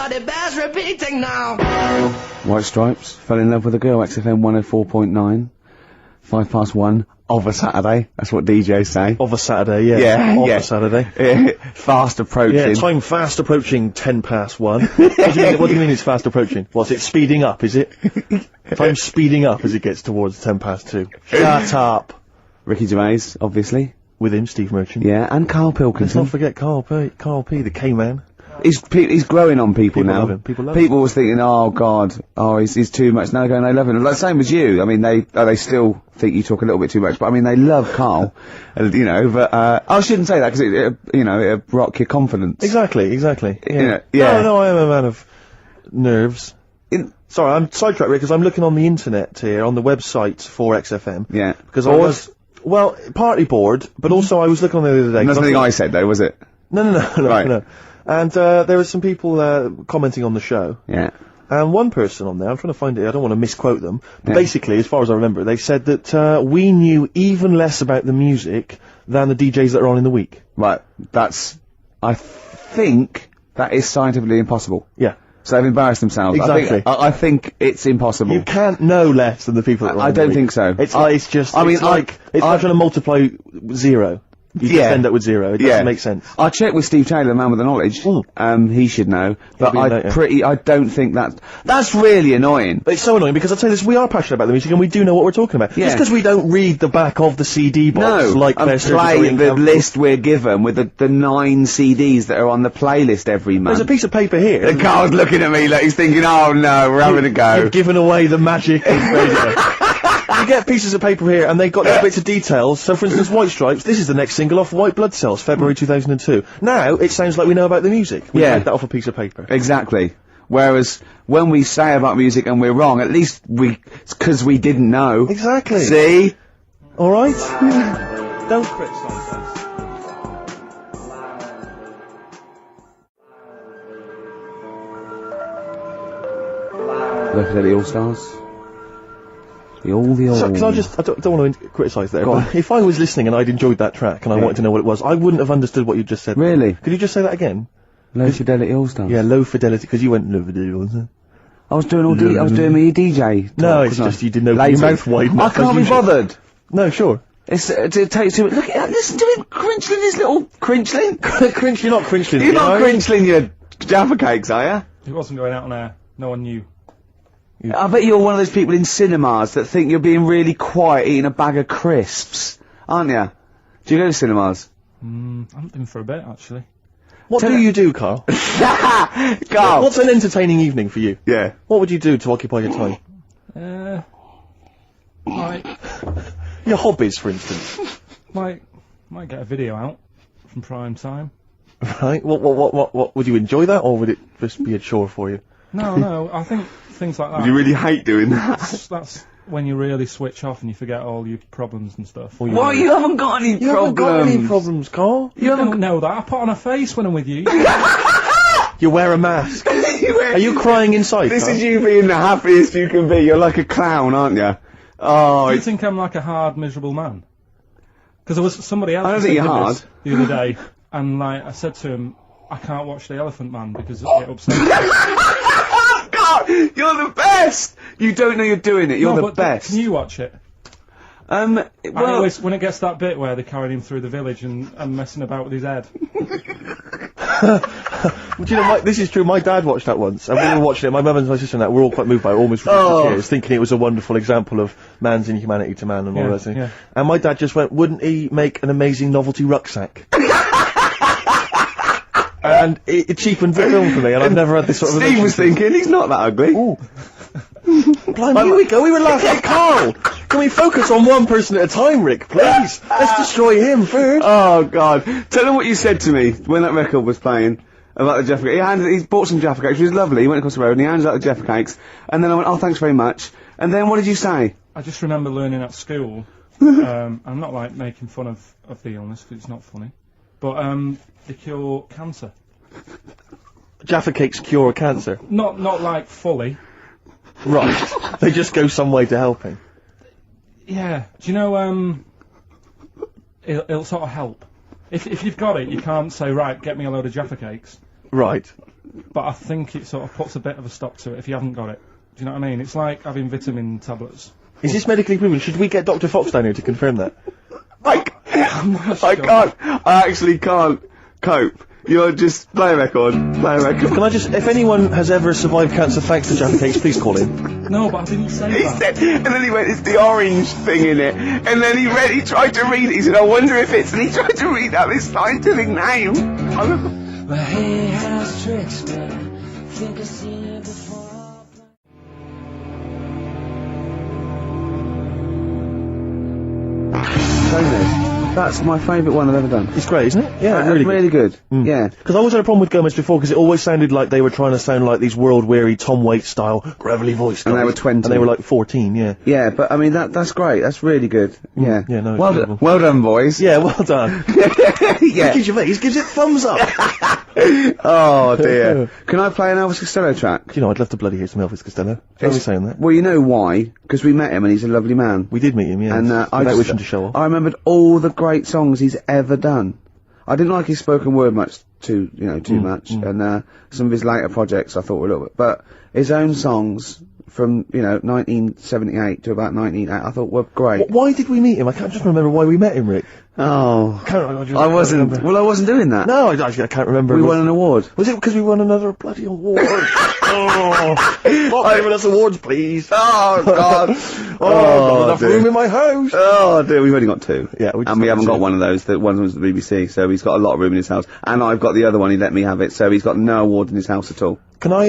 but it bears repeating now. White Stripes, Fell in Love with a Girl, XFM 104.9, 1:05 of a Saturday. That's what DJs say. Of a Saturday, yeah. Yeah, of yeah. a Saturday. Fast approaching. Yeah, time fast approaching 1:10. What do you mean it's fast approaching? What's it speeding up, is it? Time speeding up as it gets towards 2:10. Shut up. Ricky Gervais, obviously. With him, Steve Merchant. Yeah, and Karl Pilkington. Let's not forget Karl P, the K-man. He's growing on people now. Love him. People love People was thinking, oh God, he's too much. Now they're going, they love him. Like, same as you. I mean, they still think you talk a little bit too much, but I mean, they love Karl. You know, but, I shouldn't say that because it'll rock your confidence. Exactly. Yeah. You know, yeah. No, I am a man of nerves. Sorry, I'm sidetracked because I'm looking on the internet here, on the website for XFM. Yeah. Because I was, well, partly bored, but also I was looking on the other day. That's nothing I said though, was it? No. Right. No. And there were some people commenting on the show. Yeah. And one person on there, I'm trying to find it, I don't want to misquote them, but basically, as far as I remember, they said that we knew even less about the music than the DJs that are on in the week. Right. I think that is scientifically impossible. Yeah. So they've embarrassed themselves. Exactly. I think it's impossible. You can't know less than the people that are on I in the don't week. think so. It's just, I mean, it's like trying to multiply 0. You just end up with 0. It doesn't make sense. I checked with Steve Taylor, the man with the knowledge. He should know. But I don't think that's really annoying. But it's so annoying because I'll tell you this, we are passionate about the music and we do know what we're talking about. Yeah. Just because we don't read the back of the CD box like and play the list we're given with the 9 CDs that are on the playlist every month. There's a piece of paper here. The Carl's looking at me like he's thinking, oh no, we're having a go. You've given away the magic of radio. You get pieces of paper here, and they've got little bits of details. So, for instance, White Stripes, this is the next single off White Blood Cells, February 2002. Now, it sounds like we know about the music. We made that off a piece of paper. Exactly. Whereas, when we say about music and we're wrong, at least it's 'cause we didn't know. Exactly. See? Alright? Don't criticise us. Look at the All-Stars. The old. So, can I don't want to criticise there, but if I was listening and I'd enjoyed that track and I wanted to know what it was, I wouldn't have understood what you just said. Really? Could you just say that again? Low Fidelity All-Stars. Yeah, Low Fidelity, because you went Low Fidelity, wasn't it? I was doing I was doing me DJ talk, No, it's just you didn't open your mouth wide enough. I can't be bothered. No, sure. It takes too much. Look at listen to him crinchling his little crinchling. You're not crinchling. You're not crinchling your Jaffa cakes, are you? It wasn't going out on air. No one knew. I bet you're one of those people in cinemas that think you're being really quiet eating a bag of crisps, aren't you? Do you go to cinemas? I haven't been for a bit, actually. What do you do, Carl? Carl! What's an entertaining evening for you? Yeah. What would you do to occupy your time? Your hobbies, for instance. Might get a video out from prime time. Right. What would you enjoy that, or would it just be a chore for you? No, I think things like that. Would you really hate doing that? That's when you really switch off and you forget all your problems and stuff. Well, you haven't got any problems. You haven't got any problems, Carl. You don't know that. I put on a face when I'm with you. You wear a mask. Are you crying inside, This Carl? is you being the happiest you can be. You're like a clown, aren't you? Oh, Do you think I'm like a hard, miserable man? Because there was somebody else I don't think you're hard. the other day, and like I said to him, I can't watch The Elephant Man because it upsets me. God, you're the best! You don't know you're doing it, you're the best. Can you watch it? Well, always, when it gets that bit where they're carrying him through the village and messing about with his head. Do you know, this is true, my dad watched that once, and we were watching it, my mum and my sister and that, we're all quite moved by it, almost ridiculous tears, thinking it was a wonderful example of man's inhumanity to man and all that thing. Yeah. And my dad just went, wouldn't he make an amazing novelty rucksack? And it cheapened the film for me, and I've never had this sort of... Steve was thinking, he's not that ugly. Ooh. Blimey, here we go, we were laughing at Carl! Can we focus on one person at a time, Rick, please? Let's destroy him first. Oh, God. Tell him what you said to me when that record was playing about the Jaffa Cakes. He bought some Jaffa Cakes, which was lovely. He went across the road and he handed out the Jaffa Cakes. And then I went, oh, thanks very much. And then what did you say? I just remember learning at school, I'm not like making fun of the illness, because it's not funny, but they cure cancer. Jaffa Cakes cure cancer? Not like fully. Right. They just go some way to helping. Yeah. Do you know, it'll sort of help. If you've got it, you can't say, right, get me a load of Jaffa Cakes. Right. But I think it sort of puts a bit of a stop to it if you haven't got it. Do you know what I mean? It's like having vitamin tablets. Is this medically proven? Should we get Dr. Fox down here to confirm that? I can't. I actually can't cope. You're just play a record. Can I just, if anyone has ever survived cancer thanks to Jaffa Cakes, please call in. No, but I didn't say He that. said, and then he went, it's the orange thing in it. And then he tried to read it. He said, I wonder if it's, and he tried to read out this scientific name. My head has tricks, but I think I've seen it before. That's my favourite one I've ever done. It's great, isn't it? Yeah, really good. Yeah. Because I always had a problem with Gomez before, because it always sounded like they were trying to sound like these world-weary Tom Waits style gravelly voice guys. And they were 20. And they were like 14, yeah. Yeah, but I mean, that's great. That's really good. Yeah. Yeah, no, it's well, terrible. well done, boys. Yeah, well done. Yeah. Gervais gives it thumbs up. Oh, dear. Can I play an Elvis Costello track? You know, I'd love to bloody hear some Elvis Costello. Why are we saying that? Well, you know why? Because we met him and he's a lovely man. We did meet him, yeah. And without wishing to show off. I remembered all the great songs he's ever done. I didn't like his spoken word much, too much, and some of his later projects I thought were a little bit, but his own songs from 1978 to about 1980 I thought were great. Why did we meet him? I can't just remember why we met him, Rick. Oh, I wasn't doing that. No, I can't remember. We won an award. Was it because we won another bloody award? Stop giving us awards, please. Oh, God. Not enough room in my house. Oh, dear, we've only got two. Yeah, and we haven't got one of those. The one was the BBC, so he's got a lot of room in his house. And I've got the other one, he let me have it, so he's got no award in his house at all. Can I,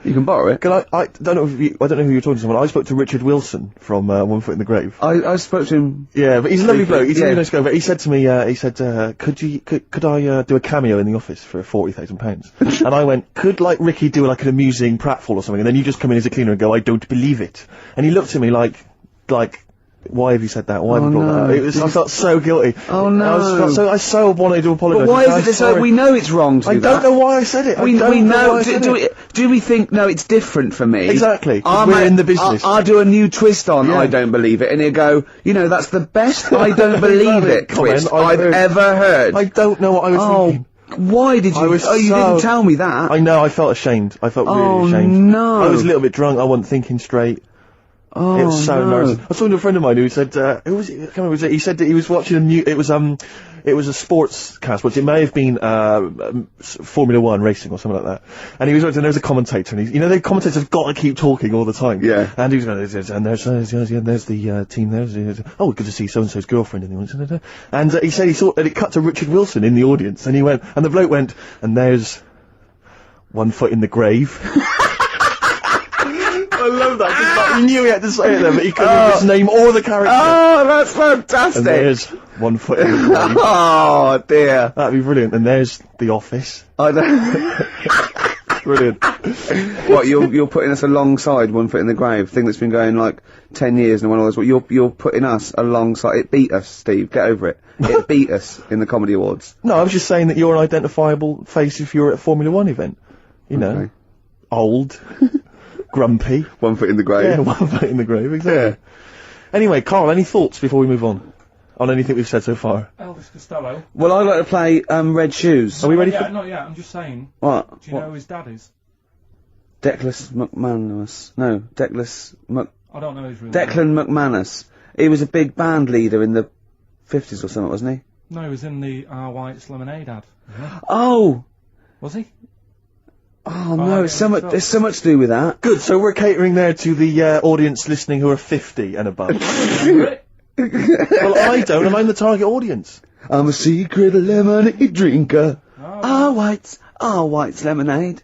You can borrow it. Can I don't know who you're talking to someone. I spoke to Richard Wilson from One Foot in the Grave. I spoke to him. Yeah, but he's a lovely bloke. He's a yeah. really nice guy. But he said to me, could I do a cameo in the office for £40,000? And I went, could like Ricky do like an amusing pratfall or something, and then you just come in as a cleaner and go, I don't believe it. And he looked at me like, why have you said that? Why have you brought that up? I felt so guilty. Oh no! I so wanted to apologise. But why is it so? We know it's wrong to do that. I don't know why I said it. We know. Do we think no? It's different for me. Exactly. We're in the business. I'll do a new twist on. I don't believe it, and he'll go. That's the best. I don't believe it twist I've ever heard. I don't know what I was thinking. Why did you? You didn't tell me that. I know. I felt ashamed. I felt really ashamed. Oh no! I was a little bit drunk. I wasn't thinking straight. Oh, it was so embarrassing. I was talking to a friend of mine who said, who was it? I can't remember, was it? He said that he was watching it was a sports cast, which it may have been, Formula 1 racing or something like that. And he was watching, and there was a commentator, and the commentators have got to keep talking all the time. Yeah. And he was going, and there's the team, oh, good to see so-and-so's girlfriend in the audience. And he said he saw, and it cut to Richard Wilson in the audience, and he went, and the bloke went, and there's One Foot in the Grave. I love that, because he knew he had to say it there, but he couldn't remember his name or the character. Oh, that's fantastic! And there's One Foot in the Grave. Oh, dear. That'd be brilliant. And there's The Office. I don't... Brilliant. What, you're putting us alongside One Foot in the Grave, thing that's been going like 10 years and one of those, what, you're putting us alongside, it beat us, Steve, get over it. It beat us in the Comedy Awards. No, I was just saying that you're an identifiable face if you're at a Formula 1 event. Okay. Old. Grumpy. One Foot in the Grave. Yeah, One Foot in the Grave, exactly. Yeah. Anyway, Karl, any thoughts before we move on anything we've said so far? Elvis Costello. Well, I'd like to play Red Shoes. Are we ready for... Not yet, I'm just saying. What? Do you know who his dad is? Declan McManus. No, I don't know his real name. Declan McManus. He was a big band leader in the 50s or something, wasn't he? No, he was in the R. White's Lemonade ad. Oh! Was he? Oh no, it's so much to do with that. Good, so we're catering there to the audience listening who are 50 and above. Well, I don't, and I'm the target audience. I'm a secret lemonade drinker. R. White's Lemonade.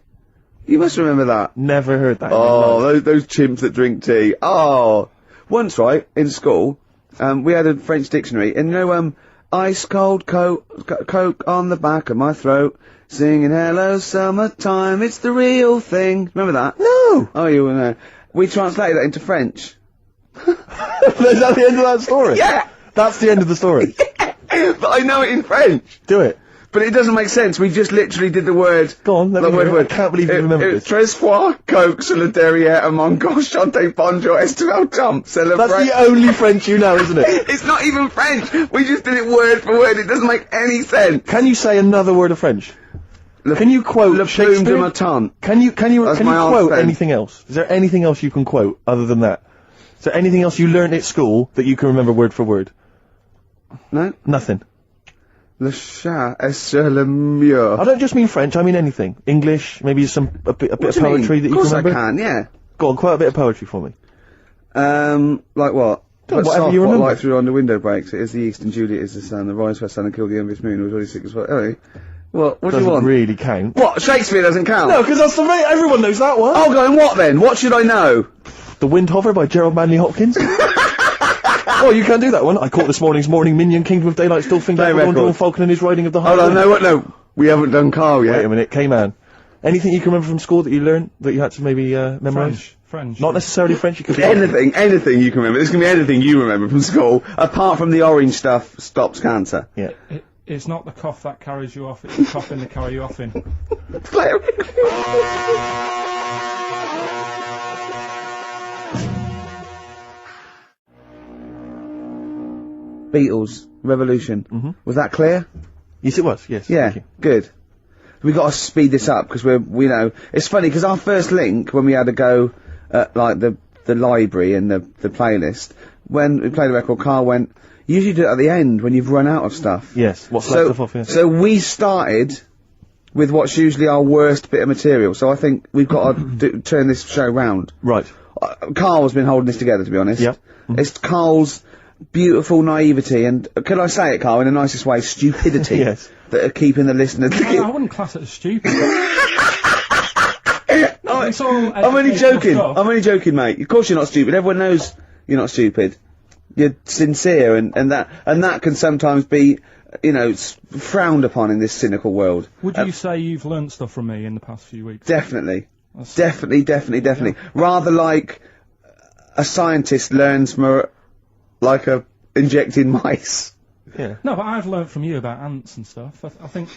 You must remember that. Never heard that. Oh, those chimps that drink tea. Oh. Once, right, in school, we had a French dictionary, and ice cold coke on the back of my throat. Singing hello summertime, it's the real thing. Remember that? No! Oh, you were there. We translated that into French. Is that the end of that story? Yeah! That's the end of the story? Yeah! But I know it in French. Do it. But it doesn't make sense. We just literally did the word. Go on, let me hear it. I can't believe you remember this. Tres fois, coke, sur le derrière, a mon gauche, chante bonjour, estival jump, celebrate. That's the only French you know, isn't it? It's not even French. We just did it word for word. It doesn't make any sense. Can you say another word of French? Can you quote Le plume de Shakespeare? ma tante. Can you That's my old quote friend. anything else? Is there anything else you can quote other than that? Is there anything else you learned at school that you can remember word for word? No? Nothing. Le chat est sur le mur. I don't just mean French, I mean anything. English, maybe a bit of poetry that you can remember. Of course I can, yeah. Go on, quote a bit of poetry for me. Like what? Whatever Soft, you remember. What light through on the window breaks. It is the east and Juliet is the sun. The rise for sun and kill the envious moon. It was already sick as well. Anyway, what do you Doesn't want? really count. What? Shakespeare doesn't count? No, because that's the mate. Everyone knows that one. Oh, going what then? What should I know? The Windhover by Gerald Manley Hopkins. Oh, you can't do that one. I caught this morning's morning minion, Kingdom of Daylight, still thinking Play of record. Dawn Falcon and his riding of the high. Hold on, no, we haven't done Carl yet. Wait a minute, K-Man. Anything you can remember from school that you learned that you had to maybe memorise? French. Not necessarily French. You could Anything you can remember. This can be anything you remember from school, apart from the orange stuff stops cancer. Yeah. It's not the cough that carries you off, it's the coughing that carry you off in. Play it. Beatles, Revolution. Was that clear? Yes, it was. Yes. Yeah, Thank you. good. We got to speed this up because we know it's funny because our first link when we had to go at like the library and the playlist when we played the record, Carl went. You usually do it at the end when you've run out of stuff. Yes. What's left off? Yes. So we started with what's usually our worst bit of material. So I think we've got to turn this show round. Right. Carl's been holding this together, to be honest. Yep. It's Carl's beautiful naivety and, can I say it, Carl, in the nicest way, stupidity. Yes. That are keeping the listeners... I wouldn't class it as stupid. It's all I'm only educational joking. stuff. I'm only joking, mate. Of course you're not stupid. Everyone knows you're not stupid. You're sincere, and that can sometimes be, frowned upon in this cynical world. Would you say you've learnt stuff from me in the past few weeks? Definitely. Definitely. Rather like a scientist learns from injecting mice. Yeah. No, but I've learnt from you about ants and stuff. I think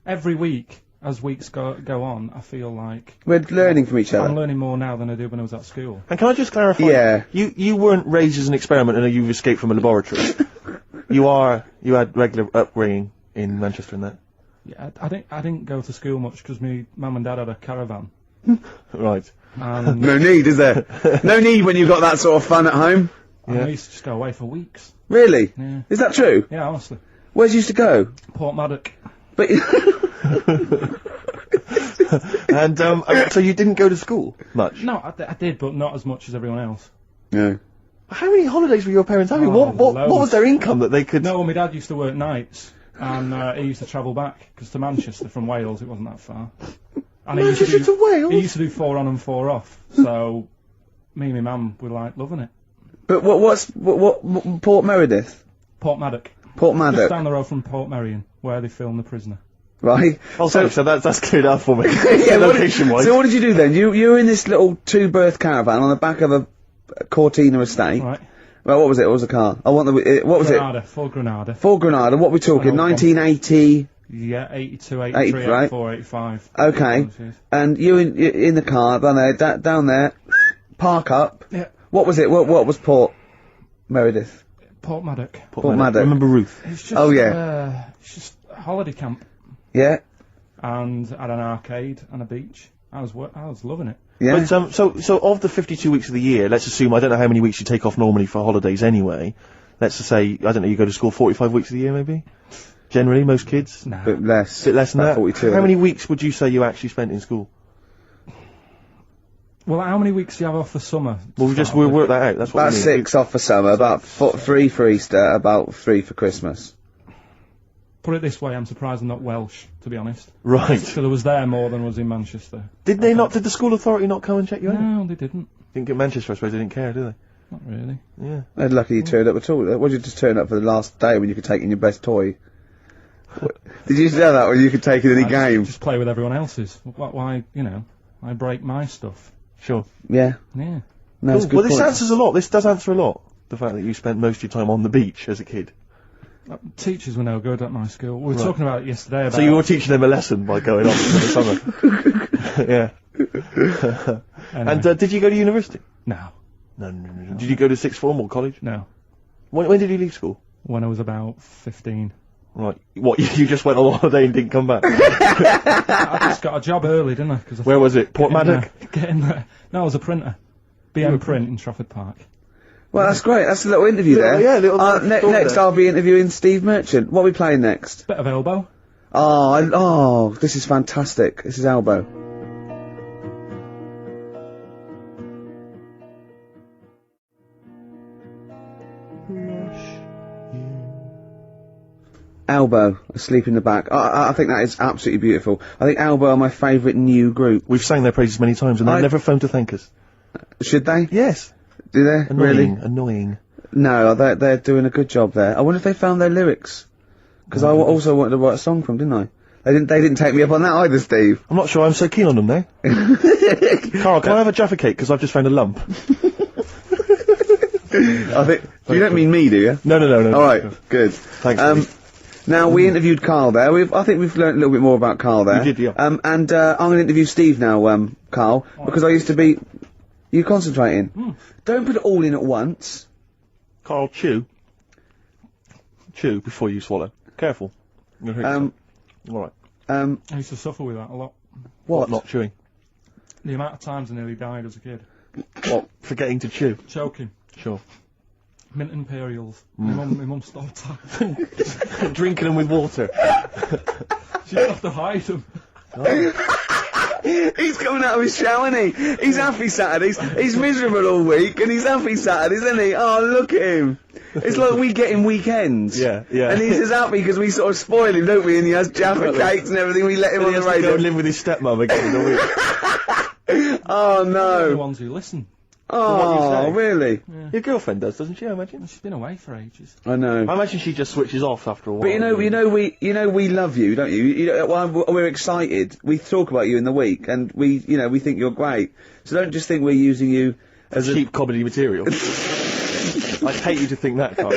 every week, as weeks go on, I feel like We're learning from each I'm other. learning more now than I did when I was at school. And can I just clarify? Yeah. You weren't raised as an experiment and you've escaped from a laboratory. You had regular upbringing in Manchester and that. Yeah, I didn't go to school much because my mum and dad had a caravan. Right. And No need, is there? No need when you've got that sort of fun at home. I used to just go away for weeks. Really? Yeah. Is that true? Yeah, honestly. Where'd you used to go? Port Maddock. But And so you didn't go to school much. No, I did, but not as much as everyone else. no. How many holidays were your parents having? Oh, What was loads. their income that they could? No, well, my dad used to work nights, and he used to travel back, because to Manchester from Wales, it wasn't that far. And he used Manchester to Wales? He used to do 4 on and 4 off, so me and my mum were, like, loving it. But what Port Meredith? Port Maddock. Port Just Maddock, down the road from Port Merion, where they filmed The Prisoner. right? Oh, so that's cleared up for me. Yeah, Location-wise. So what did you do then? You were in this little 2-berth caravan on the back of a Cortina estate. Right. Well, what was it? What was the car? I want the. What was Granada, full Granada. it? Full Granada. What are we talking? An old one. 1980. Yeah, 82, 80, 83, right. 84, 85. Okay. And you in the car down there, park up. Yeah. What was it? What was Port Meredith? Port Maddock. Port Maddock. Remember Ruth? It's just, Oh, yeah. it's just a holiday camp, Yeah. and had an arcade and a beach. I was loving it. Yeah. But so of the 52 weeks of the year, let's assume, I don't know how many weeks you take off normally for holidays anyway. Let's just say, I don't know, you go to school 45 weeks of the year maybe? Generally, most kids? Nah. Bit less. Bit less than About that? 42. How many weeks would you say you actually spent in school? Well, how many weeks do you have off for summer? Well, we'll work that out, that's what About we need. 6 off for summer, about 3 for Easter, about 3 for Christmas. Put it this way, I'm surprised I'm not Welsh, to be honest. Right. So there was there more than was in Manchester. Did the school authority not come and check you out? No, they didn't. Didn't get Manchester, I suppose they didn't care, do Not really. they? Yeah. They're lucky you turned up at all. What did you just turn up for the last day when you could take in your best toy? Did you say that when you could take in any game? Just play with everyone else's. Why, I break my stuff. Sure. Yeah. Yeah. No, it's a good Well, this point. answers a lot. This does answer a lot. The fact that you spent most of your time on the beach as a kid. Teachers were no good at my school. We were talking about it yesterday about... So you were teaching them a lesson by going off for the summer. Yeah. Anyway. And did you go to university? No. No. Did you go to sixth form or college? No. When did you leave school? When I was about 15. Right. What, you just went on holiday and didn't come back? I just got a job early, didn't I? Where was it? Port Maddock? Get in there. No, I was a printer. BM Print in Trafford Park. Well, that's great. That's a little interview there. Yeah, next I'll be interviewing Steve Merchant. What are we playing next? Bit of Elbow. Oh, this is fantastic. This is Elbow. Elbow, Asleep in the Back. I think that is absolutely beautiful. I think Elbow are my favourite new group. We've sang their praises many times and they've never phoned to thank us. Should they? Yes. Do they? Annoying. Really? Annoying. No, they're doing a good job there. I wonder if they found their lyrics. Because I also wanted to write a song from, didn't I? They didn't take me up on that either, Steve. I'm not sure I'm so keen on them now. Carl, can I have a Jaffa cake? Because I've just found a lump. I think... You don't mean me, do you? No. Alright, good. Thanks, Steve. Now, we interviewed Karl there. I think we've learnt a little bit more about Karl there. You did, yeah. And I'm going to interview Steve now, Karl, because I used to be... You concentrating. Don't put it all in at once. Carl, chew. Chew before you swallow. Careful. Alright. I used to suffer with that a lot. What? Not chewing. The amount of times I nearly died as a kid. What? Forgetting to chew. Choking. Sure. Mint Imperials. My mum stole time. Drinking them with water. She'd have to hide them. He's coming out of his shower, isn't he? He's happy Saturdays. He's miserable all week, and he's happy Saturdays, isn't he? Oh, look at him. It's like we get him weekends. Yeah. And he's just happy because we sort of spoil him, don't we? And he has Jaffa cakes and everything. We let him on the He radio. has to go live with his stepmom again, don't we? Oh, They're the no. ones who listen. Oh, really? Your girlfriend does, doesn't she, I imagine? She's been away for ages. I know. I imagine she just switches off after a while. But we love you, don't you? We're excited. We talk about you in the week, and we think you're great. So don't just think we're using you as cheap comedy material. I hate you to think that, Carl.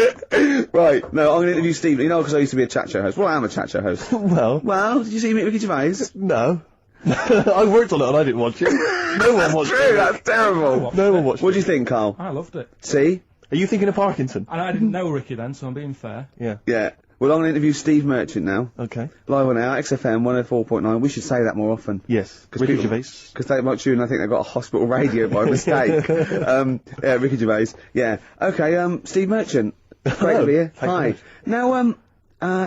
Right. No, I'm going to interview Steve. Because I used to be a chat show host. Well, I am a chat show host. Well, did you see me at Ricky Gervais? No. I worked on it and I didn't watch it. No one watched it. True, that's terrible. No one watched it. What do you think, Karl? I loved it. See? Are you thinking of Parkinson? And I didn't know Ricky then, so I'm being fair. Yeah. Yeah. Well, I'm going to interview Steve Merchant now. Okay. Live on air, XFM 104.9. We should say that more often. Yes. Ricky Gervais. Because they might tune, I think they've got a hospital radio by mistake. Yeah, Ricky Gervais. Yeah. Okay, Steve Merchant. Great to be here. Hi. Now,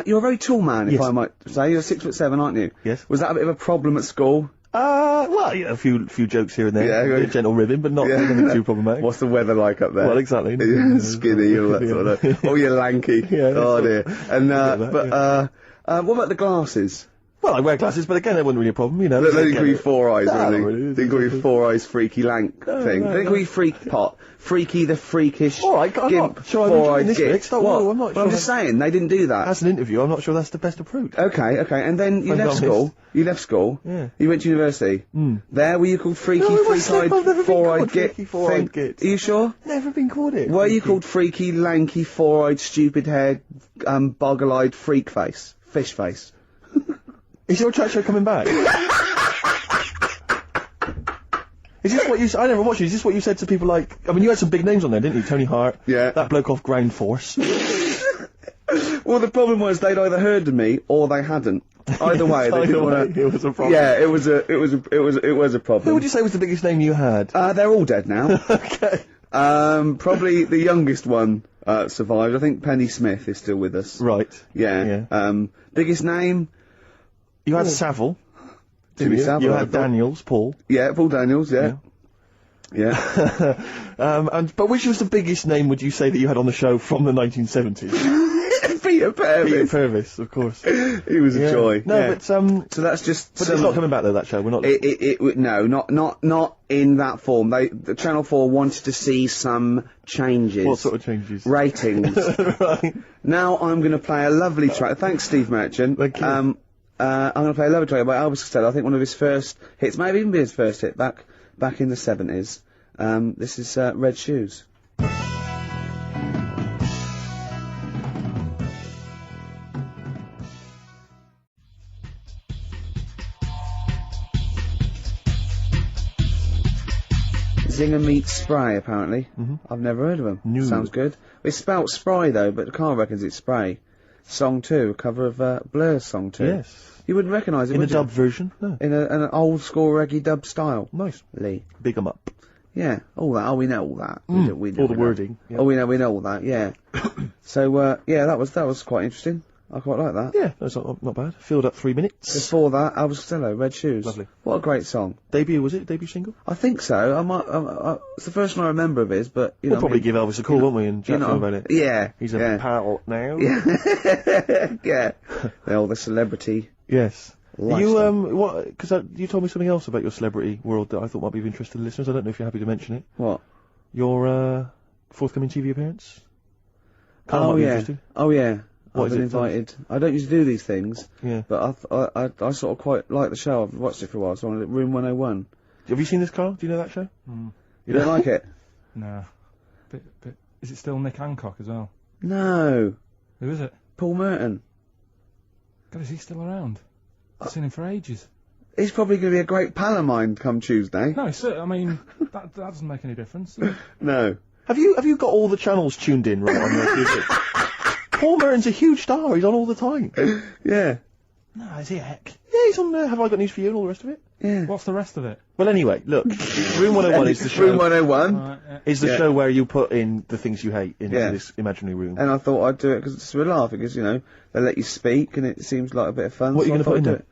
you're a very tall man, if I might say. You're 6'7", aren't you? Yes. Was that a bit of a problem at school? Well, yeah, a few jokes here and there. Yeah, A gentle ribbon, but not nothing too problematic. What's the weather like up there? Well, exactly. Skinny, all that sort of. Oh, you're lanky. Yeah, oh dear. And what about the glasses? Well, I wear glasses, but again, that wasn't really a problem, you know. They didn't call you Four Eyes, No, really. really. Didn't call you Four Eyes Freaky Lank thing. They didn't call you Freak Pot. Freaky the Freakish Alright, I'm Gimp, not sure I'm Four-Eyed enjoying this Git. mix, don't What? worry, I'm not Well, sure I'm just saying, they didn't do that. As an interview, I'm not sure that's the best approach. Okay, and then you I'm left honest. school. You left school. Yeah. You went to university. There, were you called Freaky, No, I wasn't. Freak-Eyed, I've never been Four-Eyed called Git? Freaky, Four-Eyed thing? Git. Are you sure? Never been called it. Were you called Freaky, Lanky, Four-Eyed, Stupid-Haired, Boggle-Eyed, Freak Face? Fish Face? Is your chat show coming back? Is this what you... I never watched it. Is this what you said to people like... I mean, you had some big names on there, didn't you? Tony Hart. Yeah. That bloke off Ground Force. Well, the problem was they'd either heard of me or they hadn't. Either way, they didn't want to... It was a problem. Yeah, it was a problem. Who would you say was the biggest name you had? They're all dead now. Okay. Probably the youngest one survived. I think Penny Smith is still with us. Right. Yeah. Biggest name? You had Savile. Jimmy Savile. You I had thought. Daniels, Paul. Yeah, Paul Daniels. Yeah. But which was the biggest name would you say that you had on the show from the 1970s? Peter Purvis. Peter Purvis, of course. He was a joy. No, yeah. but So that's just. But it's not coming back though. That show. We're not. No, not in that form. The Channel 4 wanted to see some changes. What sort of changes? Ratings. Right. Now I'm going to play a lovely track. Thanks, Steve Merchant. Thank you. I'm going to play a lovely track by Elvis Costello. I think one of his first hits, maybe even be his first hit back in the 70s. This is Red Shoes. Zinger meets Spray, apparently. I've never heard of them. No. Sounds good. It's spelt Spray, though, but Carl reckons it's Spray. Song 2, a cover of Blur's Song 2. Yes. You wouldn't recognise it, In a would you? dub version? No. In an old school reggae dub style. Nice. Lee. Big 'em up. Yeah, all that. Oh, we know all that. We do, All the we know. wording. Yeah. Oh, we know all that. Yeah. So, yeah, that was quite interesting. I quite like that. Yeah, that's not bad. Filled up 3 minutes. Before that, Elvis Costello, Red Shoes. Lovely. What a great song. Debut, was it? Debut single? I think so. It's the first one I remember of his, but you We'll know. probably give Elvis a call, won't we, and chat to him about it. Yeah. He's a pal now. Yeah. Well, the celebrity. Yes. lifestyle. You, what, because you told me something else about your celebrity world that I thought might be of interest to the listeners. I don't know if you're happy to mention it. What? Your, forthcoming TV appearance? Carl might Oh be yeah. interested. Oh yeah. What I've is been it? Tell us. invited. I don't usually do these things, Yeah. but I sort of quite like the show. I've watched it for a while. So I'm at Room 101. Have you seen this, Carl? Do you know that show? You don't like it? No. Bit. Is it still Nick Hancock as well? No. Who is it? Paul Merton. God, is he still around? I've seen him for ages. He's probably going to be a great pal of mine come Tuesday. No, I mean, that doesn't make any difference. does it? No. Have you got all the channels tuned in right on your music? Paul Merton's a huge star. He's on all the time. Yeah. No, is he a heck? Yeah, he's on Have I Got News For You and all the rest of it. Yeah. What's the rest of it? Well, anyway, look. Room 101 is the show. Room 101. Right, yeah. Is the Yeah. show where you put in the things you hate into Yeah. this imaginary room. And I thought I'd do it because it's a laugh, because, you know, they let you speak and it seems like a bit of fun. What are so you I gonna thought put I'd in do it.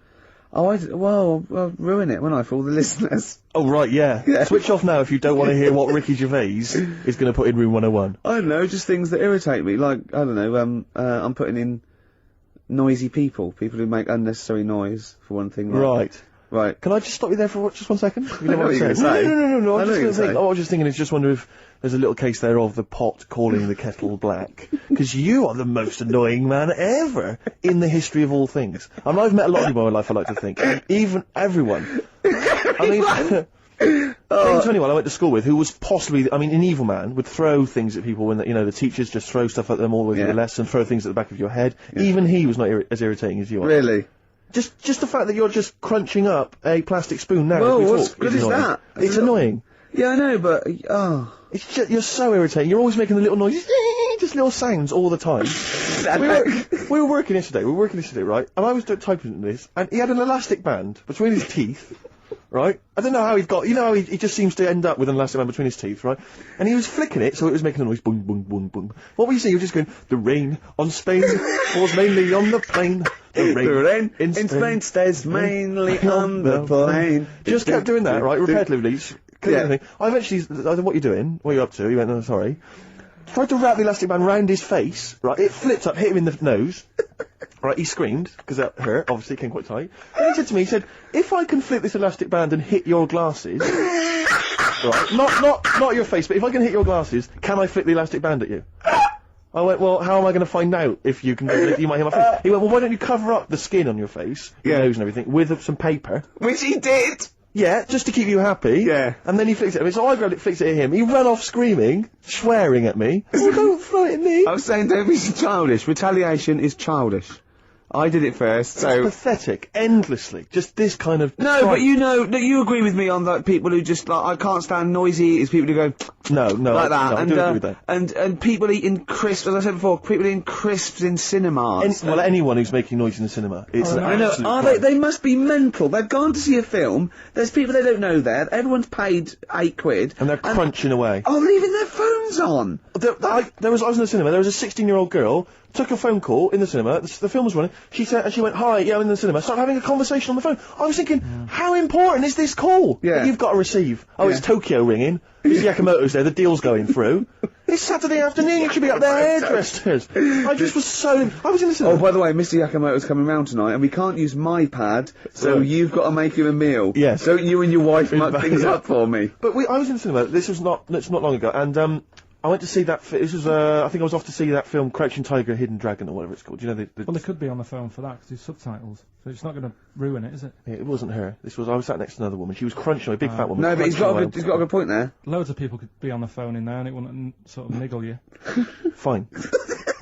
Oh, I'll ruin it, won't I, for all the listeners? Oh, right, yeah. Yeah. Switch off now if you don't want to hear what Ricky Gervais is going to put in Room 101. I don't know, just things that irritate me. Like, I don't know, I'm putting in noisy people who make unnecessary noise, for one thing. Like, Right. Right. Can I just stop you there for just 1 second? You know what you're gonna say. No. I I'm know what you're just gonna think, say. I was just thinking, just wonder if there's a little case there of the pot calling the kettle black. Because you are the most annoying man ever in the history of all things. I mean, I've met a lot of people in my life, I like to think. And even everyone. I mean, to anyone I went to school with who was possibly, I mean, an evil man, would throw things at people when, the teachers just throw stuff at them all the way through the lesson, throw things at the back of your head. Even he was not as irritating as you are. Really? Just the fact that you're just crunching up a plastic spoon now. Well, as we what's talk good is annoying. that? It's annoying. Yeah, I know, but, It's just, you're so irritating. You're always making the little noises, just little sounds all the time. we were working yesterday, right? And I was typing this, and he had an elastic band between his teeth, right? I don't know how he'd got, how he just seems to end up with an elastic band between his teeth, right? And he was flicking it, so it was making a noise, boom, boom, boom, boom. What were you saying? You were just going, the rain on Spain falls mainly on the plain. the rain in Spain stays mainly on the plane. Just kept doing that, right, repetitively. Yeah. I eventually, I said, what are you doing? What are you up to? He went, oh, sorry. Tried to wrap the elastic band round his face, right, it flipped up, hit him in the nose, right, he screamed, because that hurt, obviously, it came quite tight. And he said to me, if I can flip this elastic band and hit your glasses, right, not your face, but if I can hit your glasses, can I flip the elastic band at you? I went, well, how am I going to find out if you can, you might hit my face? He went, well, why don't you cover up the skin on your face, your nose and everything, with some paper? Which he did! Yeah, just to keep you happy. Yeah. And then he flicks it at me. So I grabbed it, flicked it at him. He ran off screaming, swearing at me. Oh, don't throw it at me. I was saying, don't be childish. Retaliation is childish. I did it first, so... Pathetic. Endlessly. Just this kind of... No, but you agree with me on that people who just, like, I can't stand noisy eaters, people who go... No, like that. No, I do agree with that. And people eating crisps, as I said before, people eating crisps in cinemas. Well, anyone who's making noise in the cinema. It's an I know. absolute Are crime. they must be mental. They've gone to see a film. There's people they don't know there. Everyone's paid £8. And they're crunching away. Oh, leaving their phones on. I was in the cinema, there was a 16-year-old girl, took a phone call in the cinema, the film was running, she went, hi, yeah, I'm in the cinema, started having a conversation on the phone. I was thinking, how important is this call that you've got to receive? Oh, it's Tokyo ringing, Mr. Yakamoto's there, the deal's going through. It's Saturday afternoon, you should be up there, hairdressers. I was in the cinema. Oh, by the way, Mr. Yakamoto's coming round tonight, and we can't use my pad, so you've got to make him a meal. Yes. Don't you and your wife muck things up for me. But I was in the cinema, it's not long ago, and I went to see that, this was, I think I was off to see that film, Crouching Tiger, Hidden Dragon, or whatever it's called. Do you know Well, they could be on the phone for that, because there's subtitles, so it's not going to ruin it, is it? Yeah, it wasn't her. I was sat next to another woman. She was crunching, a big fat woman. No, but he's got a good point there. Loads of people could be on the phone in there, and it wouldn't sort of niggle you. Fine.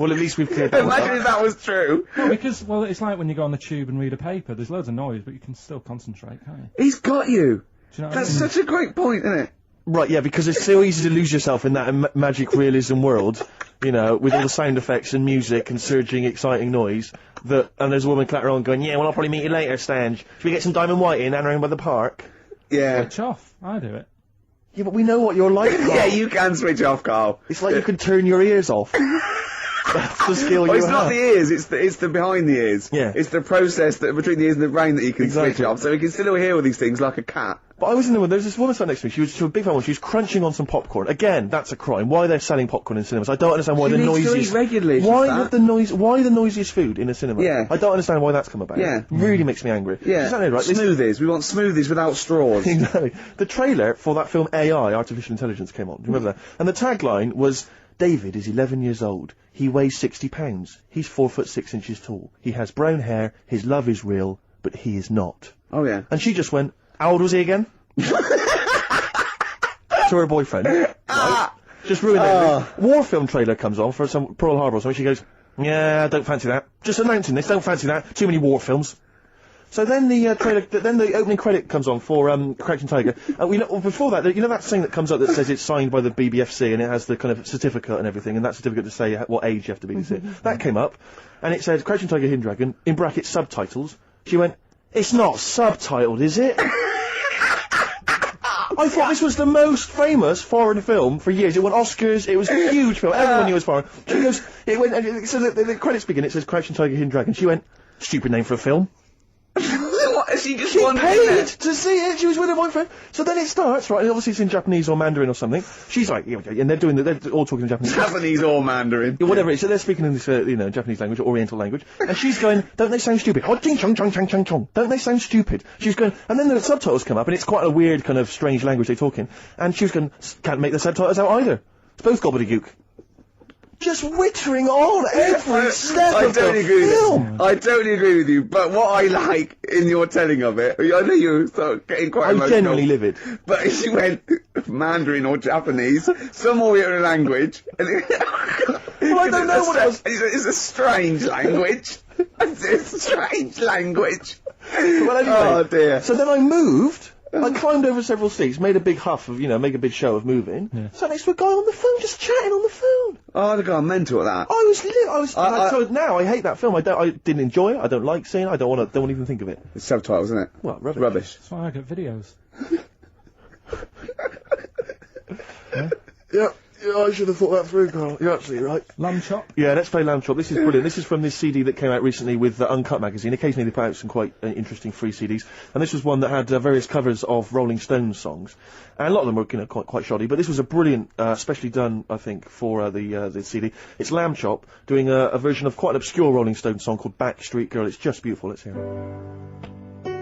Well, at least we've cleared that one Imagine up. if that was true. Well, because, it's like when you go on the tube and read a paper, there's loads of noise, but you can still concentrate, can't you? He's got you. Do you know what That's I mean? such a great point, isn't it? Right, yeah, because it's so easy to lose yourself in that magic realism world, you know, with all the sound effects and music and surging, exciting noise, and there's a woman clattering on going, yeah, well, I'll probably meet you later, Stange. Should we get some Diamond White in and around by the park? Yeah. Switch off. I do it. Yeah, but we know what you're like, Carl. Yeah, you can switch off, Carl. It's like you can turn your ears off. That's the skill you It's have. not the ears, it's the behind the ears. Yeah. It's the process that between the ears and the brain that you can switch Exactly. off, so you can still hear all these things like a cat. But I was in the one, there was this woman sat next to me, she was a big fan one, she was crunching on some popcorn. Again, that's a crime. Why they're selling popcorn in cinemas? I don't understand why She the needs to noisiest... eat regularly, she's Why fat. why the noisiest food in a cinema? Yeah. I don't understand why that's come about. Yeah. Really makes me angry. Yeah. Exactly right. This- Smoothies. We want smoothies without straws. Exactly. The trailer for that film AI, Artificial Intelligence, came on. Do you remember that? And the tagline was, David is 11 years old. He weighs 60 pounds. He's 4'6" tall. He has brown hair. His love is real, but he is not. Oh yeah. And she just went, how old was he again? To her boyfriend. Right? Just ruined it. War film trailer comes on for some Pearl Harbor or something. She goes, yeah, I don't fancy that. Just announcing this, don't fancy that. Too many war films. So then the trailer, then the opening credit comes on for Crouching Tiger. Before that, you know that thing that comes up that says it's signed by the BBFC and it has the kind of certificate and everything, and that certificate to say what age you have to be to see it. That came up, and it said Crouching Tiger, Hidden Dragon in brackets subtitles. She went, it's not subtitled, is it? I thought this was the most famous foreign film for years. It won Oscars. It was a huge film. Everyone knew it was foreign. She goes, it went. So the credits begin. It says Crouching Tiger, Hidden Dragon. She went, stupid name for a film. What? She just She wanted paid it. to see it. She was with her boyfriend. So then it starts, right? And obviously it's in Japanese or Mandarin or something. She's like, yeah, and they're all talking in Japanese. Japanese or Mandarin. Yeah, whatever it is. So they're speaking in this, Japanese language or Oriental language. And she's going, don't they sound stupid? Oh, ching chong chong chong chong chong. Don't they sound stupid? She's going, and then the subtitles come up, and it's quite a weird kind of strange language they talk in. And she was going, can't make the subtitles out either. It's both gobbledygook. Just wittering on every step I of the totally agree with film. you. I totally agree with you. But what I like in your telling of it, I know you're sort of getting quite I'm emotional. genuinely livid. But she went Mandarin or Japanese, some Oriental language. And Well, I don't know what it was. It's a strange language. It's a strange language. Well, anyway, Oh dear. so then I moved. I climbed over several seats, made a big huff of, make a big show of moving. Yeah. Sat next to a guy on the phone, just chatting on the phone. Oh, I'd have gone mental at that. So now I hate that film. I didn't enjoy it. I don't like seeing it. I don't want to even think of it. It's subtitles, isn't it? Well, rubbish. Rubbish. That's why I get videos. Yeah, I should have thought that through, Carl. You're absolutely right. Lamb chop. Yeah, let's play Lamb Chop. This is brilliant. This is from this CD that came out recently with Uncut magazine. Occasionally they put out some quite interesting free CDs. And this was one that had various covers of Rolling Stones songs. And a lot of them were, quite shoddy. But this was a brilliant, specially done, I think, for the CD. It's Lamb Chop doing a version of quite an obscure Rolling Stones song called Backstreet Girl. It's just beautiful. Let's hear it.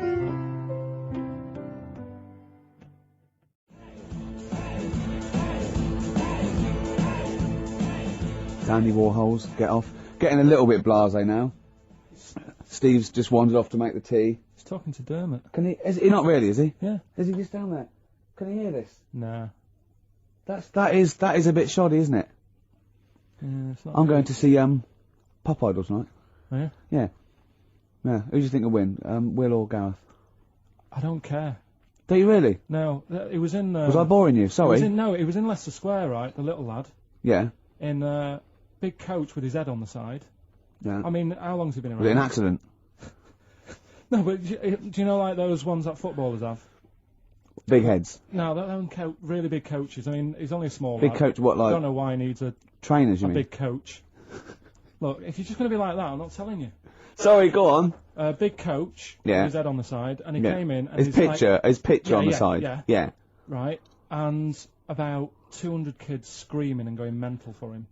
Andy Warhol's Get Off. Getting a little bit blasé now. Steve's just wandered off to make the tea. He's talking to Dermot. Is he not really, is he? Yeah. Is he just down there? Can he hear this? Nah. That is a bit shoddy, isn't it? Yeah, it's not. I'm going to see Pop Idol tonight. Oh, yeah? Yeah. Yeah. Who do you think will win? Will or Gareth? I don't care. Do you really? No, it was in. Was I boring you? Sorry. It was in Leicester Square, right? The little lad Yeah. in big coach with his head on the side. Yeah. I mean, how long's he been around? Was it an accident? No, but do you know like those ones that footballers have? Big heads. No, they're really big coaches. I mean, he's only a small Big lad. coach. What I like don't know why he needs a trainers? You mean? big coach. Look, if you're just going to be like that, I'm not telling you. Sorry. Go on. Big coach Yeah. with his head on the side, and he Yeah. came in. And His he's picture. like, His picture on the yeah, side. yeah. Yeah. right, and about 200 kids screaming and going mental for him.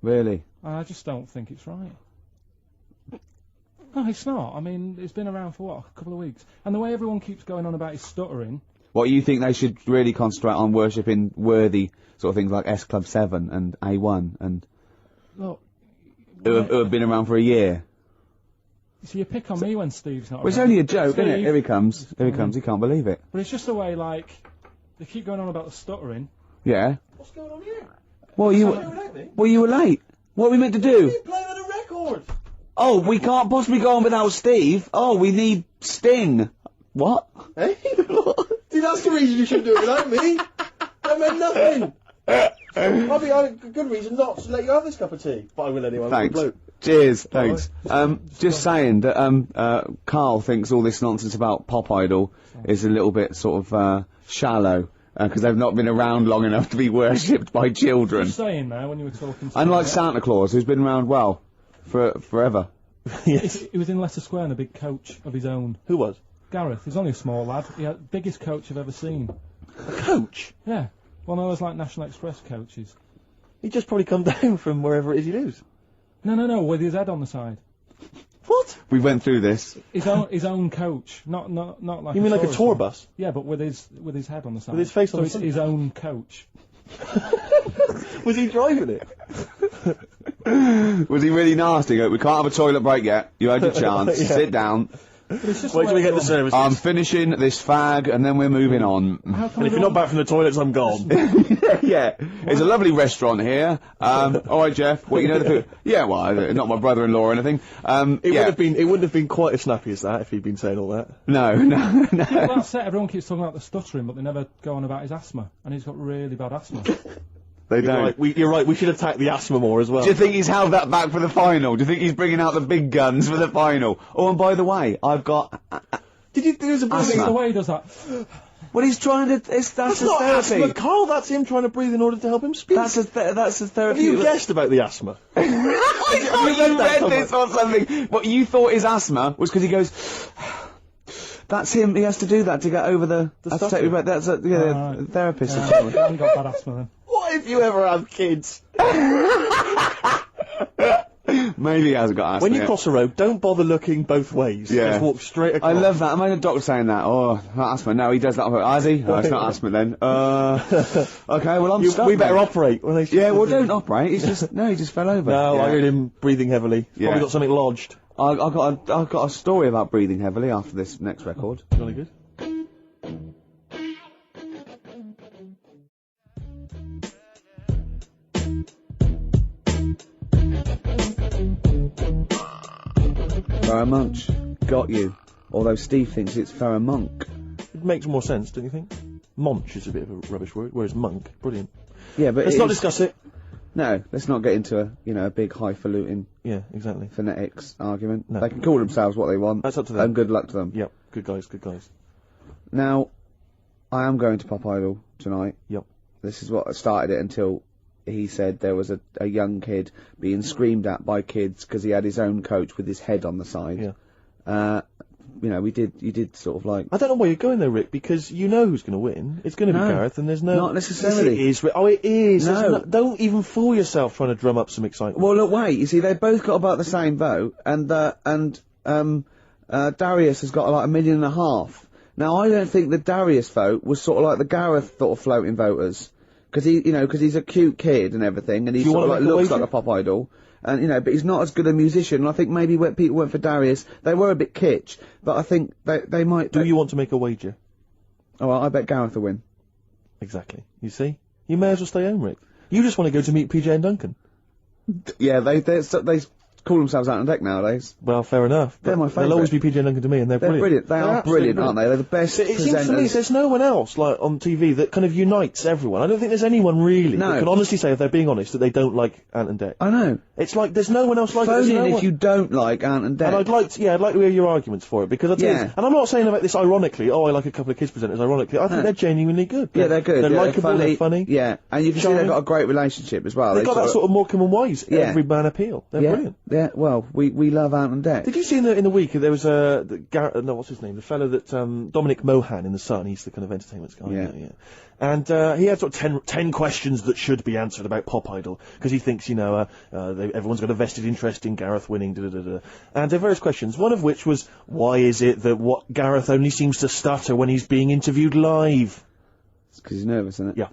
Really. I just don't think it's right. No, it's not. I mean, it's been around for, a couple of weeks. And the way everyone keeps going on about his stuttering... What, you think they should really concentrate on worshipping worthy sort of things like S Club 7 and A1 and... Look... Who have been around for a year? So you pick on me when Steve's not Well, it's around. only a joke, isn't it? Steve- Here he comes. Here he comes. He can't believe it. But it's just the way, like, they keep going on about the stuttering. Yeah. What's going on here? Well, you were late. What are we meant to do? Playing on a record. Oh, we can't possibly go on without Steve. Oh, we need Sting. What? Hey? Dude, that's the reason you shouldn't do it without me. That meant nothing. I'll be a good reason not to let you have this cup of tea. But I will anyway. Thanks. Cheers. Thanks. Just saying that Karl thinks all this nonsense about Pop Idol is a little bit sort of shallow because they've not been around long enough to be worshipped by children. Just saying there when you were talking. To Unlike Santa Claus, who's been around forever. Yes. He was in Leicester Square in a big coach of his own. Who was? Gareth. He's only a small lad. He had the biggest coach I've ever seen. A coach? Yeah. One of those like National Express coaches. He just probably come down from wherever it is he lives. No, with his head on the side. What? We went through this. His own coach, not like. You mean like a tour one. bus? Yeah, but with his head on the side. With his face on the it's side? his own coach. Was he driving it? Was he really nasty? Go, we can't have a toilet break yet. You had your chance. Yeah. Sit down. But it's just Wait till we get the run. service. I'm finishing this fag and then we're moving on. How come And if you're not back from the toilets, I'm gone. Yeah, it's a lovely restaurant here. Alright Jeff, what you know the food? Yeah, well, not my brother-in-law or anything. It wouldn't have been quite as snappy as that if he'd been saying all that. No. That's it. Everyone keeps talking about the stuttering, but they never go on about his asthma, and he's got really bad asthma. They don't. You're right, we should attack the asthma more as well. Do you think he's held that back for the final? Do you think he's bringing out the big guns for the final? Oh, and by the way, I've got... There's a Asthma. It's the way he does that. Well, he's trying to... That's That's his not therapy. asthma, Carl, that's him trying to breathe in order to help him speak. That's his Have therapy. you guessed about the asthma? I thought you read this or something. What you thought his asthma was because he goes... That's him. He has to do that to get over the stutter. That's a therapist. I haven't got bad asthma then. What if you ever have kids? Maybe he hasn't got asthma. When you yet. cross a road, don't bother looking both ways. Yeah. Just walk straight across. I love that. Imagine a doctor saying that. Oh, not asthma. No, he does that. Has he? No, it's not asthma then. Okay, well I'm stuck. We better then. operate. When they Yeah, well don't operate. He's just he just fell over. No, Yeah. I heard him breathing heavily. Yeah. Probably got something lodged. I've got a story about breathing heavily after this next record. Really good. Munch got you. Although Steve thinks it's Monk. It makes more sense, don't you think? Monch is a bit of a rubbish word, whereas monk, brilliant. Yeah, but Let's not discuss it. No, let's not get into a big highfalutin Yeah, exactly. phonetics argument. No. They can call themselves what they want. That's up to them. And good luck to them. Yep, good guys, good guys. Now, I am going to Pop Idol tonight. Yep. This is what started it until he said there was a young kid being screamed at by kids because he had his own coach with his head on the side. Yeah. You did sort of like... I don't know where you're going though, Rick, because you know who's going to win. It's going to No, be Gareth, and there's no... not necessarily. Yes, it is, Rick. Oh, it is. No. Don't even fool yourself trying to drum up some excitement. Well, look, wait. You see, they both got about the same vote, and Darius has got like 1.5 million. Now, I don't think the Darius vote was sort of like the Gareth sort of floating voters, because he's a cute kid and everything, and he sort of like looks like a pop idol, and but he's not as good a musician. And I think maybe when people went for Darius, they were a bit kitsch, but I think they might. Do you want to make a wager? Oh, well, I bet Gareth will win. Exactly. You see? You may as well stay home, Rick. You just want to go to meet PJ and Duncan. Yeah, they call themselves Out on Deck nowadays. Well, fair enough. They're my favourite. They'll always be PJ and Duncan to me, and they're brilliant. They are brilliant, aren't they? They're the best It seems to me presenters. there's no one else like on TV that kind of unites everyone. I don't think there's anyone really No. that can honestly say, if they're being honest, that they don't like Ant and Dec. I know. It's like there's no one else like it. Phone There's in no if one- you don't like Ant and Dec. And I'd like to hear your arguments for it, because I tell Yeah. you, and I'm not saying about this ironically. Oh, I like a couple of kids presenters ironically. I think No. they're genuinely good. Yeah, they're good. They're Yeah, likeable. They're funny. Yeah, and you can see Charming. they've got a great relationship as well. They've got that sort of Morecambe and Wise Yeah. every man appeal. They're brilliant. Yeah, well, we love Ant and Dec. Did you see in the week there was what's his name? The fellow that Dominic Mohan in The Sun. He's the kind of entertainment guy. Yeah. And he had sort of 10 questions that should be answered about Pop Idol, because he thinks everyone's got a vested interest in Gareth winning. And there are various questions. One of which was, why is it that Gareth only seems to stutter when he's being interviewed live? It's because he's nervous, isn't it? Yeah.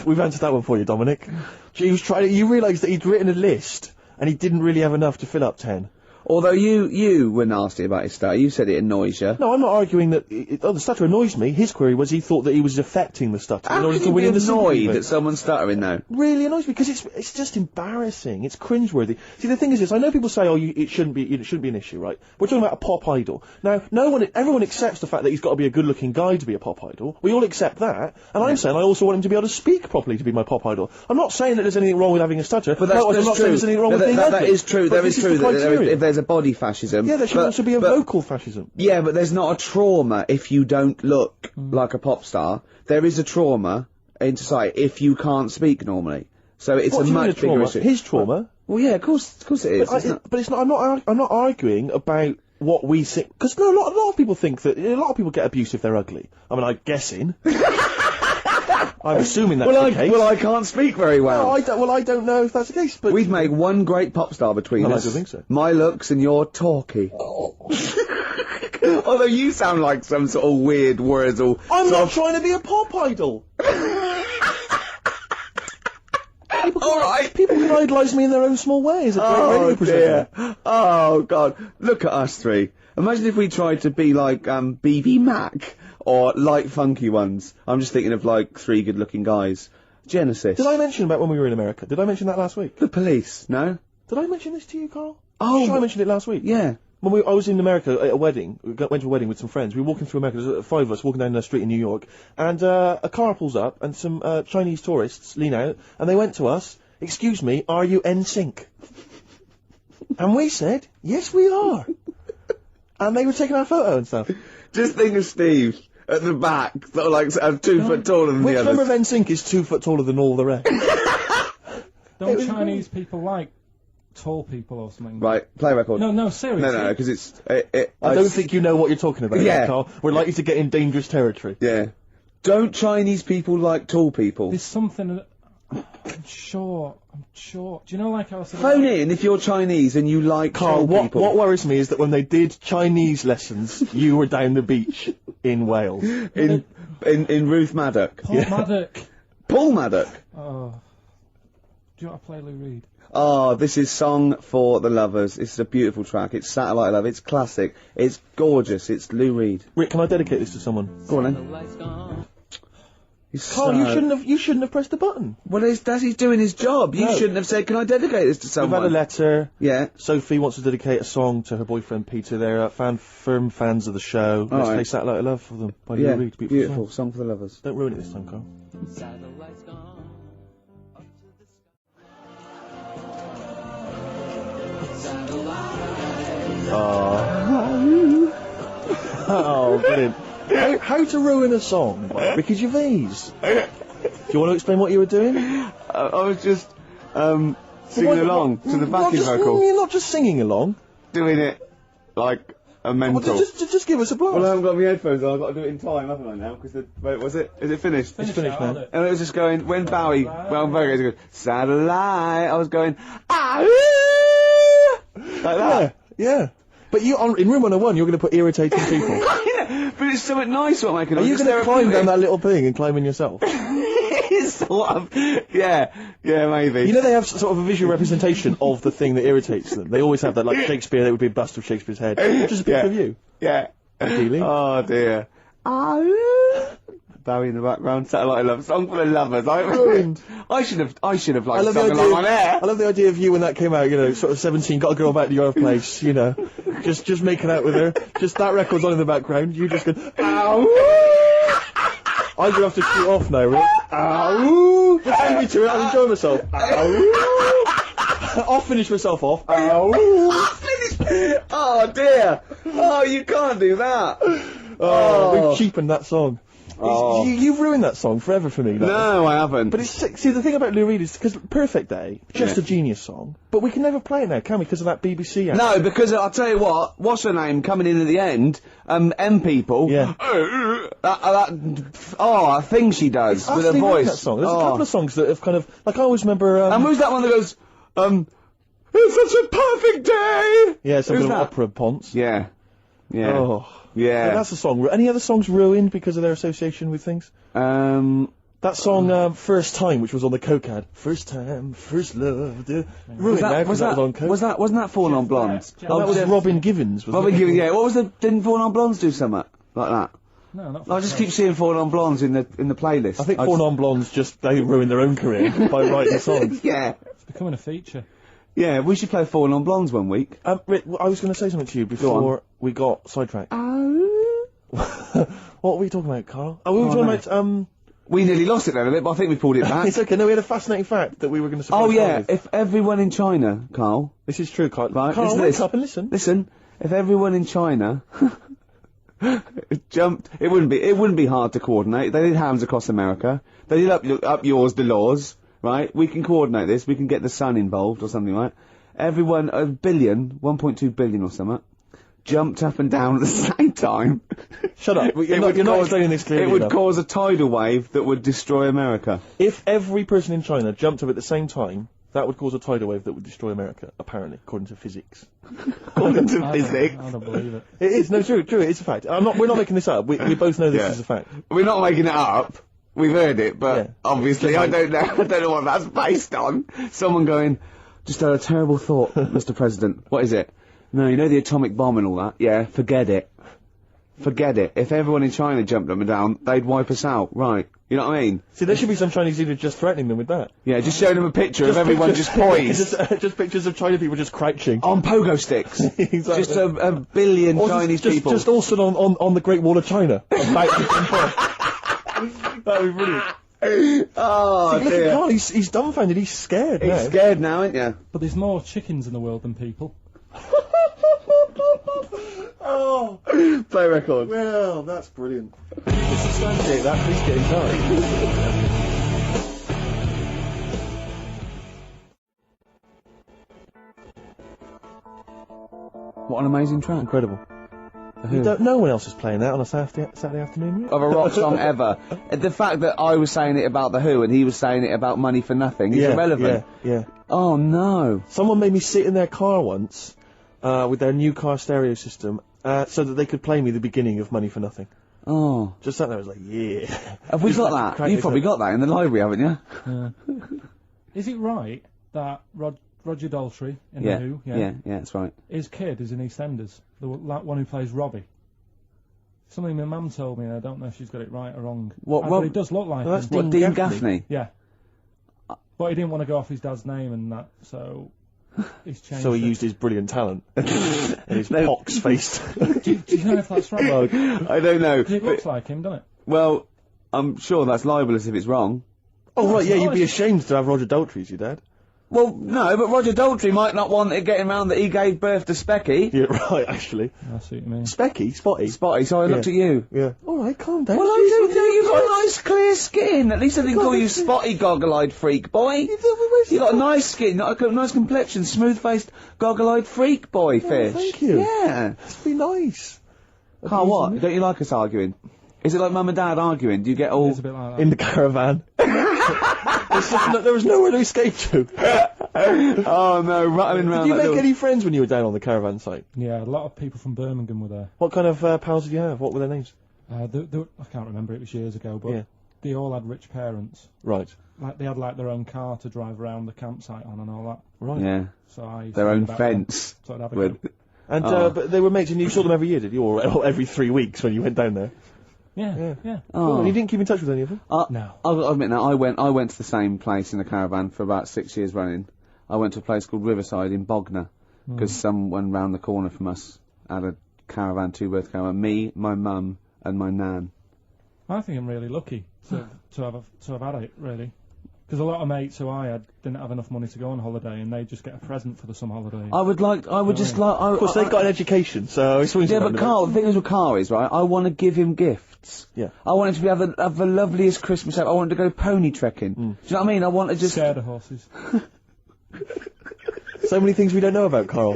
We've answered that one for you, Dominic. He was trying. You realised that he'd written a list and he didn't really have enough to fill up 10. Although you were nasty about his stutter. You said it annoys you. No, I'm not arguing that the stutter annoys me. His query was he thought that he was affecting the stutter. How can you be annoyed at someone stuttering though? Really annoys me because it's just embarrassing. It's cringeworthy. See, the thing is this, I know people say, it shouldn't be an issue, right? We're talking about a pop idol. Now, everyone accepts the fact that he's got to be a good-looking guy to be a pop idol. We all accept that. And I'm saying I also want him to be able to speak properly to be my pop idol. I'm not saying that there's anything wrong with having a stutter. But I'm not saying there's anything wrong with being ugly. That is true. There is true that if there's a body fascism. Yeah, there should also be a vocal fascism. Yeah, but there's not a trauma if you don't look like a pop star. There is a trauma in society if you can't speak normally. So it's a much bigger issue. His trauma? Well, yeah, of course it is. But it's not. I'm not arguing about what we think, because a lot of people think that a lot of people get abuse if they're ugly. I mean, I'm guessing. I'm assuming that's the case. Well, I can't speak very well. I don't know if that's the case, but... We've made one great pop star between us. I don't think so. My looks and your talkie. Although you sound like some sort of weird Wurzel. I'm not trying to be a pop idol! People can idolise me in their own small way as a great radio presenter. Dear. Oh, God. Look at us three. Imagine if we tried to be like BB Mac or Light Funky Ones. I'm just thinking of like three good-looking guys. Genesis. Did I mention about when we were in America? Did I mention that last week? The Police, no? Did I mention this to you, Carl? Oh. Sure, I mentioned it last week. Yeah. When I was in America at a wedding, went to a wedding with some friends. We were walking through America, there's 5 of us walking down the street in New York, and a car pulls up, and some Chinese tourists lean out, and they went to us, "Excuse me, are you NSYNC?" And we said, "Yes, we are." And they were taking our photo and stuff. Just think of Steve at the back, sort of like 2 foot taller than the others. Which member of NSYNC is 2 foot taller than all the rest? Don't Chinese people like tall people or something? Right, play record. No, seriously. No, because it's... I don't think you know what you're talking about, yeah. Carl. We're likely to get in dangerous territory. Yeah. Don't Chinese people like tall people? There's something... I'm sure. Do you know, like I was... Phone in if you're Chinese and you like Carl, tall people. what worries me is that when they did Chinese lessons, you were down the beach in Wales. In Ruth Maddock. Paul Maddock. Paul Maddock. Oh. Do you want to play Lou Reed? Oh, this is Song for the Lovers. It's a beautiful track. It's Satellite Love. It's classic. It's gorgeous. It's Lou Reed. Rick, can I dedicate this to someone? Go on then. Carl, you shouldn't have pressed the button. Well, he's doing his job. You shouldn't have said, "Can I dedicate this to someone?" We've had a letter. Yeah. Sophie wants to dedicate a song to her boyfriend Peter. They're firm fans of the show. Let's play Satellite Love for them by Lou Reed. Beautiful song for the lovers. Don't ruin it this time, Carl. Satellite's gone up to the sky. Oh, brilliant. How to ruin a song by Ricky Gervais. Do you want to explain what you were doing? I was just singing along to the backing vocal. You're not just singing along. Doing it like a mental. Well, just give us a blast. Well, I haven't got my headphones on. I've got to do it in time, haven't I, now? Because wait, was it? Is it finished? It's finished, man. And it was just going, when Bowie goes, Satellite, I was going, ah, like that. Yeah. But in Room 101, you're going to put irritating people. But it's something nice what making. Are you going to climb down that little thing and climb in yourself? It's sort of, yeah, maybe. You know they have sort of a visual representation of the thing that irritates them. They always have that, like Shakespeare, there would be a bust of Shakespeare's head. Just a picture of you. Yeah. Ideally. Oh dear. Bowie in the background, Satellite Love, Song for the Lovers. I should have like sung along on air. I love the idea of you when that came out, sort of 17, got a girl back to your place, just making out with her. Just that record's on in the background, you just go, ow! I'm gonna have to shoot off now, Rick. Ow! Send me to it, I'll enjoy myself. Ow! I'll finish myself off. Ow! Oh dear! Oh, you can't do that! Oh, we've cheapened that song. Oh. You've ruined that song forever for me. No, I haven't. But see, the thing about Lou Reed is, because Perfect Day, just a genius song, but we can never play it now, can we, because of that BBC ad? No, because I'll tell you what's her name coming in at the end, M People. Yeah. A thing she does with her voice. That song. There's a couple of songs that have kind of, like I always remember, and who's that one that goes, it's such a perfect day! Yeah, some little opera ponce. Yeah. Yeah. Oh. Yeah. That's a song. Any other songs ruined because of their association with things? That song, First Time, which was on the Coke ad. First time, first love. Ruined now, 'cause that was on Coke. Wasn't that Fallen on Blondes? Yeah. Oh, that was Robin Givens, wasn't Robin it? Givens, yeah. What was didn't Fallen on Blondes do something like that? No, not. I just keep seeing Fallen on Blondes in the playlist. I think Fallen on Blondes they ruined their own career by writing songs. Yeah. It's becoming a feature. Yeah, we should play Fallen on Blondes one week. Rick, I was going to say something to you before we got sidetracked. What were we talking about, Carl? Oh, we were talking about, We nearly lost it then a bit, but I think we pulled it back. It's okay, no, we had a fascinating fact that we were going to surprise Oh yeah, Carl with. if everyone in China, Carl, This is true, Carl. Right, Carl, listen to wake this. up and listen. listen, if everyone in China jumped, it wouldn't be hard to coordinate. They did hands across America. They did up yours, the laws, right? We can coordinate this. We can get the sun involved or something, right? Everyone, 1.2 billion or something, jumped up and down at the same time. Shut up. You're not explaining this clearly It would enough. cause a tidal wave that would destroy America. If every person in China jumped up at the same time, that would cause a tidal wave that would destroy America, apparently, according to physics. According to I physics. don't believe it. It is, no, true, it's a fact. We're not making this up. We both know this Yeah. is a fact. We're not making it up. We've heard it, but Yeah. obviously I don't know what that's based on. Someone going, just had a terrible thought, Mr. President. What is it? No, you know the atomic bomb and all that? Yeah, forget it. Forget it. If everyone in China jumped up and down, they'd wipe us out. Right. You know what I mean? See, there should be some Chinese leader just threatening them with that. Yeah, just showing them a picture of everyone just poised. just pictures of China people just crouching. On pogo sticks. Exactly. Just a billion Or Chinese people. Just all stood on the Great Wall of China. About to jump off. That would be brilliant. Oh, Look at dear. Carl, he's dumbfounded, he's scared now. He's scared now, ain't you? But there's more chickens in the world than people. Oh, Play record. well, that's brilliant. It's a Sunday, that please get in touch. What an amazing track. Incredible. Who? No one else is playing that on a Saturday afternoon. Of a rock song ever. The fact that I was saying it about The Who and he was saying it about Money for Nothing is irrelevant. Yeah. Oh no. Someone made me sit in their car once, with their new car stereo system, so that they could play me the beginning of Money for Nothing. Oh. Just sat there, I was like, yeah. Have we got that? crack You've this probably up. got that in the library, haven't you? Is it right that Roger Daltrey in Yeah. The Who, Yeah, that's right. his kid is in EastEnders, the one who plays Robbie? Something my mum told me, and I don't know if she's got it right or wrong. What, But Rob- it does look like Well, that's him. What, Dean Dean Gaffney? Gaffney? Yeah. But he didn't want to go off his dad's name and that, so he's changed So he it. used his brilliant talent. And his pox-faced. Do you know if that's right? I don't know. It looks like him, doesn't it? Well, I'm sure that's libelous if it's wrong. Oh, right, yeah, it's you'd be nice. ashamed to have Roger Daltrey as your dad. Well, no, but Roger Daltrey might not want it getting round that he gave birth to Specky. Yeah, right, actually. I see what you mean. Specky? Spotty? Spotty, so I looked at you. Yeah. Alright, calm down. Well, I don't know, you've got nice clear skin. At least I didn't call you Spotty goggle-eyed freak boy. You've got a nice skin, a nice complexion, smooth-faced goggle-eyed freak boy fish. thank you. Yeah. That's be nice. Carl, what? Don't you like us arguing? Is it like mum and dad arguing? Do you get all... It's a bit like that. In the caravan. There was nowhere to escape to. Oh no, rattling round Did you that make little... any friends when you were down on the caravan site? Yeah, a lot of people from Birmingham were there. What kind of pals did you have? What were their names? I can't remember, it was years ago, but Yeah. they all had rich parents. Right. Like, they had like their own car to drive around the campsite on and all that. Right. Yeah, So I used their to own go back there. fence. So I'd have a With... go. And, Oh. but they were mates and you saw them every year, did you? Or every 3 weeks when you went down there? Yeah. Oh. And you didn't keep in touch with any of them? No. I'll admit now, I went to the same place in the caravan for about 6 years running. I went to a place called Riverside in Bognor, because someone round the corner from us had a caravan, two-berth caravan. Me, my mum, and my nan. I think I'm really lucky to have had it, really. Because a lot of mates who I had didn't have enough money to go on holiday, and they just get a present for the summer holiday. Of course, they've got an education, so it's Yeah, but Carl, the thing is with Carl is, right, I want to give him gifts. Yeah. I want him to have the loveliest Christmas ever. I want him to go pony trekking. Do you know what I mean? I want to just... Scared of horses. So many things we don't know about Carl.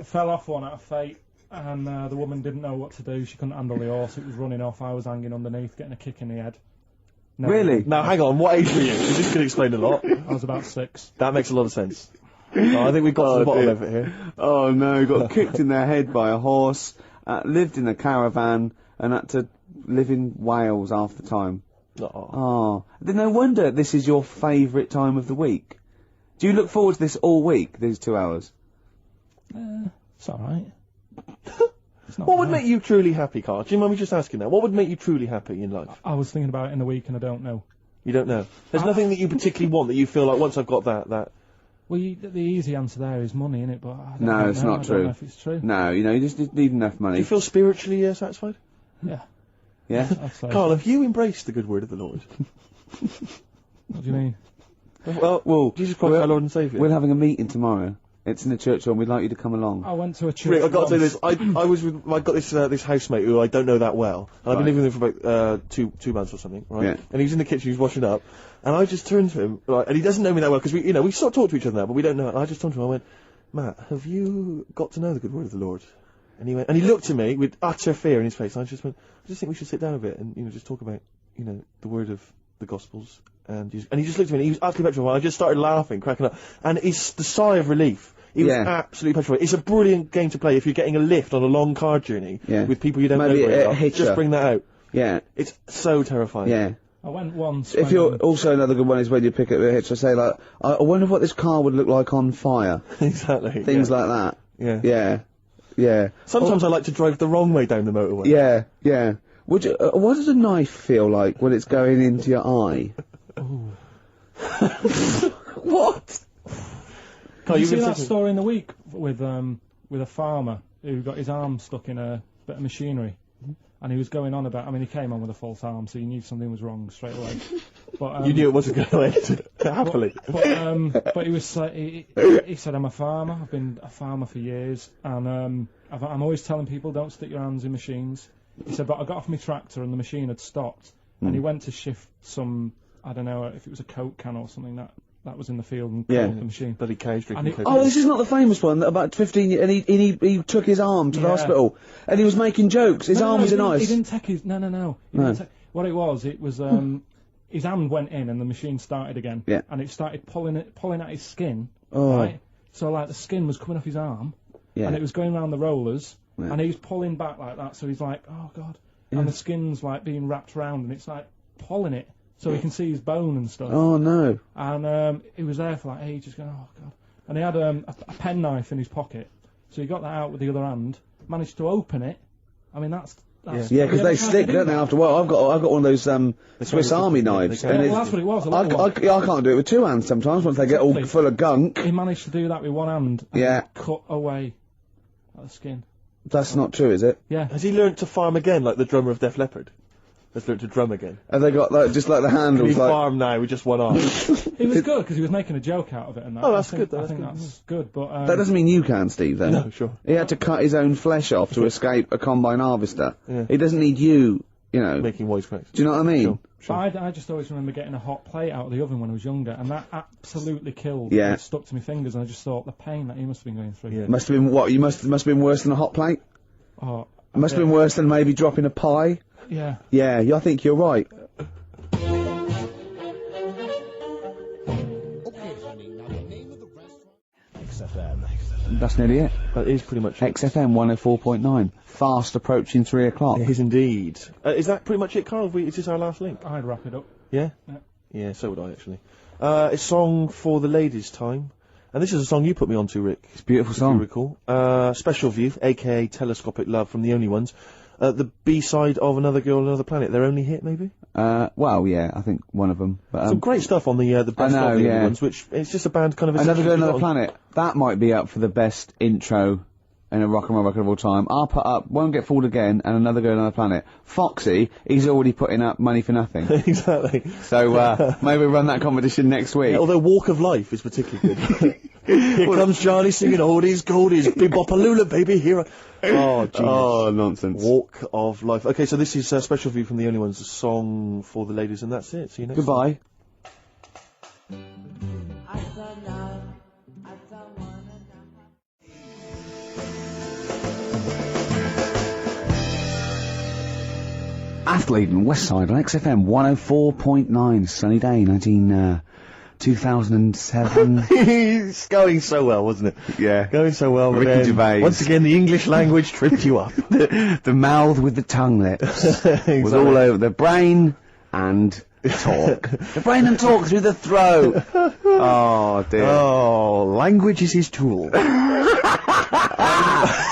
Fell off one out of fate, and the woman didn't know what to do. She couldn't handle the horse. It was running off. I was hanging underneath, getting a kick in the head. No, Really? Now, hang on, what age were you? 'Cause this could explain a lot. I was about 6. That makes a lot of sense. Oh, I think we've got to the bottom dear. of it here. Oh no, got kicked in the head by a horse, lived in a caravan, and had to live in Wales half the time. Oh. Then no wonder this is your favourite time of the week. Do you look forward to this all week, these 2 hours? It's alright. What would make you truly happy, Karl? Do you mind me just asking that? What would make you truly happy in life? I was thinking about it in the week and I don't know. You don't know? There's nothing that you particularly want that you feel like once I've got that... Well, the easy answer there is money, innit? But I don't No, know. it's not I true. don't know if it's true. No, you just need enough money. Do you feel spiritually satisfied? Yeah. Yeah? I'd say. Karl, have you embraced the good word of the Lord? What do you mean? Well, Jesus Christ, our Lord and Saviour. We're having a meeting tomorrow. It's in the church hall and we'd like you to come along. I went to a church. Rick, I've got to say once. this. I got this housemate who I don't know that well. And I've been living with him for about two months or something, right? Yeah. And he's in the kitchen, he's washing up, and I just turned to him, right, and he doesn't know me that well, because we sort of talk to each other now, but we don't know. And I just turned to him, I went, Matt, have you got to know the good word of the Lord? And he went, and he looked at me with utter fear in his face, and I just went, I just think we should sit down a bit and, just talk about, the word of the Gospels. And he just looked at me, and he was utterly petrified. I just started laughing, cracking up. And it's the sigh of relief. He was absolutely petrified. It's a brilliant game to play if you're getting a lift on a long car journey with people you don't know very well. Just bring that out. Yeah. It's so terrifying. Yeah. I went once. If you're also another good one is when you pick up a hitch. I say like, I wonder what this car would look like on fire. Exactly. Things like that. Yeah. Yeah. Yeah. Sometimes I like to drive the wrong way down the motorway. Yeah. Yeah. Would you? What does a knife feel like when it's going into your eye? What? Did you see that story in the week with a farmer who got his arm stuck in a bit of machinery, and he was going on about. I mean, he came on with a false arm, so you knew something was wrong straight away. But you knew it wasn't going to end happily. But he was he said, "I'm a farmer. I've been a farmer for years, and I'm always telling people don't stick your hands in machines." He said, "But I got off my tractor and the machine had stopped, and he went to shift some, I don't know if it was a Coke can or something that was in the field and the machine. Bloody cows drinking Coke. Oh, this is not the famous one. About 15 years, and he took his arm to the hospital, and he was making jokes. His arm was in ice. He didn't take his. No. What it was his hand went in and the machine started again. Yeah. And it started pulling at his skin. Oh. Right. So like the skin was coming off his arm. Yeah. And it was going around the rollers. Yeah. And he was pulling back like that. So he's like, oh god. Yeah. And the skin's like being wrapped around and it's like pulling it. So he can see his bone and stuff. Oh no. And he was there for like ages going, oh god. And he had a penknife in his pocket. So he got that out with the other hand, managed to open it. I mean that's yeah, because they stick, don't they? After a while, I've got one of those Swiss Army knives, and well, that's what it was. I can't do it with two hands sometimes. Once they get all full of gunk. He managed to do that with one hand. And cut away at the skin. That's not true, is it? Yeah. Has he learnt to farm again, like the drummer of Def Leppard? Has learnt to drum again. Have they got just like the handles? Can he farm now with just one arm? It was good because he was making a joke out of it and that. Oh, that's good. I think that's good. But that doesn't mean you can, Steve. Then no, sure. He had to cut his own flesh off to escape a combine harvester. Yeah. He doesn't need you know, making wisecracks. Do you know what I mean? Sure. I just always remember getting a hot plate out of the oven when I was younger, and that absolutely killed. Yeah. It stuck to my fingers, and I just thought the pain that he must have been going through. Yeah. Must have been what? You must have been worse than a hot plate. Oh. It must have been worse than maybe dropping a pie. Yeah. Yeah, I think you're right. XFM. That's nearly it. That is pretty much it. XFM 104.9. Fast approaching 3 o'clock. It is indeed. Is that pretty much it, Karl? Is this our last link? I'd wrap it up. Yeah? Yeah. Yeah, so would I, actually. A song for the ladies' time. And this is a song you put me onto, Rick. It's a beautiful song. If you recall. Special View, a.k.a. Telescopic Love from The Only Ones. The B-side of Another Girl on Another Planet. Their only hit, maybe? Well, yeah, I think one of them. But, some great stuff on the best of The Only Ones, which it's just a band kind of... Another Girl on Another Planet. That might be up for the best intro in a rock and roll record of all time. I'll put up Won't Get Fooled Again and Another Girl on Another Planet. Foxy, he's already putting up Money for Nothing. Exactly. So, maybe we'll run that competition next week. Yeah, although Walk of Life is particularly good. Here comes Johnny singing oldies, goldies, bebopalula, baby, here. Oh, genius. Oh, nonsense. Walk of Life. Okay, so this is a Special View from The Only Ones, a song for the ladies, and that's it. See you next Goodbye. Athlete and Westside on XFM 104.9, sunny day, 2007. It's going so well, wasn't it? Yeah. Going so well. Ricky Gervais. Once again, the English language tripped you up. The mouth with the tongue lips Exactly. was all over the brain and talk. The brain and talk through the throat. Oh, dear. Oh, language is his tool.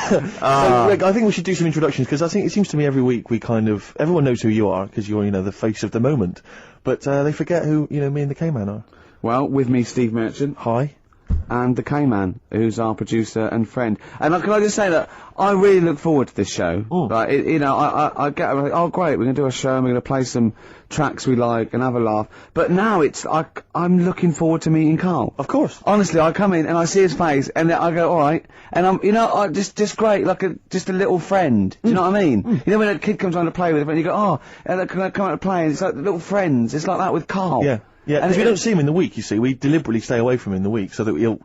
So, Rick, I think we should do some introductions, because I think it seems to me every week everyone knows who you are, because you're, the face of the moment. But they forget who, me and the K-Man are. Well, with me, Steve Merchant. Hi. And the K-Man, who's our producer and friend. And can I just say that I really look forward to this show. Like, I get, oh great, we're going to do a show and we're going to play some tracks we like and have a laugh. But now I'm looking forward to meeting Karl. Of course. Honestly, I come in and I see his face and I go, alright. And I'm, just great, like just a little friend. Do you know what I mean? You know when a kid comes on to play with him and you go, oh, and can I come out to play? And it's like little friends. It's like that with Karl. Yeah. Yeah, because we don't see him in the week, you see. We deliberately stay away from him in the week so that he'll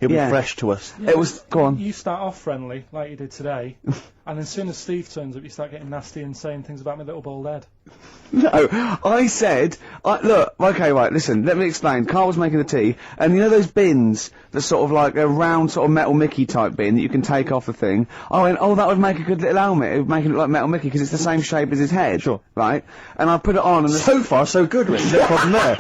be fresh to us. Yeah, go on. You start off friendly, like you did today, and as soon as Steve turns up, you start getting nasty and saying things about my little bald head. No, I said, look, okay, right, listen, let me explain. Karl was making the tea, and you know those bins, the sort of like a round sort of Metal Mickey type bin that you can take off the thing? I went, oh, that would make a good little helmet. It would make it look like Metal Mickey because it's the same shape as his head. Sure. Right? And I put it on, and so far, so good, Rich. No problem there.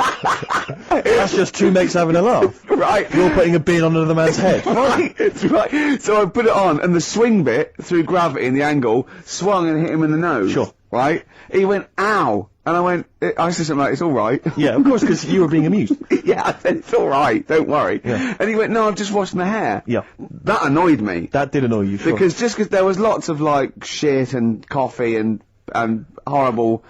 That's just two mates having a laugh. Right. You're putting a bin on another man's head. Right, it's right. So I put it on, and the swing bit, through gravity and the angle, swung and hit him in the nose. Sure. Right? He went, ow. And I went, I said something like, it's alright. Yeah, of course, because you were being amused. Yeah, I said, it's alright, don't worry. Yeah. And he went, no, I've just washed my hair. Yeah. That annoyed me. That did annoy you, sure. Because there was lots of, like, shit and coffee and horrible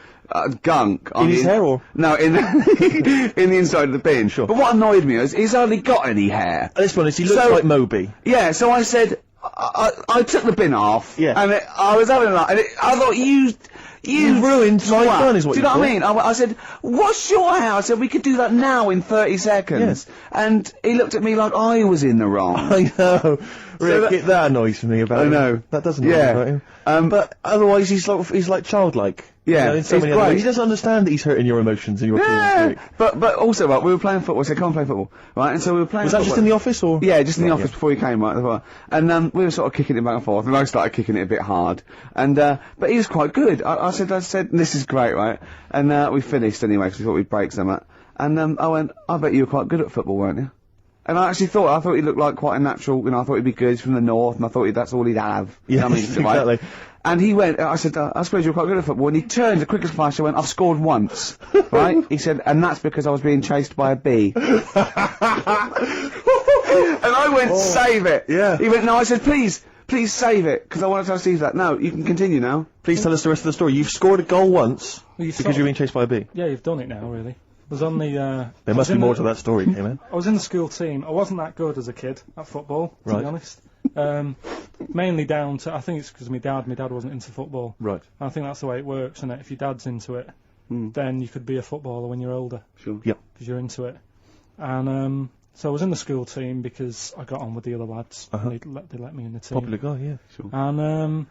gunk. In his hair, or? No, in the inside of the bin. Sure. But what annoyed me is, he's hardly got any hair. Let's be honest, he looks like Moby. Yeah, so I said, I took the bin off. Yeah. And I was having a laugh, and I thought, you ruined my fun, is what do you know what I mean? I said, what's your hair? I said, we could do that now in 30 seconds. Yes. And he looked at me like I was in the wrong. I know. Rick, that annoys me about him. I know. That doesn't annoy me about him. But otherwise, he's like childlike. Yeah, in so many other great. ways. He doesn't understand that he's hurting your emotions and your feelings. But also, right, we were playing football, so I can't play football, right? And so we were playing Was that football. just in the office, or? Yeah, just in the office before he came, right? And we were sort of kicking it back and forth, and I started kicking it a bit hard. And but he was quite good. I said, this is great, right? And we finished anyway, because we thought we'd break some. And I went, I bet you were quite good at football, weren't you? And I thought he looked like quite a natural, I thought he'd be good, he's from the north, and I thought that's all he'd have. Yeah, you know what I mean? exactly. And he went, I said, I suppose you're quite good at football. And he turned, the quick as flash, I went, I've scored once. Right? He said, and that's because I was being chased by a bee. And I went, save it. Yeah. He went, no, I said, please save it, because I want to tell Steve that. No, you can continue now. Please tell us the rest of the story. You've scored a goal once because you're being chased by a bee. Yeah, you've done it now, really. I was on the, there must be more to that story, man. I was in the school team. I wasn't that good as a kid at football, to be honest. Mainly down to, I think it's because my dad wasn't into football. Right. And I think that's the way it works, isn't it? If your dad's into it, then you could be a footballer when you're older. Sure. Yep. Because you're into it. And so I was in the school team because I got on with the other lads. They let me in the team. Popular guy, yeah. Sure. And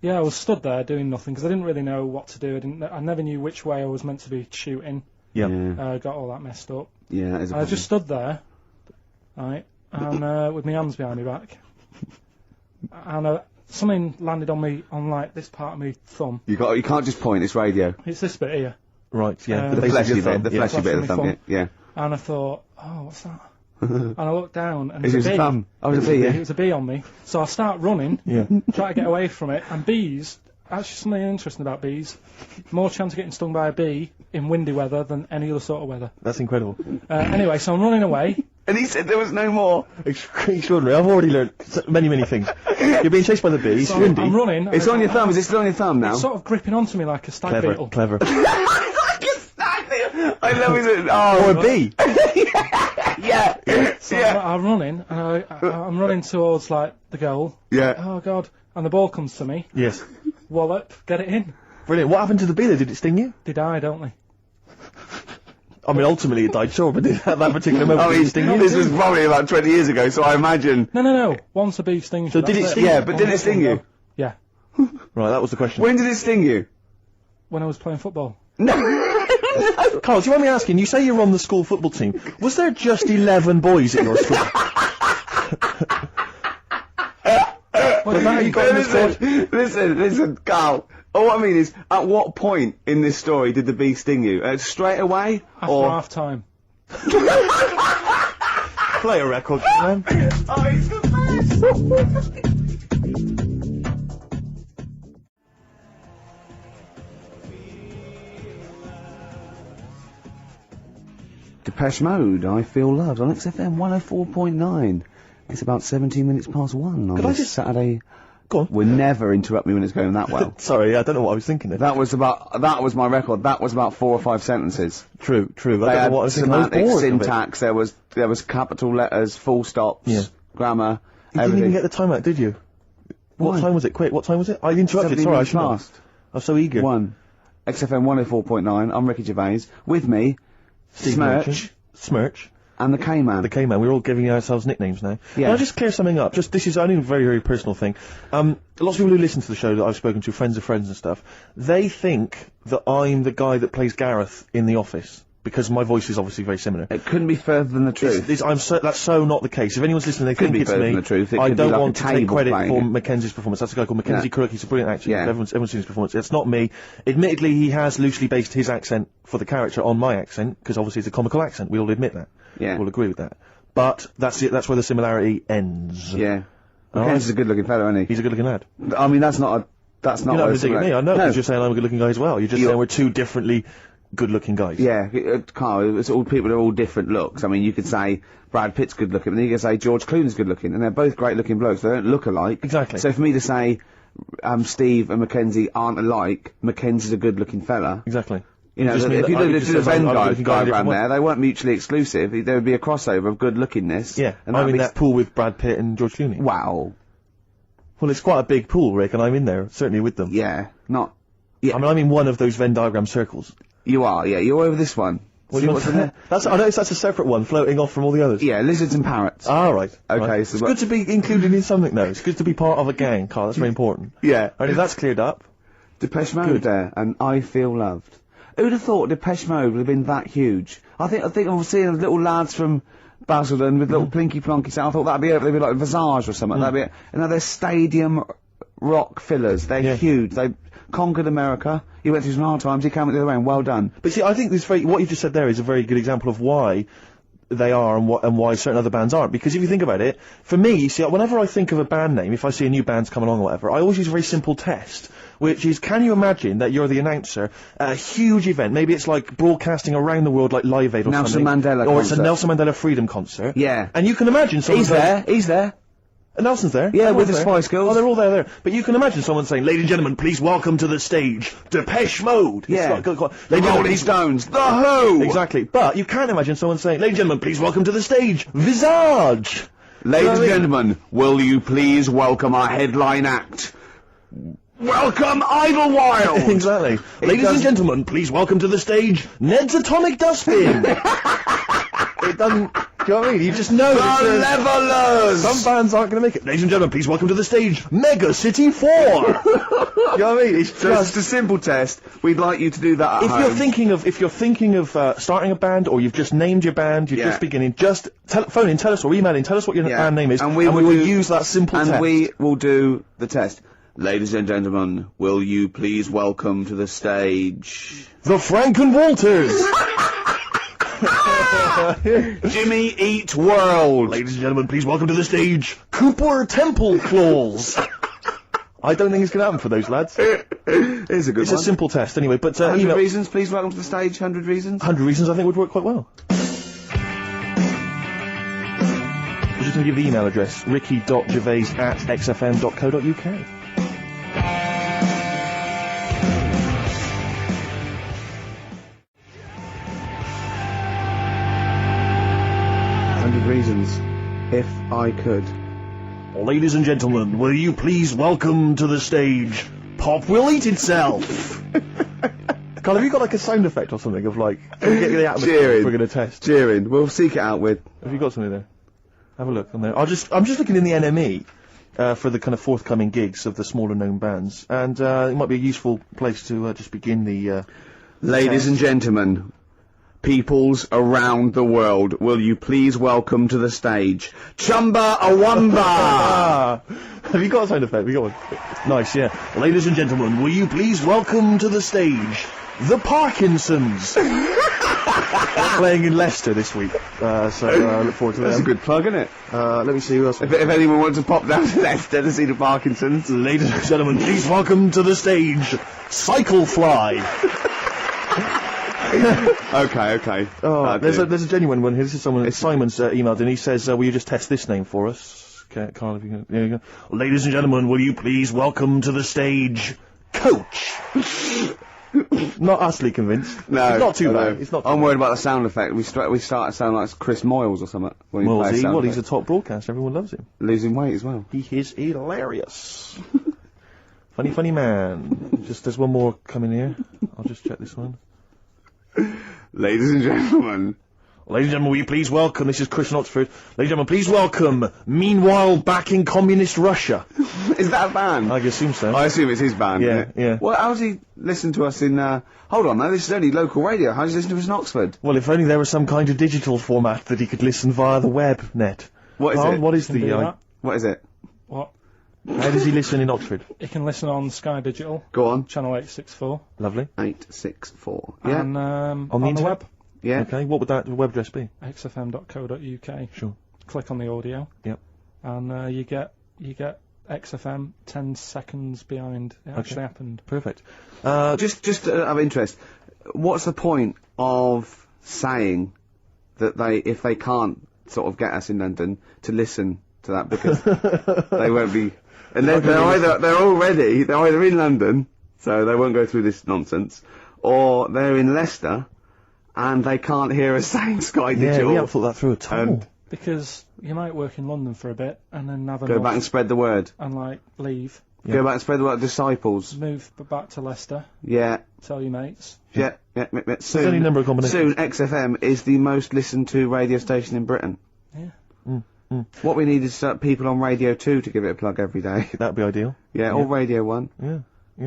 I was stood there doing nothing because I didn't really know what to do. I never knew which way I was meant to be shooting. Yeah. Got all that messed up. Yeah, that is a I just stood there, right, and with my hands behind my back, and something landed on like this part of my thumb. You can't just point. It's radio. It's this bit here. Right. Yeah. The fleshy bit. The Yeah. fleshy bit of the thumb. Yeah. And I thought, oh, what's that? And I looked down, and It was a thumb. Oh, it was a bee. It was a bee on me. So I start running, try to get away from it, and bees. Actually, something interesting about bees. More chance of getting stung by a bee in windy weather than any other sort of weather. That's incredible. Anyway, so I'm running away. And he said there was no more. Extraordinary. I've already learned many things. You're being chased by the bees. So windy. I'm running. It's on your thumb. Is it still on your thumb now? It's sort of gripping onto me like a stag beetle. Clever. I love it. Oh, Or a bee. Yeah. So I'm running, and I'm running towards like the goal. Yeah. Oh God! And the ball comes to me. Yes. Wallop, get it in. Brilliant. What happened to the bee? Did it sting you? They die, don't they? I mean, ultimately it died, sure, but at that particular moment, did it sting you? This was probably about 20 years ago, so I imagine. No. Once a bee stings So you. did it that's sting Yeah, but did it sting you? Yeah. Right, that was the question. When did it sting you? When I was playing football. Carl, do you mind me asking, you say you're on the school football team. Was there just 11 boys at your school? Was that how you got in the squad? Listen, Carl. Oh, what I mean is, at what point in this story did the bee sting you? Straight away? After half time. Play a record, man. Oh, it's the best! Depeche Mode, I Feel Loved, on XFM 104.9. It's about 17 minutes past 1 on this Saturday. Go on. Will never interrupt me when it's going that well. Sorry, I don't know what I was thinking. That was my record. That was about 4 or 5 sentences. True. I don't They know had what I was thinking. semantic syntax. There was capital letters, full stops, grammar. You didn't even get the time out, did you? What time was it? Quick, what time was it? I interrupted. Sorry, I should have. I was so eager. XFM 104.9. I'm Ricky Gervais. With me, Smirch. And the K-Man. The K-Man. We're all giving ourselves nicknames now. Yeah. Can I just clear something up? This is only a very, very personal thing. Lots of people who listen to the show that I've spoken to, friends of friends and stuff, they think that I'm the guy that plays Gareth in The Office. Because my voice is obviously very similar. It couldn't be further than the truth. That's so not the case. If anyone's listening, they think it's me. The truth. I don't want to take credit for Mackenzie's performance. That's a guy called Mackenzie Crook. He's a brilliant actor. Yeah. Everyone's seen his performance. It's not me. Admittedly, he has loosely based his accent for the character on my accent, because obviously it's a comical accent. We all admit that. Yeah. We'll agree with that. But that's it. That's where the similarity ends. Yeah. Mackenzie's a good-looking fellow, isn't he? He's a good-looking lad. I mean, that's not You're not visiting me. I know, because you're saying I'm a good-looking guy as well. You're just saying we're two differently good-looking guys. Yeah, Carl, it's all people are all different looks. I mean, you could say Brad Pitt's good-looking, and then you could say George Clooney's good-looking, and they're both great-looking blokes. They don't look alike. Exactly. So for me to say Steve and Mackenzie aren't alike, Mackenzie's a good-looking fella. Exactly. You know, if you looked at the Venn diagram there, they weren't mutually exclusive. There would be a crossover of good-lookingness. Yeah, and I'm in that pool with Brad Pitt and George Clooney. Wow. Well, it's quite a big pool, Rick, and I'm in there, certainly with them. Yeah, I mean, I'm in one of those Venn diagram circles. You are, yeah. You're over this one. See what's in there? I noticed that's a separate one, floating off from all the others. Yeah, lizards and parrots. Ah, right. Okay, right. so it's good to be included in something, though. It's good to be part of a gang, Carl. That's very important. Yeah. And if that's cleared up... Depeche Mode there, and I Feel Loved. Who'd have thought Depeche Mode would have been that huge? I think I've seen little lads from Basildon with little plinky plonky sound. I thought that'd be it. They'd be like Visage or something. That'd be it. And now they're stadium rock fillers. They're huge. They conquered America. You went through some hard times. You came out the other way, and well done. But see, I think what you just said there is a very good example of why they are and why certain other bands aren't. Because if you think about it, for me, you see, whenever I think of a band name, if I see a new band's come along or whatever, I always use a very simple test, which is, can you imagine that you're the announcer at a huge event? Maybe it's like broadcasting around the world, like Live Aid or Nelson something. Mandela or concert. It's a Nelson Mandela Freedom concert. Yeah. And you can imagine someone He's there. Nelson's there. Yeah, with Everyone's the there. Spice Girls. Oh, they're all there. But you can imagine someone saying, "Ladies and gentlemen, please welcome to the stage, Depeche Mode." Yeah. The Rolling Stones. The Who. Exactly. But you can't imagine someone saying, "Ladies and gentlemen, please welcome to the stage, Visage." Ladies and gentlemen, will you please welcome our headline act? Welcome Idlewild! Exactly. Ladies and gentlemen, please welcome to the stage, Ned's Atomic Dustbin. It doesn't... Do you know what I mean? You just know The Levelers! some bands aren't going to make it. Ladies and gentlemen, please welcome to the stage, Mega City 4. You know what I mean? It's Just a simple test. We'd like you to do that at if home. you're thinking of starting a band, or you've just named your band, you're just beginning, just phone in, tell us, or email in, tell us what your band name is, and we will use that simple test. And we will do the test. Ladies and gentlemen, will you please welcome to the stage... The Franken Walters! Jimmy Eat World! Ladies and gentlemen, please welcome to the stage, Cooper Temple Claws! I don't think it's going to happen for those lads. It's a good one. It's a simple test, anyway, but... 100 Reasons, please welcome to the stage, 100 Reasons. 100 Reasons I think would work quite well. I'm just going to give the email address, ricky.gervais@xfm.co.uk. Reasons, if I could. Ladies and gentlemen, will you please welcome to the stage, Pop Will Eat Itself? Carl, have you got like a sound effect or something of like, can we get the atmosphere Cheering. we're going to test? Cheering. We'll seek it out with. Have you got something there? Have a look on there. I'm just looking in the NME for the kind of forthcoming gigs of the smaller known bands, and it might be a useful place to just begin the. Ladies and gentlemen, peoples around the world, will you please welcome to the stage Chumba Awamba? Have you got a sound effect? Have you got one? Nice, yeah. Ladies and gentlemen, will you please welcome to the stage the Parkinsons? Playing in Leicester this week, so I look forward to that. That's a good plug, isn't it? Let me see who else. If anyone wants to pop down to Leicester to see the Parkinsons. Ladies and gentlemen, please welcome to the stage Cycle Fly. Okay. Oh, there's a genuine one here. This is someone. Simon's emailed and he says, "Will you just test this name for us?" Okay, Karl, if you can, there you go. Ladies and gentlemen, will you please welcome to the stage Coach? Not utterly convinced. No, it's not too no. bad. It's not. I'm worried about the sound effect. We start to sound like Chris Moyles or something. When we play a sound he's a effect. top broadcaster. Everyone loves him. Losing weight as well. He is hilarious. funny man. Just there's one more coming here. I'll just check this one. Ladies and gentlemen. Ladies and gentlemen, will you please welcome, this is Chris in Oxford, ladies and gentlemen, please welcome, meanwhile back in communist Russia. Is that a band? I assume so. I assume it's his band. Yeah. Well, how does he listen to us in, hold on, no, this is only local radio. How does he listen to us in Oxford? Well, if only there was some kind of digital format that he could listen via the web net. What is it? What is Can do that. What is it? What? How does he listen in Oxford? You can listen on Sky Digital, Go on. channel 864, Lovely. 864. Yeah. and On the on the internet? web, Yeah. Okay, what would that web address be? xfm.co.uk. Sure. Click on the audio, Yep. and you get XFM 10 seconds behind it actually happened. Perfect. Just out of interest, what's the point of saying that if they can't sort of get us in London to listen to that, because they won't be, and they're either in London, so they won't go through this nonsense, or they're in Leicester, and they can't hear us saying Sky Digital. Yeah, we haven't thought that through at all. And Because you might work in London for a bit and then have go back and spread the word. and like leave, Go back and spread the word. Disciples. move back to Leicester, Yeah. tell your mates. Yeah. Soon, any number of combinations. soon, XFM is the most listened to radio station in Britain. Yeah. What we need is people on Radio 2 to give it a plug every day. That'd be ideal. Yeah, or Radio 1. Yeah.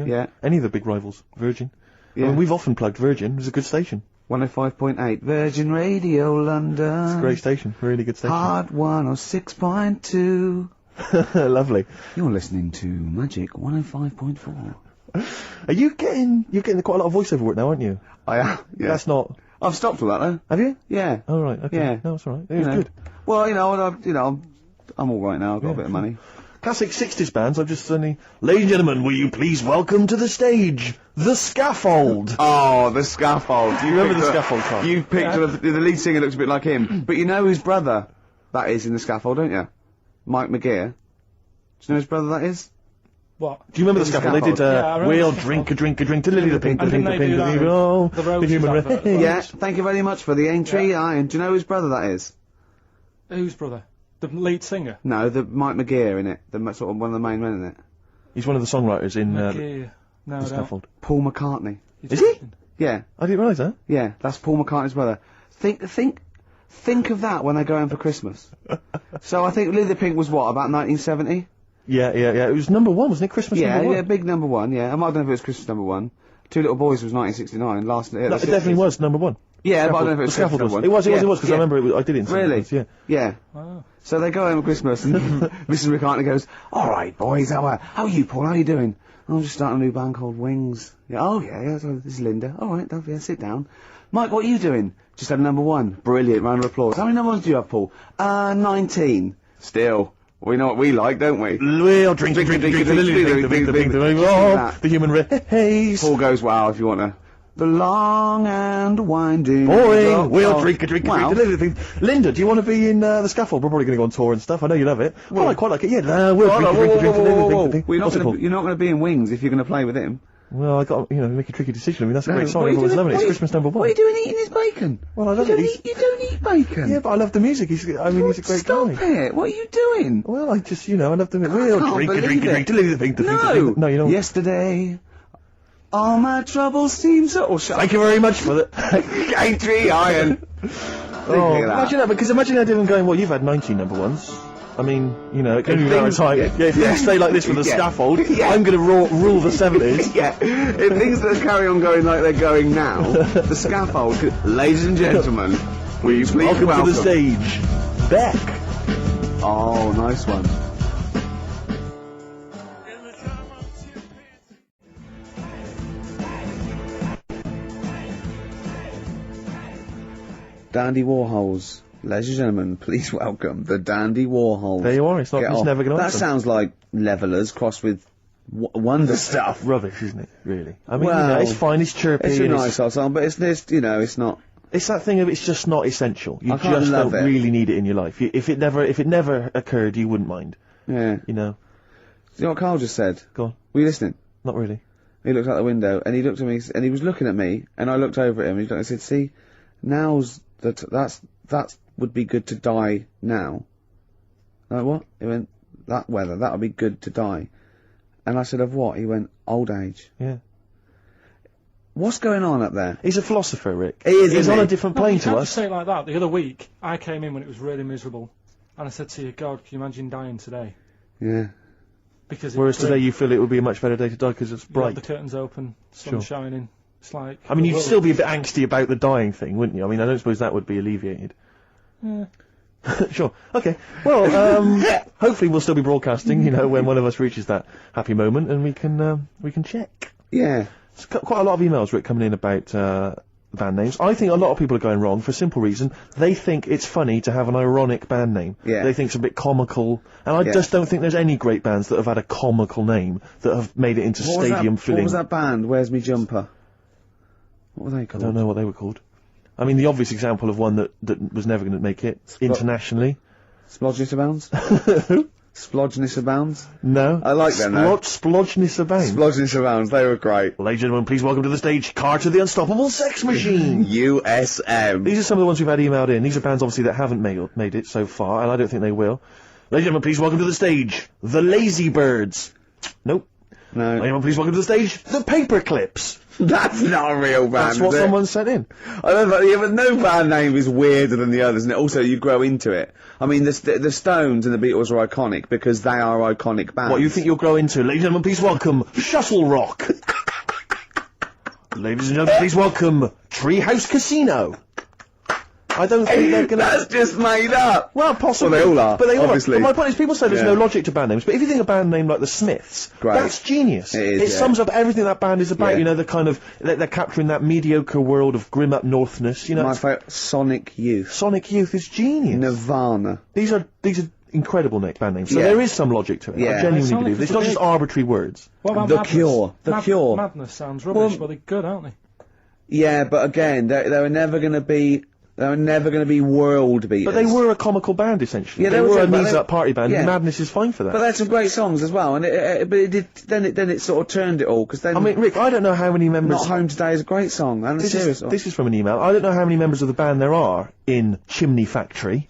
Yeah. Any of the big rivals. Virgin. Yeah. I mean, we've often plugged Virgin. It's a good station. 105.8 Virgin Radio London. It's a great station. Really good station. Hard 106.2. Lovely. You're listening to Magic 105.4. Are you're getting quite a lot of voiceover work now, aren't you? I am. Yeah. That's not. I've stopped all that though. Have you? Yeah. Oh right. Okay. Yeah. No, it's all right. It You was know. good. Well, I'm all right now. I've got a bit of money. Classic 60s bands. I've just suddenly. Ladies and gentlemen, will you please welcome to the stage The Scaffold? Oh, the Scaffold. You remember the Scaffold, Carl? You picked the lead singer looks a bit like him. But you know whose brother that is in the Scaffold, don't you? Mike McGear. Do you know whose brother that is? What? Do you remember the The Scaffold? They did, Scaffold. Yeah, I remember we'll the drink a drink, to Lily the Pink, And didn't they do that with oh, the Roses human advert as well? Yeah, thank you very much for the entry. And do you know whose brother that is? Whose brother? The lead singer? No, the Mike McGear in it. Sort of one of the main men in it. He's one of the songwriters in Yeah. No, The I don't. Scaffold. Paul McCartney. You're Is he? joking. Yeah, I didn't realise that. yeah, that's Paul McCartney's brother. Think of that when they go home for Christmas. So I think Lily the Pink was what, about 1970? Yeah. It was number one, wasn't it? Christmas Yeah, number one. yeah, big number one, yeah. I don't know if it was Christmas number one. Two Little Boys was 1969, last year. No, it definitely was number one. Yeah, but I don't know if it The was Scaffold Christmas was. number one. It was, because I remember I did it in Really? Sundays, yeah. Yeah. Wow. So they go home at Christmas and Mrs. McCartney goes, alright boys, how are you, Paul, how are you doing? I'm just starting a new band called Wings. Yeah, oh yeah, so this is Linda. Alright, yeah, sit down. Mike, what are you doing? Just had a number one. Brilliant, round of applause. How many number ones do you have, Paul? 19. Still. We know what we like, don't we? We'll drink, the human race. Paul goes, wow, if you want to. The long and winding. Boring. We'll Oh, drink. wow. Linda, do you want to be in The Scaffold? We're probably going to go on tour and stuff. I know you love it. Well, I quite like it. Yeah. We'll Whoa, drink. whoa. You're What's it called? not going to be in Wings if you're going to play with him. Well, I got make a tricky decision. I mean, that's a great song. What are you Everyone's doing- loving it. It's what are you- Christmas number one. What are you doing eating his bacon? Well, I love it. You don't eat bacon. Yeah, but I love the music. He's a great Stop guy. it. What are you doing? Well, I just, I love the music. We'll can't drink. believe it. No. No, you don't. Yesterday, all my troubles seem so... Oh, Thank you very much for that. Aintree Iron. Oh, imagine that, because imagine that him going, well, you've had 19 number ones. I mean, you know, it can be around time. Yeah, if things stay like this with the scaffold, I'm going to rule the 70s. Yeah, if things that carry on going like they're going now, the scaffold, ladies and gentlemen, will you please welcome to the stage, Beck. Oh, nice one. Dandy Warhols. Ladies and gentlemen, please welcome the Dandy Warhols. There you are, it's never going to That sounds like Levellers crossed with Wonder Stuff. Rubbish, isn't it, really? I mean, well, you know, it's fine, it's chirpy. It's a nice old song, but it's you know, it's not... It's that thing of it's just not essential. You just don't really need it in your life. If it never occurred, you wouldn't mind. Yeah. You know? You know what Karl just said? Go on. Were you listening? Not really. He looked out the window, and he looked at me, and he was looking at me, and I looked over at him, and I said, see, now's... That would be good to die now. Like, what? He went, that weather, that would be good to die. And I said, of what? He went, old age. Yeah. What's going on up there? He's a philosopher, Rick. He is, He's on a different plane to us. Say it like that. The other week, I came in when it was really miserable, and I said to you, God, can you imagine dying today? Yeah. Whereas today you feel it would be a much better day to die because it's bright. The curtains open, sun shining. It's like... I mean, you'd still be a bit angsty about the dying thing, wouldn't you? I mean, I don't suppose that would be alleviated. Yeah. Sure. Okay. Well, hopefully we'll still be broadcasting, you know, when one of us reaches that happy moment, and we can check. Yeah. There's quite a lot of emails, Rick, coming in about band names. I think a lot of people are going wrong for a simple reason. They think it's funny to have an ironic band name. Yeah. They think it's a bit comical. And I just don't think there's any great bands that have had a comical name that have made it into stadium filling. What was that band? Where's Me Jumper? What were they called? I don't know what they were called. I mean, the obvious example of one that was never going to make it internationally. Splodgeness Abounds? Splodgeness Abounds? No. I like them now. Splodgeness Abounds. Splodgeness Abounds, they were great. Ladies and gentlemen, please welcome to the stage, Carter the Unstoppable Sex Machine. USM. These are some of the ones we've had emailed in. These are bands, obviously, that haven't made it so far, and I don't think they will. Ladies and gentlemen, please welcome to the stage, the Lazy Birds. Nope. No. Ladies and gentlemen, please welcome to the stage, the Paperclips. That's not a real band, That's what someone sent in. I don't know, yeah, but no band name is weirder than the others, and also you grow into it. I mean, the Stones and the Beatles are iconic because they are iconic bands. What you think you'll grow into? Ladies and gentlemen, please welcome Shuttle Rock. Ladies and gentlemen, please welcome Treehouse Casino. I don't think they're gonna... That's just made up! Well, possibly. Well, they all are, but they all obviously. But my point is, people say there's no logic to band names, but if you think a band name like the Smiths, that's genius. It is, It sums up everything that band is about, you know, the kind of... They're capturing that mediocre world of grim up northness, you know. My favourite, Sonic Youth. Sonic Youth is genius. Nirvana. These are incredible band names, so there is some logic to it. I genuinely believe. It's not just arbitrary words. What about The Cure. The Cure. Madness sounds rubbish, but they're good, aren't they? Yeah, but again, they were never going to be... They were never going to be world beaters. But they were a comical band, essentially. Yeah, they were a knees-up party band, and Madness is fine for that. But they had some great songs as well, and then it sort of turned it all, because then... I mean, Rick, I don't know how many members... Not Home Today is a great song, and this is from an email. I don't know how many members of the band there are in Chimney Factory,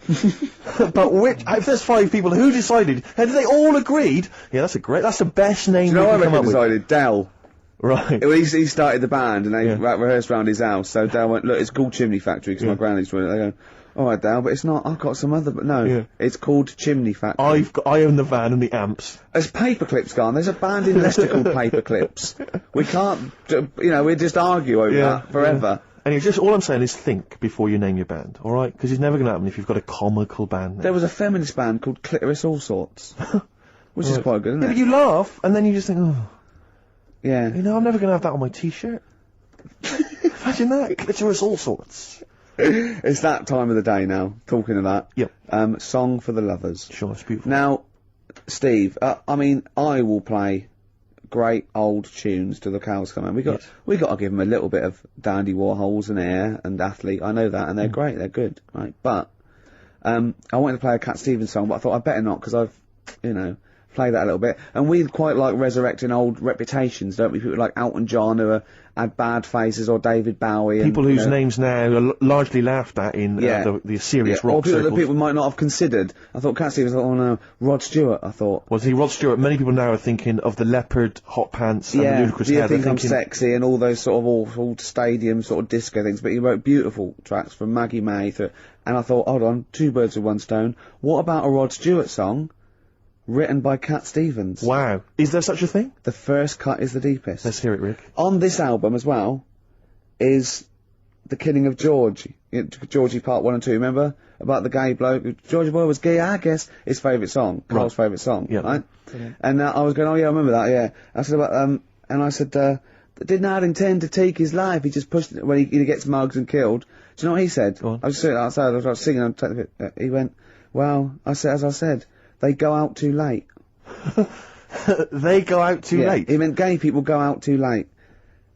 but if there's 5 people, who decided? And they all agreed, yeah, that's the best name we can come up with. Decided? Dell. Right. Well, he started the band, and they rehearsed round his house, so Dale went, look, it's called Chimney Factory, because my granny used to run it. They go, alright Dale, but it's not, I've got some other, but no, it's called Chimney Factory. I own the van and the amps. There's Paperclips gone, there's a band in Leicester called Paperclips. We can't, you know, we just argue over that forever. And all I'm saying is think before you name your band, alright? Because it's never going to happen if you've got a comical band name. There was a feminist band called Clitoris All Sorts, which is quite good, isn't it? But you laugh, and then you just think, oh... Yeah. You know, I'm never going to have that on my t-shirt. Imagine that. Clitoris All Sorts. It's that time of the day now, talking of that. Yep. Song for the Lovers. Sure, it's beautiful. Now, Steve, I mean, I will play great old tunes till the cows come home. We got to give them a little bit of Dandy Warhols and Air and Athlete. I know that, and they're great, they're good, right? But, I wanted to play a Cat Stevens song, but I thought I'd better not, because I've, you know, play that a little bit. And we quite like resurrecting old reputations, don't we? People like Elton John who had bad faces, or David Bowie. People and, whose names now are largely laughed at in the serious rock or people circles. that people might not have considered. I thought Cat Stevens, oh no, Rod Stewart, I thought. Was he Rod Stewart? Many people now are thinking of the leopard hot pants and the ludicrous Do you hair. think I'm sexy and all those sort of awful stadium sort of disco things, but he wrote beautiful tracks from Maggie May and I thought, hold on, two birds with one stone. What about a Rod Stewart song written by Cat Stevens? Wow. Is there such a thing? The first cut is the deepest. Let's hear it, Rick. On this album as well is The Killing of George. Georgie Part 1 and 2, remember? About the gay bloke. Georgie Boy was gay, I guess. His favourite song. Carl's favourite song. Yeah. Right? And I was going, oh yeah, I remember that, yeah. I said about, and I said, did not intend to take his life. He just pushed it when he gets mugged and killed. Do you know what he said? Go on. I was sitting outside, I was singing, he went, well, as I said, they go out too late. They go out too late? He meant gay people go out too late.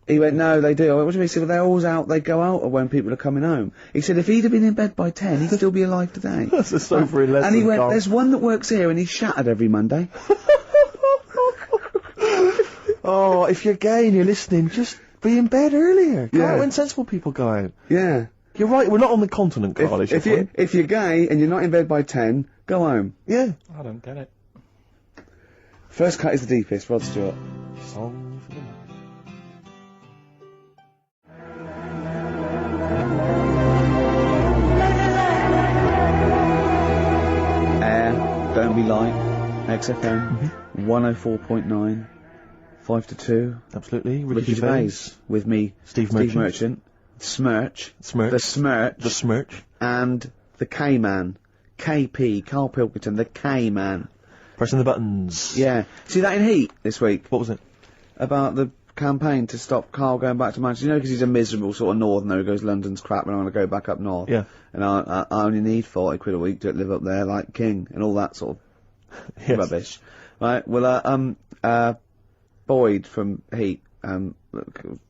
He went, no, they do. What do you mean? He said, well, they're always out, they go out when people are coming home. He said, if he'd have been in bed by 10, he'd still be alive today. That's a sobering lesson, And he went, Carl. there's one that works here and he's shattered every Monday. Oh, if you're gay and you're listening, just be in bed earlier. Go Yeah. out when sensible people go out. Yeah. You're right, we're not on the continent, Carl, If you're gay and you're not in bed by 10, go home. Yeah. I don't get it. First cut is the deepest, Rod Stewart. Song for the night. Air, Don't Be Light, XFM, 104.9, 5 to 2. Absolutely. Ricky Gervais with me, Steve Merchant. Smirch, Smirch. the Smirch, The Smirch. and the K-Man, KP, Karl Pilkington, the K-Man. Pressing the buttons. Yeah. See that in Heat this week? What was it? About the campaign to stop Karl going back to Manchester. You know, because he's a miserable sort of northerner who goes, London's crap and I want to go back up north. Yeah. And I only need 40 quid a week to live up there like King and all that sort of Yes. rubbish. Right, well, Boyd from Heat, well,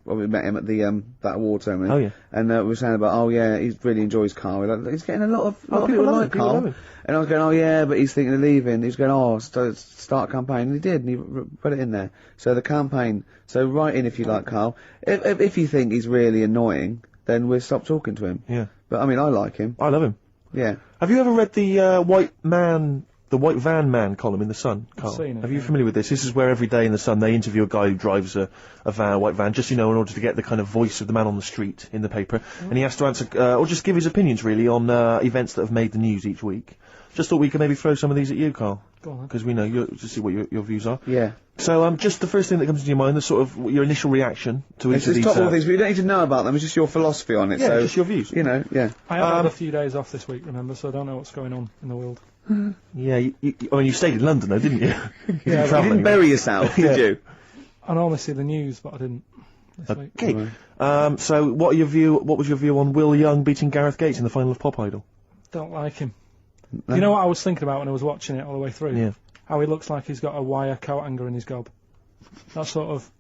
we met him at the, that award ceremony. Oh, yeah. And, we were saying about, oh yeah, he really enjoys Karl. He's getting a lot of people love like him, people love Karl. him. And I was going, oh yeah, but he's thinking of leaving. He was going, oh, start a campaign. And he did, and he put it in there. So the campaign, so write in if you like Karl. If you think he's really annoying, then we'll stop talking to him. Yeah. But I mean, I like him. I love him. Yeah. Have you ever read the White Van Man column in The Sun, Carl? seen it, Are you yeah. familiar with this? This is where every day in The Sun they interview a guy who drives a white van, just, in order to get the kind of voice of the man on the street in the paper. And he has to answer, or just give his opinions, really, on events that have made the news each week. Just thought we could maybe throw some of these at you, Carl. Go on. Because we know, to see what your views are. Yeah. So, just the first thing that comes into your mind, the sort of, your initial reaction to each of these. Top all things, but you don't need to know about them, it's just your philosophy on it. Yeah, so, just your views. You know, yeah. I have had a few days off this week, remember, so I don't know what's going on in the world. Yeah, you stayed in London though, didn't you? Yeah, You didn't bury yourself, did you? I normally see the news, but I didn't this week. Okay. So what was your view on Will Young beating Gareth Gates in the final of Pop Idol? Don't like him. Do you know what I was thinking about when I was watching it all the way through? Yeah. How he looks like he's got a wire coat hanger in his gob. That sort of...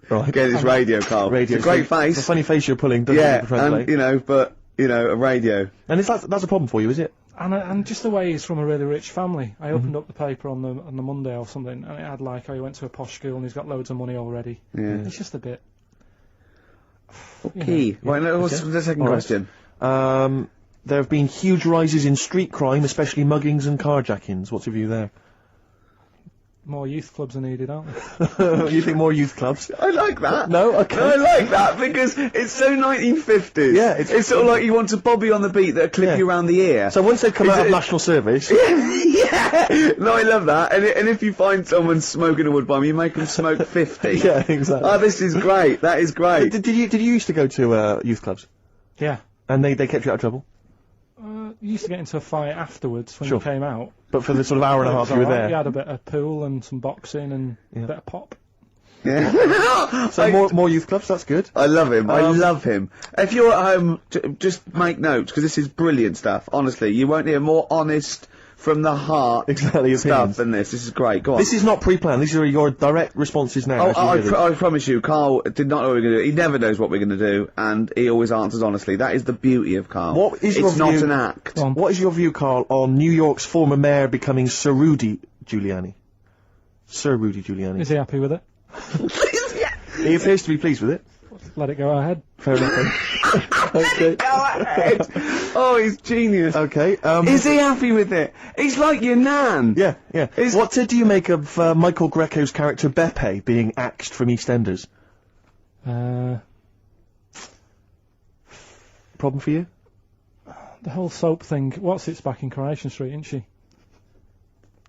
Right. Get this radio, Carl. Radio. It's a great It's a face. funny face you're pulling, doesn't Yeah, it, translate? and, a radio. And that's a problem for you, is it? And just the way he's from a really rich family. I opened up the paper on the Monday or something, and it had like how he went to a posh school and he's got loads of money already. Yeah. It's just a bit... Key. Right, what's the second All right. question? There have been huge rises in street crime, especially muggings and carjackings. What's your view there? More youth clubs are needed, aren't they? You think more youth clubs? I like that. No? Okay. I like that because it's so 1950s. Yeah, it's sort of like you want a Bobby on the beat that'll clip you around the ear. So once they've come Is out of it- national service, Yeah! No, I love that. And if you find someone smoking a wood bomb, you make them smoke 50. yeah, exactly. Oh, this is great. That is great. Did you used to go to youth clubs? Yeah. And they kept you out of trouble? You used to get into a fight afterwards when Sure. you came out. But for the sort of hour and a It half was you were alright. there? You had a bit of pool and some boxing and a bit of pop. Yeah. So more youth clubs, that's good. I love him. I love him. If you're at home, just make notes, because this is brilliant stuff. Honestly, you won't hear more honest, from the heart Exactly, stuff opinions. than this. This is great. Go on. This is not pre-planned, these are your direct responses now. as you hear them. I promise you, Karl did not know what we were going to do. He never knows what we're going to do, and he always answers honestly. That is the beauty of Karl. What is your it's not view- an act. Go on. What is your view, Carl, on New York's former mayor becoming Surudi Giuliani. Sir Rudy Giuliani. Is he happy with it? He appears to be pleased with it. Let it go ahead. Fair enough. Then. Okay. Go ahead. Oh, he's genius. Okay. Is he happy with it? He's like your nan. Yeah, yeah. What do you make of Michael Greco's character Beppe being axed from EastEnders? Problem for you? The whole soap thing. What's it's back in Coronation Street, isn't she?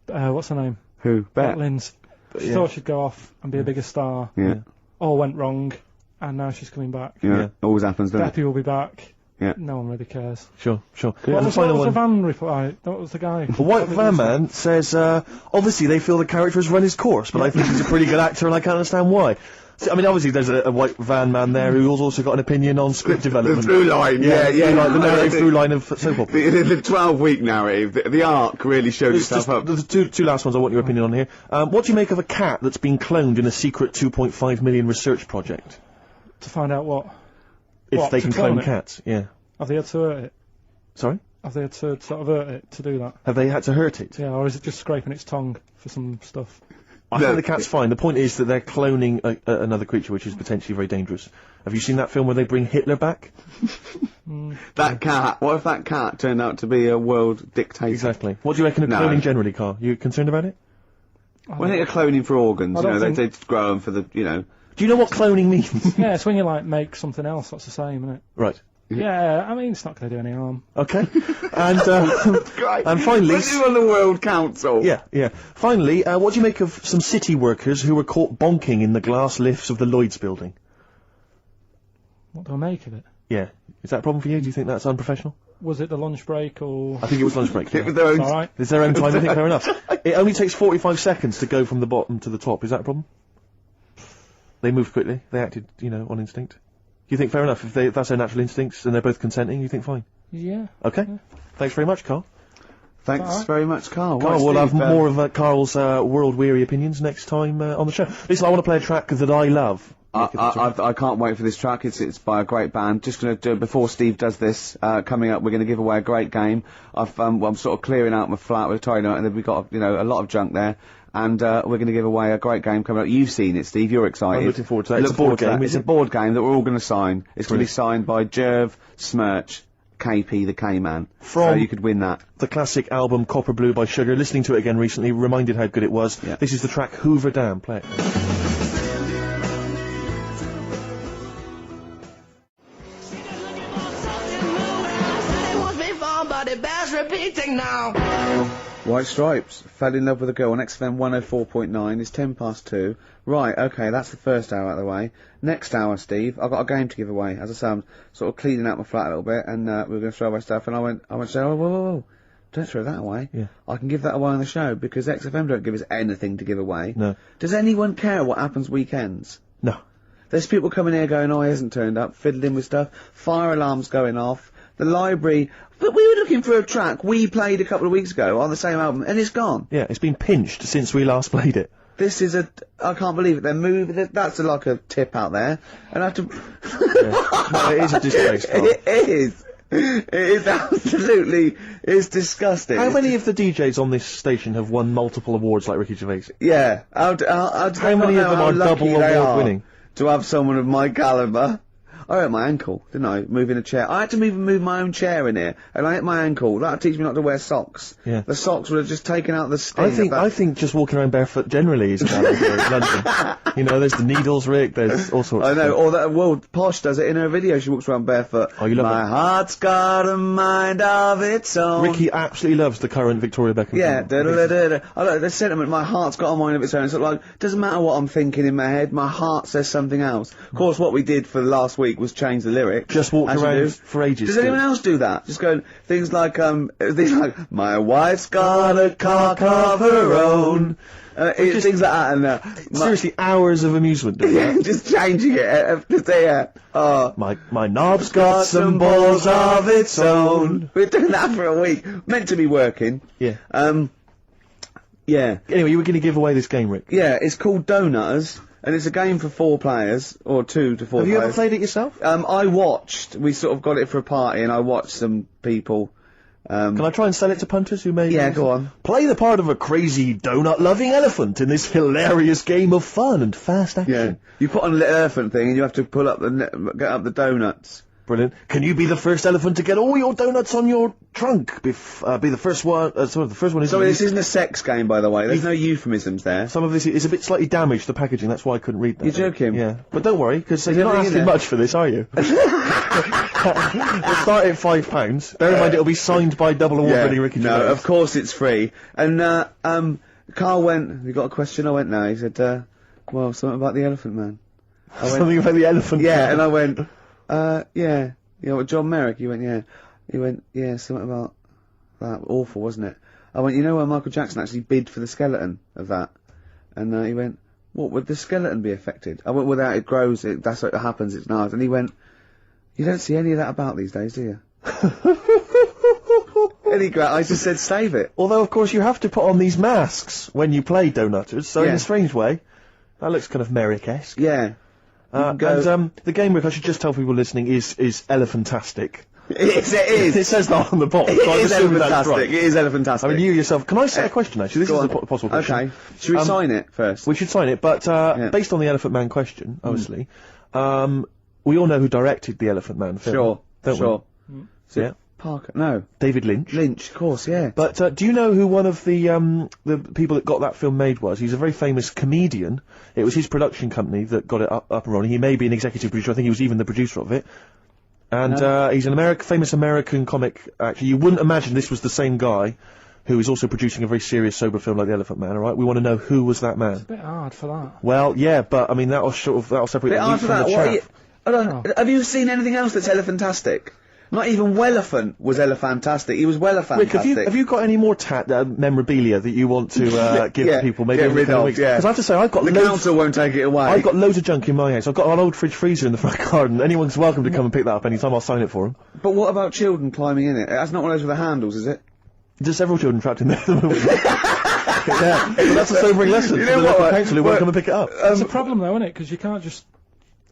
What's her name? Who? Bet. Lynn's. She thought she'd go off and be a bigger star. Yeah. All went wrong, and now she's coming back. Yeah. Always happens, doesn't it? Beppe will be back. Yeah. No one really cares. Sure. What was the van reply? What was the guy? The White Van Man says, obviously they feel the character has run his course, but I think he's a pretty good actor and I can't understand why. So, I mean, obviously there's a White Van Man there who's also got an opinion on script development. The through line, yeah. Like the narrative through line of soap opera. The 12-week narrative, the arc really showed itself up. The two last ones I want your opinion on here. What do you make of a cat that's been cloned in a secret 2.5 million research project? To find out what? If they can clone cats, yeah. Have they had to hurt it? Sorry? Have they had to sort of hurt it to do that? Have they had to hurt it? Yeah, or is it just scraping its tongue for some stuff? I think the cat's fine. The point is that they're cloning another creature which is potentially very dangerous. Have you seen that film where they bring Hitler back? That cat, what if that cat turned out to be a world dictator? Exactly. What do you reckon of cloning generally, Carl? You concerned about it? Well, I think they're cloning for organs, they grow them for the, Do you know what cloning means? Yeah, it's when you, like, make something else that's the same, isn't it? Right. Yeah, I mean, it's not going to do any harm. Okay. And finally... We're on the World Council. Yeah. Finally, what do you make of some city workers who were caught bonking in the glass lifts of the Lloyd's building? What do I make of it? Yeah. Is that a problem for you? Do you think that's unprofessional? Was it the lunch break, or...? I think it was lunch break. It was their own... All right. It's their own time, I think, fair enough. It only takes 45 seconds to go from the bottom to the top. Is that a problem? They moved quickly. They acted, on instinct. You think fair enough? If that's their natural instincts and they're both consenting, you think fine? Yeah. Okay. Yeah. Thanks very much, Carl. Thanks very much, Carl. Carl, we'll have more of Carl's world-weary opinions next time on the show. Listen, I want to play a track that I love. I can't wait for this track. It's by a great band. Just going to do it before Steve does this. Coming up, we're going to give away a great game. I'm sort of clearing out my flat. We're tidying out, and then we've got a lot of junk there. And we're going to give away a great game coming up. You've seen it, Steve. You're excited. I'm looking forward to that. It's a board game. It's a board game that we're all going to sign. It's going to be signed by Gervais, Smirch, KP, the K-Man. So you could win that. The classic album Copper Blue by Sugar. Listening to it again recently, reminded how good it was. Yeah. This is the track Hoover Dam. Play it. White Stripes, Fell in Love with a Girl on XFM 104.9, it's 2:10. Right, okay, that's the first hour out of the way. Next hour, Steve, I've got a game to give away. As I say, I'm sort of cleaning out my flat a little bit, and we were going to throw away stuff, and I went to say, whoa, don't throw that away. Yeah. I can give that away on the show, because XFM don't give us anything to give away. No. Does anyone care what happens weekends? No. There's people coming here going, he hasn't turned up, fiddling with stuff, fire alarms going off, the library... But we were looking for a track we played a couple of weeks ago on the same album, and it's gone. Yeah, it's been pinched since we last played it. This is I can't believe it. They're moving. That's like a tip out there. And I have to... No, it is a disgrace, Carl. It is. It is absolutely... It's disgusting. How many of the DJs on this station have won multiple awards like Ricky Gervais? Yeah. How many of them are double award winning? To have someone of my calibre. I hurt my ankle, didn't I? Moving a chair. I had to move my own chair in here, and I hit my ankle. That'll teach me not to wear socks. Yeah. The socks would have just taken out the sting. I think just walking around barefoot generally is bad in London. There's the needles, Rick, there's all sorts I of know, stuff. or that, well, Posh does it in her video, she walks around barefoot. Oh, you love My it. heart's got a mind of its own. Ricky absolutely loves the current Victoria Beckham Yeah, film. I like the sentiment, my heart's got a mind of its own. It's like, doesn't matter what I'm thinking in my head, my heart says something else. Of course, what we did for the last week was change the lyrics. Just walked around for ages. Does anyone else do that? Just going, things like, my wife's got a cock of her own. Things like that, and seriously, hours of amusement doing that. just changing it. My knob's got some balls of its own. We're doing that for a week. Meant to be working. Yeah. Yeah. Anyway, you were going to give away this game, Rick. Yeah, it's called Donuts, and it's a game for 4 players, or 2 to 4 Have players. you ever played it yourself? I watched. We sort of got it for a party, and I watched some people Can I try and sell it to punters who may... Yeah, go on. Play the part of a crazy donut-loving elephant in this hilarious game of fun and fast action. Yeah. You put on a little elephant thing and you have to pull up get up the donuts. Brilliant. Can you be the first elephant to get all your donuts on your trunk? Be the first one... the first one is... Sorry, this isn't a sex game, by the way. There's no euphemisms there. Some of this is a bit slightly damaged, the packaging, that's why I couldn't read that. You're joking? Yeah. But don't worry, because you're not asking much for this, are you? We'll start at £5. Bear in mind, it'll be signed by double award-winning Ricky Gervais. No, of course it's free. And, Carl went, you got a question? I went, no. He said, well, something about the Elephant Man. I went, Something about the elephant. Yeah, and I went, yeah. You know what, John Merrick? He went, yeah. He went, yeah, something about that. Awful, wasn't it? I went, you know where Michael Jackson actually bid for the skeleton of that? And he went, what, would the skeleton be affected? I went, without it grows, that's what happens, it's nice. And he went, you don't see any of that about these days, do you? I just said, save it. Although, of course, you have to put on these masks when you play Donutters, so in a strange way, that looks kind of Merrick-esque. Yeah. And the game, Rick, I should just tell people listening, is elephantastic. It is. It says that on the box. It is elephantastic. It is elephantastic. I mean, you yourself... Can I say a question, actually? This is a possible question. Okay. Should we sign it first? We should sign it, but based on the Elephant Man question, obviously, we all know who directed the Elephant Man film. Sure. Don't we? Yeah. Parker. No. David Lynch. Lynch, of course, yeah. But do you know who one of the people that got that film made was? He's a very famous comedian. It was his production company that got it up and running. He may be an executive producer. I think he was even the producer of it. And he's an famous American comic. Actually, you wouldn't imagine this was the same guy who is also producing a very serious, sober film like The Elephant Man. All right, we want to know who was that man. It's a bit hard for that. Well, yeah, but I mean that'll separate the wheat from the chaff. Have you seen anything else that's elephantastic? Not even Wellephant was elephantastic. He was Wellefantastic. Rick, have you got any more memorabilia that you want to give people? Maybe get rid of. Because I have to say, I've got the council won't take it away. I've got loads of junk in my house. I've got an old fridge freezer in the front garden. Anyone's welcome to come and pick that up anytime. I'll sign it for them. But what about children climbing in it? That's not one of those with the handles, is it? There's several children trapped in there at the moment. Yeah, but that's a sobering lesson. You know the local council who won't come and pick it up. It's a problem though, isn't it? Because you can't just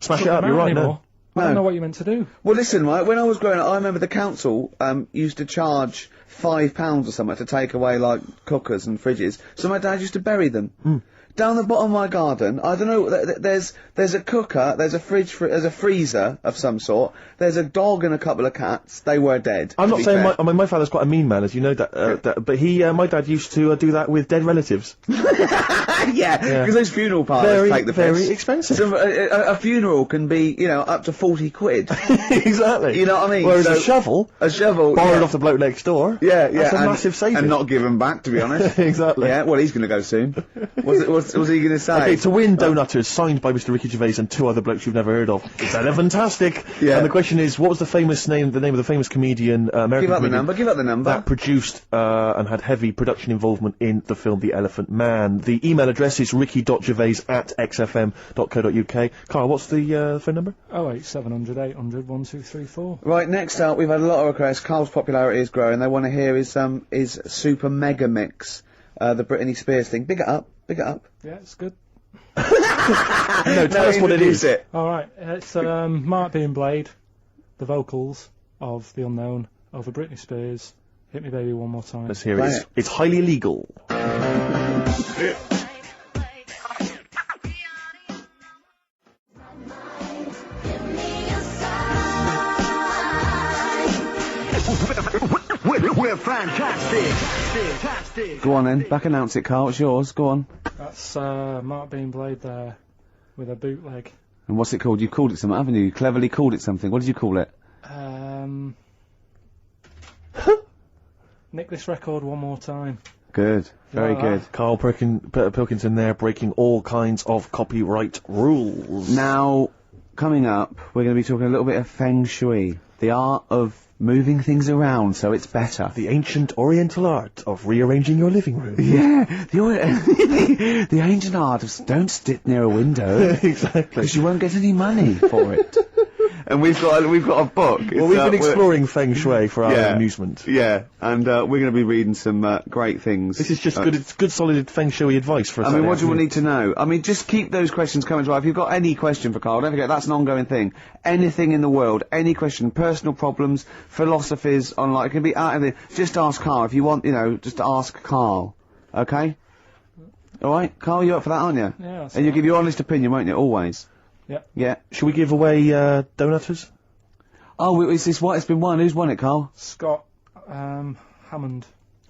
smash it up. You're right. No. I don't know what you meant to do. Well, listen, right, when I was growing up, I remember the council used to charge £5 or something to take away, like, cookers and fridges, so my dad used to bury them. Down the bottom of my garden, I don't know, there's a cooker, there's a fridge, there's a freezer of some sort, there's a dog and a couple of cats. They were dead. I'm not saying my father's quite a mean man, as you know, but my dad used to do that with dead relatives. Yeah, because those funeral parlours take the piss. Very expensive. So a funeral can be, you know, up to 40 quid. Exactly. You know what I mean? Whereas a shovel, borrowed off the bloke next door. Yeah, that's a massive saving. And not given back, to be honest. Exactly. Yeah, well, he's going to go soon. What's he going to say? Okay, to win Donutters, signed by Mr. Ricky Gervais and two other blokes you've never heard of. It's elephantastic. Yeah. And the question is, what was the name of the famous comedian, American comedian? Give out the number. That produced, and had heavy production involvement in the film The Elephant Man. The email address is ricky.gervais@xfm.co.uk. Carl, what's the phone number? 08700 800 1234. Right, next up, we've had a lot of requests. Carl's popularity is growing. They want to hear his Super Mega Mix, the Britney Spears thing. Big it up. Yeah, it's good. No, tell us what it is. Alright, it's Mark being Blade, the vocals of The Unknown over Britney Spears. Hit Me Baby One More Time. Let's hear it. It's highly illegal. We're fantastic. Go on then, back announce it, Carl. It's yours. Go on. That's Mark being Blade there with a bootleg. And what's it called? You called it something, haven't you? You cleverly called it something. What did you call it? Nick This Record One More Time. Good. Very good. Karl Pilkington there, breaking all kinds of copyright rules. Now, coming up, we're going to be talking a little bit of Feng Shui. The art of moving things around so it's better. The ancient Oriental art of rearranging your living room. Yeah, the ancient art of don't sit near a window. Exactly. Because you won't get any money for it. and we've got a book. Well, we've been exploring Feng Shui for our amusement. Yeah, and we're going to be reading some great things. This is just good. It's good, solid Feng Shui advice for us. I mean, what do you need to know? I mean, just keep those questions coming to life. If you've got any question for Karl, don't forget that's an ongoing thing. Anything in the world, any question, personal problems, philosophies, on like, it can be out of the. Just ask Karl if you want. Just ask Karl. Okay. All right, Karl, you're up for that, aren't you? Yeah. And you give your honest opinion, won't you? Always. Yeah. Yeah. Should we give away donutters? Oh, it's been won. Who's won it, Karl? Scott Hammond.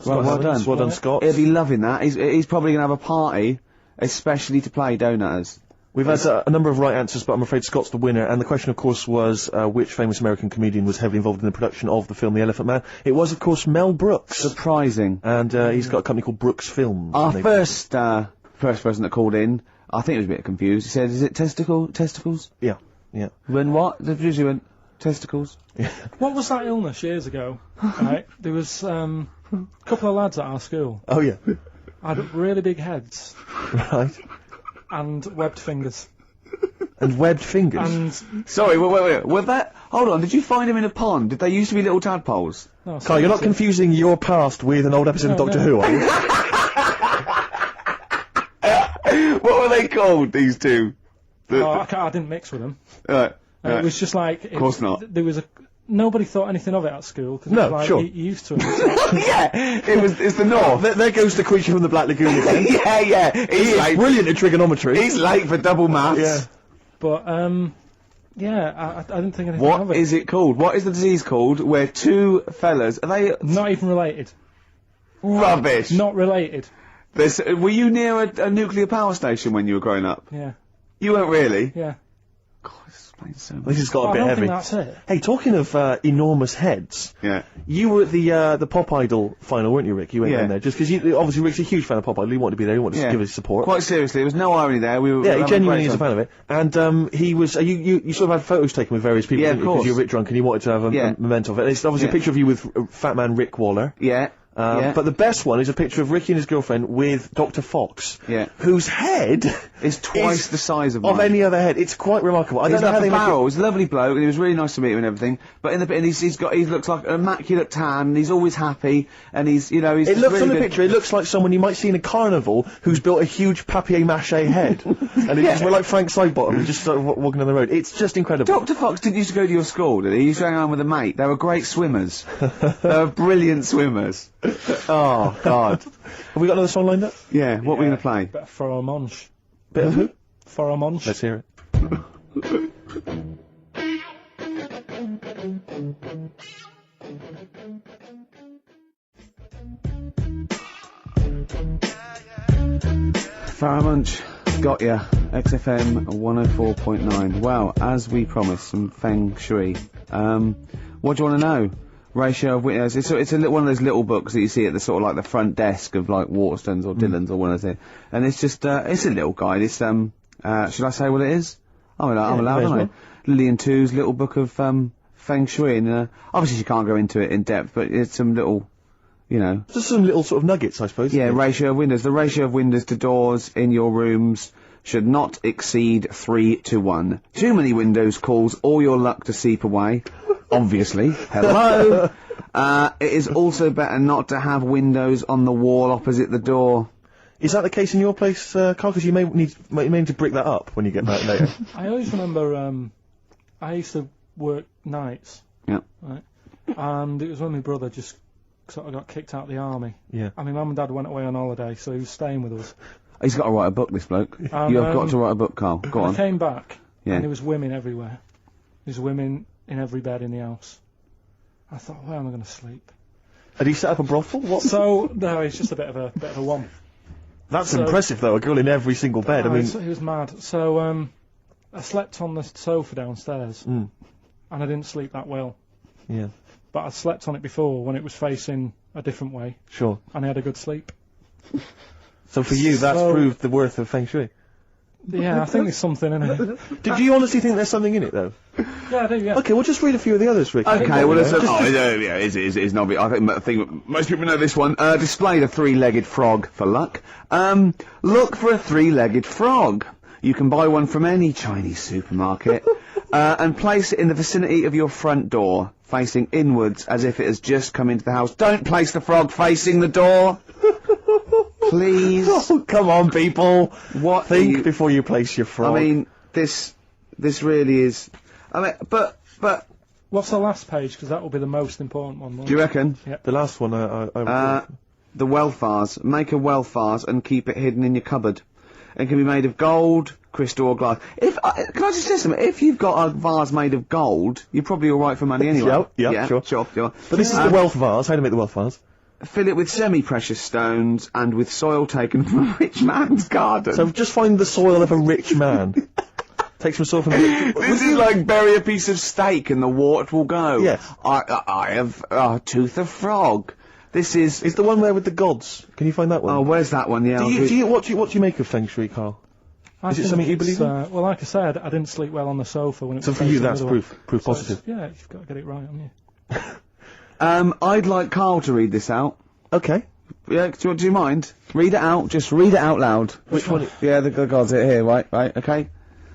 Well done. Well done, Scott. He'll be loving that. He's probably going to have a party, especially to play Donutters. We've had a number of right answers, but I'm afraid Scott's the winner. And the question, of course, was which famous American comedian was heavily involved in the production of the film The Elephant Man? It was, of course, Mel Brooks. Surprising. And he's got a company called Brooks Films. Our first person that called in, I think he was a bit confused. He said, "Is it testicles?" Yeah. When what? The producer went, testicles. Yeah. What was that illness years ago? Right, there was a couple of lads at our school Oh, yeah. had really big heads Right. and webbed fingers. And webbed fingers. And Sorry, wait. Hold on, did you find him in a pond? Did they used to be little tadpoles? no, Karl, you're not confusing your past with an old episode of Doctor Who, are you? What were they called, these two? I didn't mix with them. It was just like, of course not. There was nobody thought anything of it at school because No, like, sure. you used to it. Yeah, it's the North. There goes the creature from the Black Lagoon again. yeah. He is brilliant at trigonometry. He's late for double maths. Yeah. But I didn't think anything of What it. is it called? What is the disease called where two fellas, are they Not even related. rubbish? Not related. Were you near a nuclear power station when you were growing up? Yeah. You weren't really? Yeah. God, this explains so much. This has got a I bit don't heavy. think that's it. Hey, talking of enormous heads, Yeah. you were at the Pop Idol final, weren't you, Rick? You went Yeah. in there just because obviously Rick's a huge fan of Pop Idol. He wanted to be there. He wanted to give his support. Quite seriously, there was no irony there. We were Yeah, he having a genuinely great is a time. fan of it. And he was. You sort of had photos taken with various people, Yeah, didn't of you? course. Because you were a bit drunk and you wanted to have a memento of it. And it's obviously a picture of you with Fat Man Rick Waller. Yeah. But the best one is a picture of Ricky and his girlfriend with Dr. Fox. Yeah. Whose head It's twice the size of mine. any other head. It's quite remarkable. I He's don't know how like they a make barrel. it. He's a lovely bloke, and he was really nice to meet him and everything. But he looks like an immaculate tan, and he's always happy, and he's It just looks really on the good. picture, it looks like someone you might see in a carnival who's built a huge papier-mâché head. And it's we're like Frank Sidebottom, just sort of walking down the road. It's just incredible. Dr. Fox didn't used to go to your school, did he? He used to hang around with a mate. They were great swimmers. They were brilliant swimmers. Oh, God. Have we got another song lined up? Yeah, what are we going to play? Bit of Pheromonge. Bit of who? Pheromonge. Let's hear it. Faramunch, got ya. XFM 104.9. Well, as we promised, some Feng Shui. What do you want to know? Ratio of witness. It's one of those little books that you see at the sort of like the front desk of like Waterstones or Dillon's or one of those. And it's just, it's a little guide. It's, should I say what it is? I'm allowed, aren't I? Lillian Two's little book of, Feng Shui. And, obviously you can't go into it in depth, but it's some little, Just some little sort of nuggets, I suppose. yeah, ratio of windows. The ratio of windows to doors in your rooms should not exceed 3-1. Too many windows cause all your luck to seep away. Obviously. Hello. It is also better not to have windows on the wall opposite the door. Is that the case in your place, Karl? Because you may need to brick that up when you get back later. I always remember, I used to work nights. Yeah. Right? And it was when my brother just sort of got kicked out of the army. Yeah. And my mum and dad went away on holiday, so he was staying with us. He's got to write a book, this bloke. You have got to write a book, Karl. Go I on. came back, Yeah. and there was women everywhere. There's women in every bed in the house. I thought, where am I going to sleep? Had he set up a brothel? What? So, no, it's just a bit of a one. That's so- impressive, though. A girl in every single bed. I mean, He was mad. So, I slept on the sofa downstairs, and I didn't sleep that well. yeah, But I slept on it before when it was facing a different way, sure. and I had a good sleep. So for you, that's So- proved the worth of Feng Shui. Yeah, I think there's something in it. Do you honestly think there's something in it, though? Yeah, I do, yeah. Okay, we'll just read a few of the others, Rick. Okay, well, it's not big. I think most people know this one. Display the three-legged frog for luck. Look for a three-legged frog. You can buy one from any Chinese supermarket. And place it in the vicinity of your front door, facing inwards as if it has just come into the house. Don't place the frog facing the door. Please. Oh, come on, people. What Think before you place your frog. I mean, this really is... I mean, but... What's the last page? Because that will be the most important one. Do you reckon? the last one, The wealth vase. Make a wealth vase and keep it hidden in your cupboard. It can be made of gold, crystal or glass. Can I just say something? If you've got a vase made of gold, you're probably alright for money anyway. Yeah, sure. But this is the wealth vase. How do you make the wealth vase? Fill it with semi-precious stones and with soil taken from a rich man's garden. So just find the soil of a rich man. Take some soil from a rich... This is like bury a piece of steak and the water will go. Yes. I have a tooth of frog. This is... Is the one there with the gods? Can you find that one? Oh, where's that one? Yeah. What do you make of Feng Shui, Carl? Is it something you believe in? Well, like I said, I didn't sleep well on the sofa when it was... So for you, that's facing the other way. proof positive. Yeah, you've got to get it right, haven't you? I'd like Karl to read this out. Okay. Yeah, do you mind? Read it out, just read it out loud. Which one? Yeah, the gods are here, right, okay?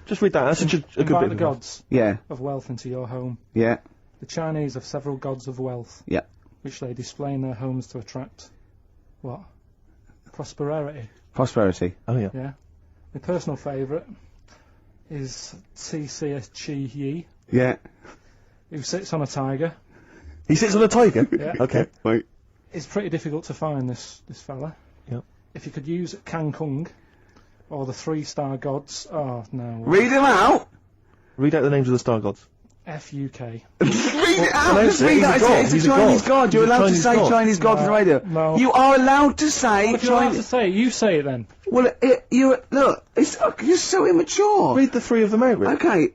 Just read that. That's a good bit Invite of the advice. gods Yeah, of wealth into your home. yeah, The Chinese have several gods of wealth, yeah. which they display in their homes to attract... what? Prosperity. Prosperity. Oh, yeah. Yeah. My personal favourite is C.C.S. Chi Yi, Yeah. who sits on a tiger. He sits on a tiger? Yeah. Okay. Wait. It's pretty difficult to find this fella. Yep. If you could use Kang Kung or the 3-star gods, oh no. Read him out! Read out the names of the star gods. F.U.K. Read it out! no, Just read he's a that. god, It's he's a a Chinese god. god. You're He's a allowed to Chinese say god. Chinese god on the radio. No. You are allowed to say If you're allowed to Chinese... say it, you say it then. Well, look, you're so immature. Read the three of them out, Rick. Okay,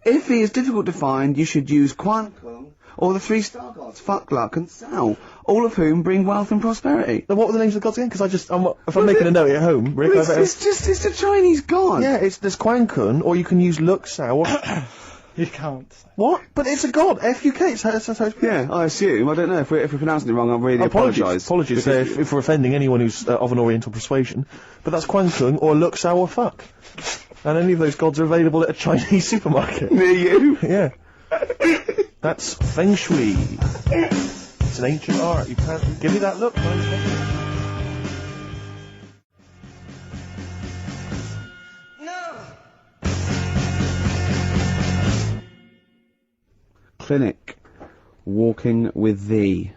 if he is difficult to find, you should use Quan Kung or the 3-star gods, Fuck, Luck and Sao, all of whom bring wealth and prosperity. Now, what were the names of the gods again? Because if I'm making a note at home, Rick, Well, it's a Chinese god. Yeah, there's Quan Kun, or you can use Luk Sao. Or... You can't. What? But it's a god. F-U-K. That's how it's... Yeah, I assume. I don't know if we're pronouncing it wrong. I really apologise. Apologies if we're offending anyone who's of an Oriental persuasion. But that's Quan Kun or Luk Sao or Fuck. And any of those gods are available at a Chinese supermarket. Near you. Yeah. That's Feng Shui. It's an ancient art. You can't... Give me that look. Clinic. Walking with thee.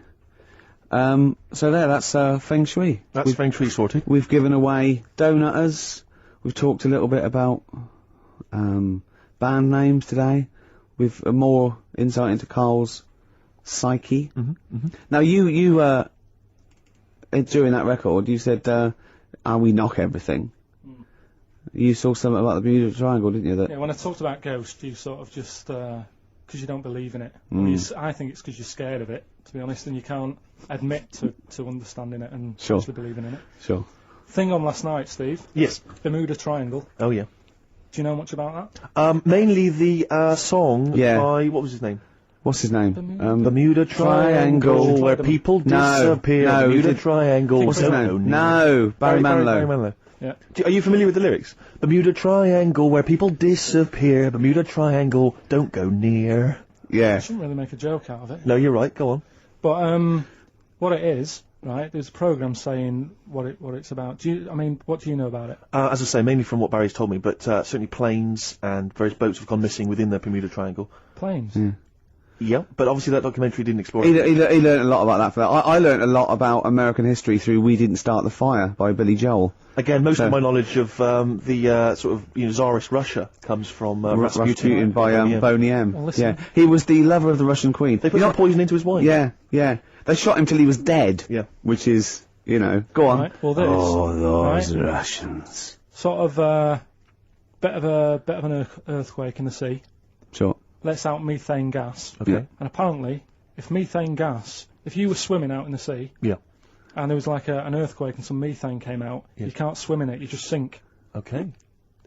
So that's Feng Shui. That's Feng Shui sorted. We've given away donutters. We've talked a little bit about band names today. With more insight into Karl's psyche. Now you during that record you said we knock everything. You saw something about the Bermuda Triangle, didn't you? Yeah, when I talked about Ghost, you sort of just because you don't believe in it. I think it's because you're scared of it, to be honest, and you can't admit to understanding it and Sure. actually believing in it. Sure. Thing on last night, Steve. Yes. Bermuda Triangle. Oh, yeah. Do you know much about that? Mainly the song Yeah. by... What was his name? What's his name? Bermuda Triangle, where people disappear. No, Bermuda it- Triangle. What's his name? No, Barry Manilow. Yeah. Are you familiar with the lyrics? Bermuda Triangle, where people disappear. Bermuda Triangle, don't go near. Yeah. I shouldn't really make a joke out of it. No, you're right. Go on. But what it is, right? There's a program saying what it's about. What do you know about it? As I say, mainly from what Barry's told me, but certainly planes and various boats have gone missing within the Bermuda Triangle. Planes. Yeah, but obviously that documentary didn't explore He it. learned a lot about that. I learned a lot about American history through We Didn't Start the Fire by Billy Joel. Again, most So- of my knowledge of the sort of Tsarist Russia comes from Rasputin by Boney M. Well, listen. Yeah, he was the lover of the Russian queen. They put some poison into his wine. Yeah, yeah. They shot him till he was dead. Yeah. Which is, go on. Right. Well, this. Oh, those right? Russians. Sort of bit of an earthquake in the sea. Sure. Lets out methane gas. Okay. Yeah. And apparently, if you were swimming out in the sea, Yeah. and there was like an earthquake and some methane came out, you can't swim in it, you just sink. Okay.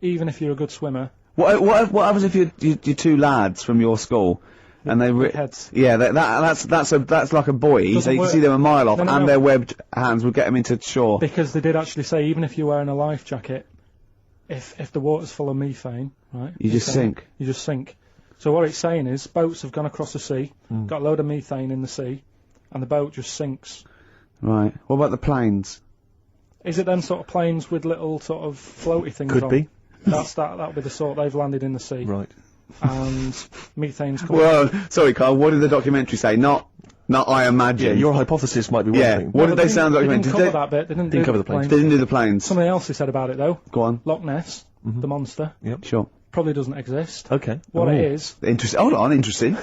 Even if you're a good swimmer. What happens if you're two lads from your school and they Big heads. Yeah, that's like a buoy. Doesn't So you can work. see them a mile off, No. and their webbed hands would get them into shore. Because they did actually say, even if you're wearing a life jacket, if the water's full of methane, right? You just sink. You just sink. So what it's saying is boats have gone across the sea, got a load of methane in the sea, and the boat just sinks. Right. What about the planes? Is it them sort of planes with little sort of floaty things on? Could be. That'll be the sort they've landed in the sea. Right. And methane's coming. Well, sorry, Carl. What did the documentary say? Not I imagine. Yeah, your hypothesis might be one Yeah. thing. What did they say on the They documentary? didn't cover that bit. They didn't cover do the planes. They didn't do the planes. Something else they said about it though. Go on. Loch Ness, the monster, Sure. probably doesn't exist. Okay. What it is, Interesting. Hold on. Interesting.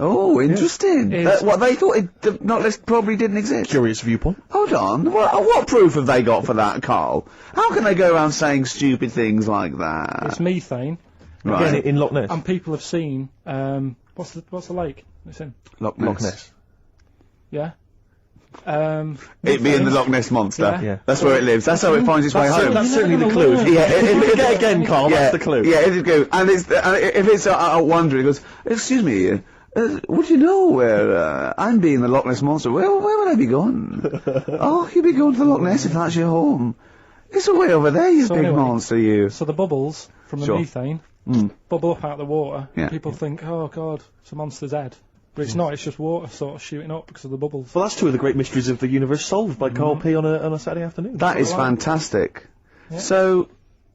Oh, interesting. Is- What they thought the Loch Ness probably didn't exist. Curious viewpoint. Hold on. What proof have they got for that, Carl? How can they go around saying stupid things like that? it's methane, Right. Again, in Loch Ness. and people have seen. What's the lake it's in? Loch Ness. Loch Ness. Yeah. It being the Loch Ness monster. Yeah. That's where it lives. That's how it finds its way home. That's You're certainly never the gonna clue. learn. Yeah, Again, Carl, that's the clue. Yeah, it is good. And it's if it's out wandering, it goes, excuse me, would you know where I'm being the Loch Ness monster? Where would I be going? Oh, you'd be going to the Loch Ness if that's your home. It's way over there, you So big anyway, monster, you. So the bubbles from the Sure. methane bubble up out of the water. Yeah. People think, oh god, it's a monster's head. But it's not, it's just water sort of shooting up because of the bubbles. Well, that's two of the great mysteries of the universe solved by Karl P on a Saturday afternoon. That is Right. fantastic. Yeah. So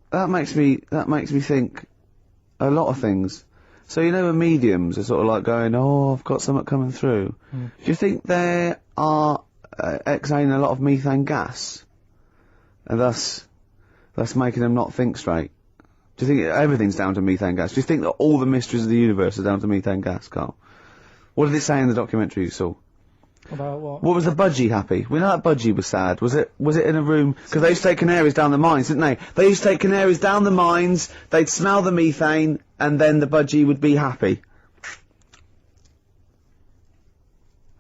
that makes me think a lot of things. So you know, when mediums are sort of like going, "Oh, I've got something coming through." Do you think they are exhaling a lot of methane gas, and thus making them not think straight? Do you think everything's down to methane gas? Do you think that all the mysteries of the universe are down to methane gas, Carl? What did it say in the documentary you saw? About what? What was the budgie happy? We know that budgie was sad. Was it in a room? Because they used to take canaries down the mines, didn't they? They used to take canaries down the mines, they'd smell the methane, and then the budgie would be happy.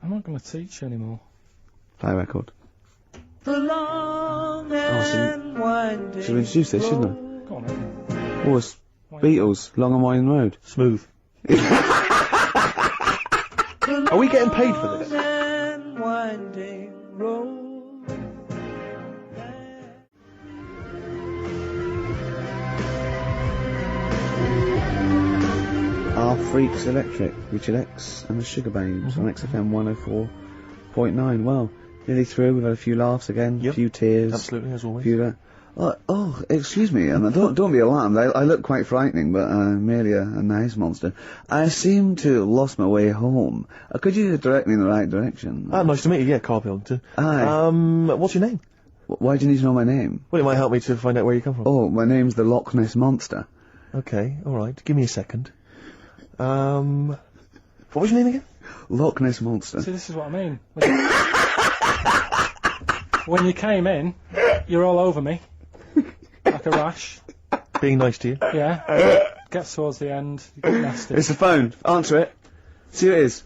I'm not going to teach you anymore. Play a record. The long and winding Should we introduce this, shouldn't I? Go on then. Oh, it's Beatles, Long and Winding Road. Smooth. Are we getting paid for this? and winding road. Our Freaks Electric, Richard X and the Sugar Babes on XFM 104.9. Well, nearly through. We've had a few laughs again, a Yep. few tears. Absolutely, as always. Few excuse me, and don't be alarmed. I look quite frightening, but I'm merely a nice monster. I seem to have lost my way home. Could you direct me in the right direction? Nice to meet you, yeah, Karl Pilkington. Hi. What's your name? Why do you need to know my name? Well, it might help me to find out where you come from. Oh, my name's the Loch Ness Monster. Okay, alright, give me a second. What was your name again? Loch Ness Monster. See, this is what I mean. When you came in, you're all over me. Like a rash. Being nice to you. Yeah. Gets towards the end, you get nasty. It's the phone. Answer it. See who it is.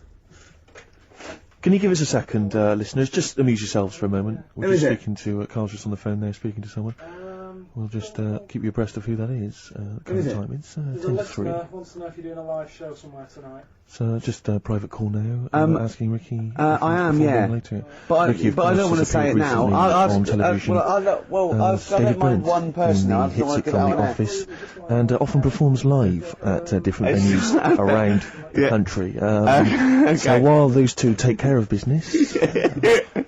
Can you give us a second, listeners? Just amuse yourselves for a moment. We're Who just is it? speaking to, Carl's just on the phone there speaking to someone. We'll just keep you abreast of who that is. is it? Time. It's There's 10 a to 3. listener wants to know if you're doing a live show somewhere tonight. So just a private call now, asking Ricky. I am, yeah. But Ricky, of I course, don't want to has say it appeared now. recently on television. I don't mind one person now. I He don't want hits to it get from out the there. office and often performs live at different venues around the Yeah. country. Okay. So while those two take care of business.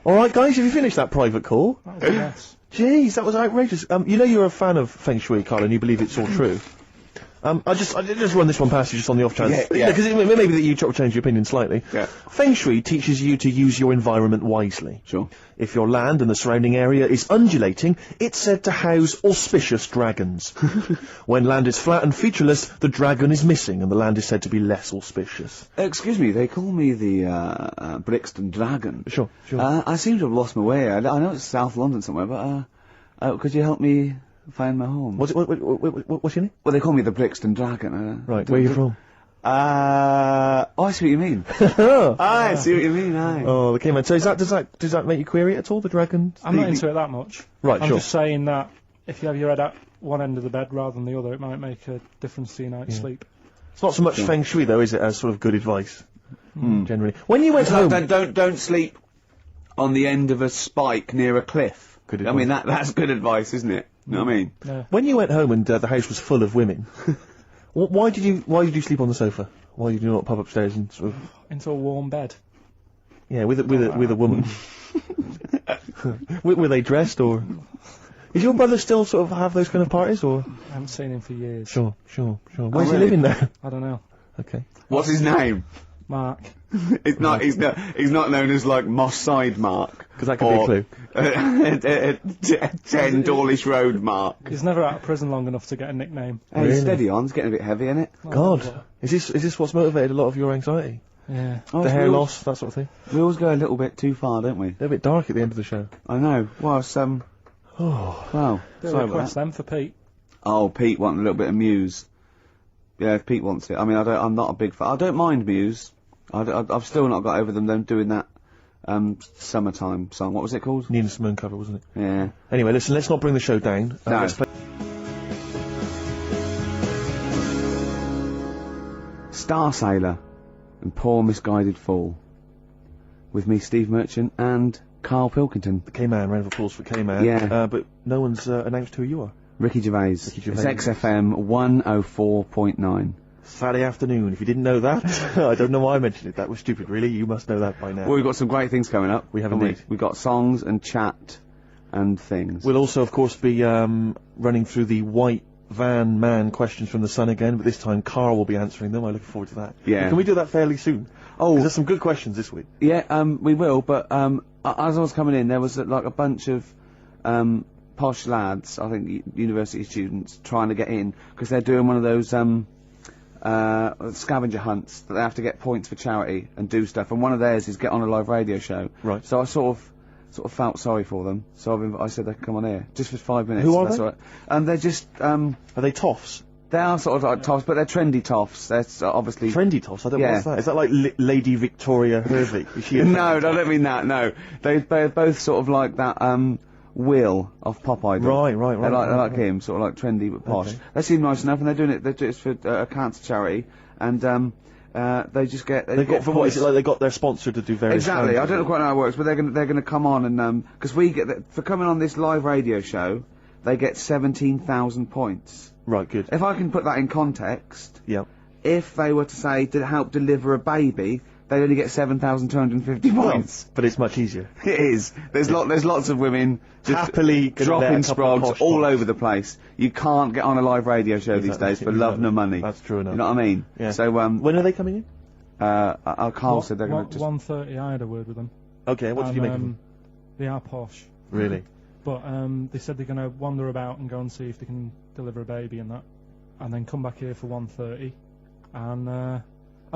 All right, guys, have you finished that private call? That was a mess. Jeez, that was outrageous. You know you're a fan of Feng Shui, Carl, and you believe it's all true. I just run this one past you just on the off chance. Yeah. Because it may be that you change your opinion slightly. Yeah. Feng Shui teaches you to use your environment wisely. Sure. If your land and the surrounding area is undulating, it's said to house auspicious dragons. When land is flat and featureless, the dragon is missing and the land is said to be less auspicious. Excuse me, they call me the Brixton Dragon. Sure. I seem to have lost my way. I know it's South London somewhere, but could you help me find my home? What's your name? Well, they call me the Brixton Dragon. Right, where are you from? I see what you mean. I see what you mean. Aye. Oh, okay, man. So does that make you query it at all, the dragon? I'm not into it that much. Right, I'm sure. just saying that if you have your head at one end of the bed rather than the other, it might make a difference to your night's sleep. It's not so much Feng Shui though, is it, as sort of good advice? Generally. When you went home... Don't sleep on the end of a spike near a cliff, good I advice. mean, that's good advice, isn't it? You know what I mean? Yeah. When you went home and the house was full of women, why did you sleep on the sofa? Why did you not pop upstairs and sort of... Into a warm bed. Yeah, with a woman. Were they dressed, or... Is your brother still sort of have those kind of parties, or...? I haven't seen him for years. Sure. Where's he really? living now? I don't know. Okay. What's his name? Mark. He's not known as like Moss Side Mark. Because that could be a clue. 10 Dawlish Road Mark. He's never out of prison long enough to get a nickname. Hey, Really? steady on, it's getting a bit heavy, isn't it? God, is this what's motivated a lot of your anxiety? Yeah. Oh, The hair we loss, that sort of thing? We always go a little bit too far, don't we? They're a bit dark at the end of the show. I know. Well, it's, Oh. well, Do a sorry request about that. then for Pete. Oh, Pete wanted a little bit of Muse. Yeah, if Pete wants it. I mean, I'm not a big fan. I don't mind Muse. I've still not got over them doing that, summertime song. What was it called? Nina Simone cover, wasn't it? Yeah. Anyway, listen, let's not bring the show down. No. Let's play. Star Sailor and Poor Misguided Fool. With me, Steve Merchant, and Karl Pilkington. K-Man, round of applause for K-Man. Yeah. But no one's announced who you are. Ricky Gervais. Ricky Gervais. It's XFM 104.9. Saturday afternoon. If you didn't know that, I don't know why I mentioned it. That was stupid, really. You must know that by now. Well, we've got some great things coming up. We have haven't indeed. We've got songs and chat and things. We'll also, of course, be running through the white van man questions from the Sun again, but this time Karl will be answering them. I'm looking forward to that. Yeah. Can we do that fairly soon? Oh. 'Cause there's some good questions this week. Yeah, we will, but as I was coming in, there was like a bunch of posh lads, I think university students, trying to get in, because they're doing one of those scavenger hunts that they have to get points for charity and do stuff, and one of theirs is get on a live radio show. Right. So I sort of felt sorry for them, so I said they could come on here, just for 5 minutes. Who are that's they? all right. And they're just, Are they toffs? they are sort of like toffs, but they're trendy toffs. They're obviously... Trendy toffs? I don't know Yeah. what's that. Is that like Lady Victoria Hervey? Is she a No, I don't mean that, no. They're both sort of like that, Will of Pop Idol. Right. They're like right. him, sort of like trendy but posh. Okay. They seem nice enough, and they're doing it for a cancer charity, and they just get... They got, for what is it, like they got their sponsor to do various... Exactly, I kinds don't know of- quite how it works, but they're gonna come on and, because we get, for coming on this live radio show, they get 17,000 points. Right, good. If I can put that in context, Yeah. if they were to say to help deliver a baby, they only get 7,250 points. But it's much easier. It is. There's lots of women just Happily gonna let dropping a couple of sprogs posh all pots. over the place. You can't get on a live radio show these Exactly, days for love nor money. That's true enough. You know what I mean? Yeah. So When are they coming in? Carl said they're going to just... 1:30. I had a word with them. Okay, what did you make of them? They are posh, Really? but they said they're going to wander about and go and see if they can deliver a baby and that, and then come back here for 1:30. And I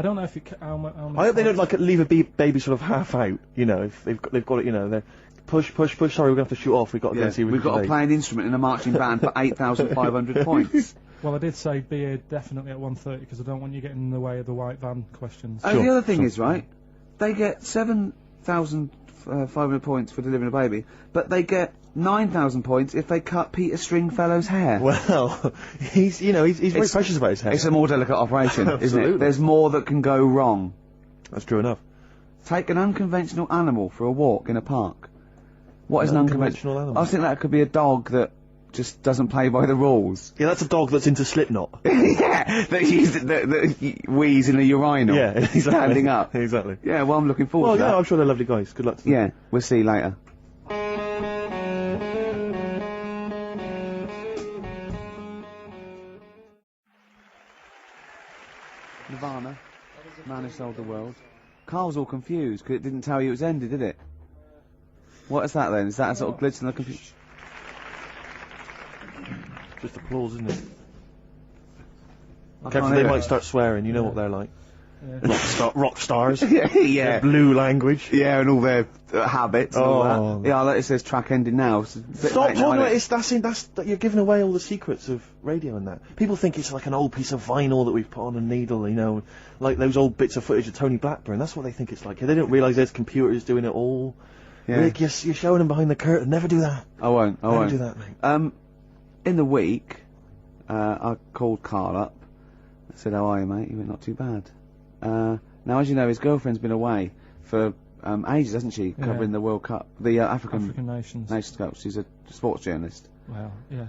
don't know if it. How many I hope they don't like leave a baby sort of half out. You know, if they've got it. You know, they're push. Sorry, we're going to have to shoot off. We've got to go Yeah, and see. we've got to play an instrument in a marching band for 8,500 points. Well, I did say be here definitely at 1:30 because I don't want you getting in the way of the white van questions. And the other thing is, right, they get 7,500 points for delivering a baby, but they get 9,000 points if they cut Peter Stringfellow's hair. Well, he's very precious about his hair. It's a more delicate operation, isn't it? Absolutely. There's more that can go wrong. That's true enough. Take an unconventional animal for a walk in a park. What is An an unconventional unconventional animal? I think that could be a dog that just doesn't play by the rules. Yeah, that's a dog that's into Slipknot. Yeah, that wheeze in a urinal. Yeah, exactly. Standing up. Exactly. Yeah, well, I'm looking forward Well, to yeah, that. I'm sure they're lovely guys. Good luck to them. Yeah, we'll see you later. Nirvana, Man Who Sold the World. Carl's all confused because it didn't tell you it was ended, did it? What is that then? Is that a sort of glitch in the computer? Just applause, isn't it? I Careful, can't they hear might it. start swearing. You know what they're like. Yeah. Rock stars. Yeah, Their blue language. yeah, and all their habits and all Oh. that. Yeah, like it says track ending now. It's a bit Stop late now, talking isn't about it? it. That you're giving away all the secrets of radio and that. People think it's like an old piece of vinyl that we've put on a needle, you know, like those old bits of footage of Tony Blackburn. That's what they think it's like. They don't realise there's computers doing it all. Yeah. Rick, you're showing them behind the curtain. Never do that. I won't. I Never won't. do that, mate. In the week, I called Karl up. I said, "How are you, mate?" He went, "Not too bad." Now, as you know, his girlfriend's been away for ages, hasn't she? Covering the World Cup, the African Nations Cup. She's a sports journalist. Well, yeah.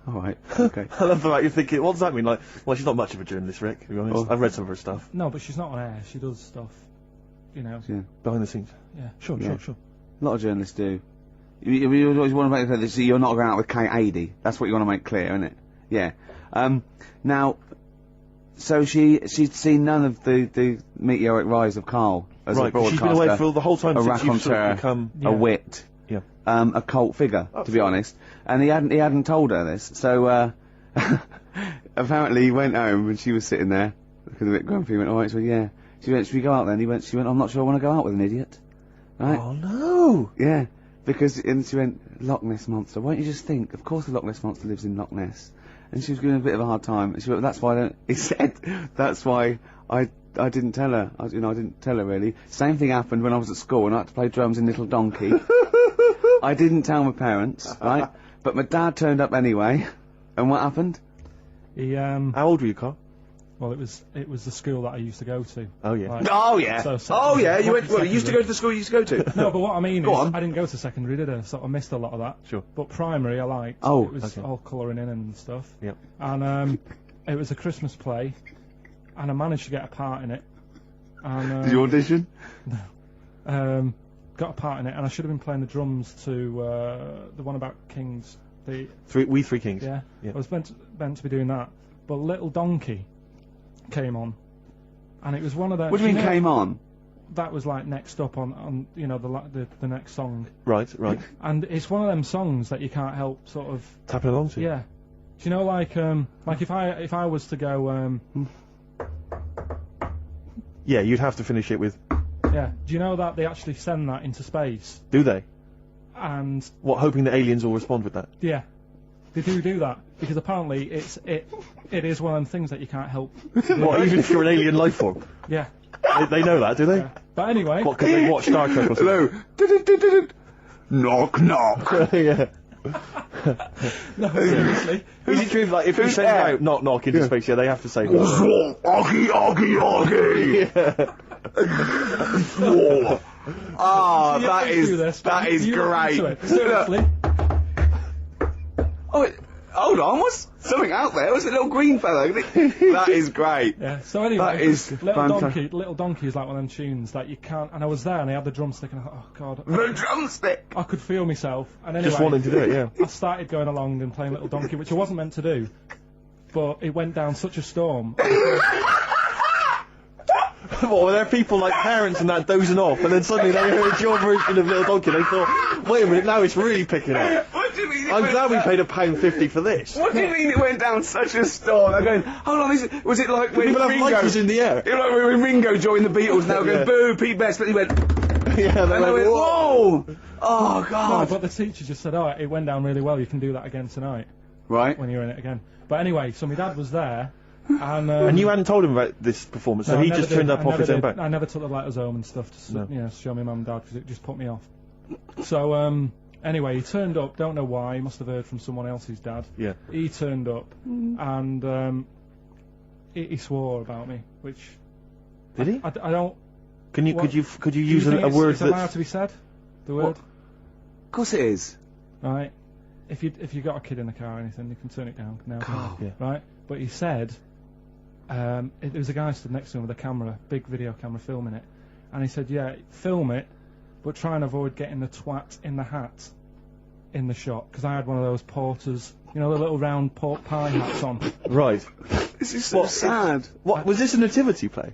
All right. Okay. I love the fact you're thinking, what does that mean? Like, well, she's not much of a journalist, Rick, to be honest. Oh. I've read some of her stuff. No, but she's not on air. She does stuff, you know. Yeah. Behind the scenes. Yeah. Sure. A lot of journalists do. You always want to make clear that you're not going out with Kate Adie. That's what you want to make clear, isn't it? Yeah. Now, so she'd seen none of the meteoric rise of Karl as a broadcaster. She's been away for the whole time a since you've sort of raconteur, become... a wit, a cult figure, to be honest. And he hadn't told her this. So apparently he went home and she was sitting there, looking a bit grumpy. He went, all right, so yeah. She went, should we go out then? She went, I'm not sure I want to go out with an idiot. Right? Oh no! Yeah. And she went, Loch Ness Monster. Why don't you just think? Of course the Loch Ness Monster lives in Loch Ness. And she was giving a bit of a hard time. And she went, that's why he said, that's why I didn't tell her. I didn't tell her really. Same thing happened when I was at school and I had to play drums in Little Donkey. I didn't tell my parents, right? But my dad turned up anyway. And what happened? He, How old were you, Carl? Well, it was the school that I used to go to. Oh yeah. Like, Oh yeah. You went. Well, you used to go to the school you used to go to. No, but what I mean Go is, on. I didn't go to secondary, did I? So I missed a lot of that. Sure. But primary, I liked. Oh, it was okay. all colouring in and stuff. Yep. And it was a Christmas play, and I managed to get a part in it. And Did you audition? got a part in it, and I should have been playing the drums to the one about Kings. We Three Kings. Yeah. Yeah. I was meant to be doing that, but Little Donkey came on, and it was one of those. What do you mean came on? That was like next up on the next song. Right. And it's one of them songs that you can't help sort of Tapping along to. Yeah. Do you know like if I was to go Yeah, you'd have to finish it with. yeah. Do you know that they actually send that into space? Do they? And What, hoping that aliens will respond with that? yeah, they do that because apparently it is one of them things that you can't help. What, even if you're an alien life form? Yeah. They know that, do they? Yeah. But anyway. What, because they watch Star Trek or something? Hello. Knock knock. Yeah. No, seriously. Is it true, like, if you send out knock knock into space, they have to say that? Oggy. Oh, that is great. Seriously. Oh, hold on, what's something out there? Was it a little green fellow? That is great. Yeah. So anyway, That is Little Donkey is like one of them tunes that you can't. And I was there, and I had the drumstick, and I thought, oh god, The drumstick. I could feel myself. And anyway, Just wanting to do it, yeah. I started going along and playing Little Donkey, which I wasn't meant to do, but it went down such a storm. Well, were there people like parents and that dozing off, and then suddenly they heard your version of Little Donkey, and they thought, wait a minute, now it's really picking up. What do you mean? I'm glad we paid £1.50 for this. What do you mean it went down such a storm? I'm going, hold on, was it like when People have Ringo... lighters in the air. You know, like when Ringo joined the Beatles, now Yeah. going, boo, Pete Best, but he went... Yeah, And they went, whoa! Oh, No, God. but the teacher just said, oh, it went down really well, you can do that again tonight, Right. when you're in it again. But anyway, so my dad was there, and you hadn't told him about this performance, so no, he I just never turned did. up I off never his own did. back. I never took the letters home and stuff to No. show my mum and dad, because it just put me off. So, anyway, he turned up, don't know why, he must have heard from someone else's dad. Yeah. He turned up, and he swore about me, which... Did he? I don't... Could you what- use Do you think a word it's allowed that's... to be said? The word? What? Of course it is. Right. If you got a kid in the car or anything, you can turn it down now. Yeah. Right. But he said, there was a guy stood next to him with a camera, big video camera, filming it, and he said, yeah, film it, but try and avoid getting the twat in the hat in the shot, because I had one of those porters, you know, the little round pork pie hats on. Right. This is so sad. What, was this a nativity play?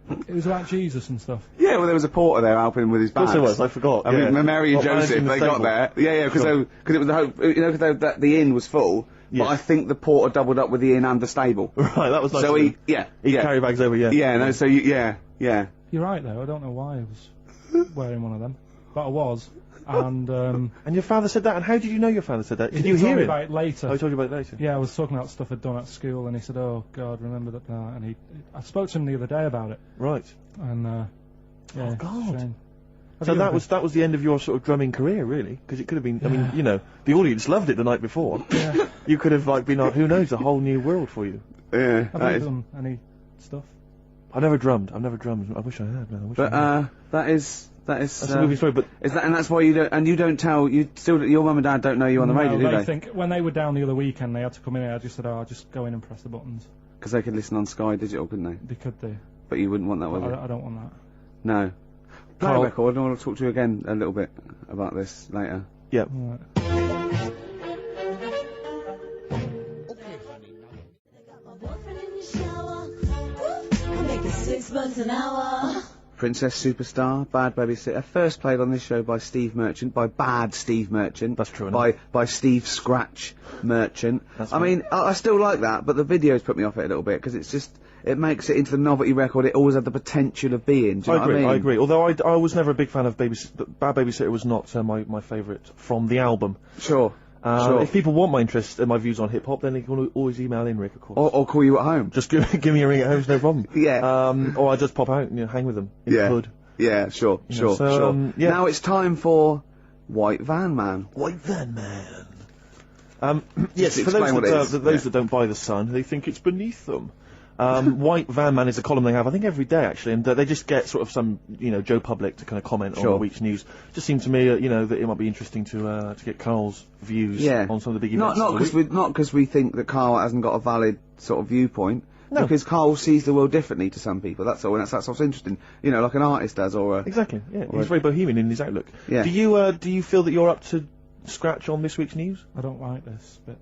It was about Jesus and stuff. Yeah, well, there was a porter there helping him with his Of bags. course it was, I forgot. I yeah. mean, Mary and What, Joseph, managing the they got stable? there. Yeah, because it was the hope, you know, because the inn was full. Yes. But I think the porter doubled up with the inn and the stable. Right, that was nice. So of he, him. yeah, He'd yeah, carry bags over, yeah. yeah, no, so yeah. You're right though. I don't know why I was wearing one of them, but I was. And And your father said that, and how did you know your father said that? Did he you told hear me it? about it later. Oh, he told you about it later? Yeah, I was talking about stuff I'd done at school, and he said, "Oh God, remember that?" And I spoke to him the other day about it, Right. and yeah, Oh, God. shame. So that was the end of your sort of drumming career, really? Because it could have been, I mean, you know, the audience loved it the night before. Yeah. You could have, like, been, who knows, a whole new world for you. Yeah, Have you done any stuff? I've never drummed. I wish I had, man. That's a movie story, but... and that's why you don't tell, your mum and dad don't know you on the radio, do they? Think, when they were down the other weekend, they had to come in here, I just said, I'll just go in and press the buttons. Because they could listen on Sky Digital, couldn't they? They could do. But you wouldn't want that, would you? I don't want that. No. Play a Carl- record, and I want to talk to you again a little bit about this later. Yeah. Right. $6 an hour. Princess Superstar, Bad Babysitter, first played on this show by Steve Merchant, by Bad Steve Merchant. That's true, By Steve Scratch Merchant. That's I mean, I still like that, but the videos put me off it a little bit, because it's just, it makes it into the novelty record it always had the potential of being, do you know what I mean? I agree. Although I was never a big fan of Bad Babysitter was not my favourite from the album. Sure. Sure. If people want my interest and my views on hip-hop, then they can always email in, Rick, of course. Or call you at home. Just give me a ring at home, it's no problem. Yeah. Or I just pop out and hang with them in the hood. Yeah, sure. Yeah. Now it's time for White Van Man. White Van Man. Yes, Just for those explain what it is. that don't buy the Sun, they think it's beneath them. White Van Man is a column they have, I think, every day actually, and they just get sort of some, Joe Public to kind of comment on the week's news. Just seemed to me, that it might be interesting to get Carl's views on some of the big events. Not because we think that Carl hasn't got a valid sort of viewpoint. No. Because Carl sees the world differently to some people. That's all. And that's what's interesting. Like an artist does, or exactly. Yeah, he's very bohemian in his outlook. Yeah. Do you feel that you're up to scratch on this week's news? I don't like this bit.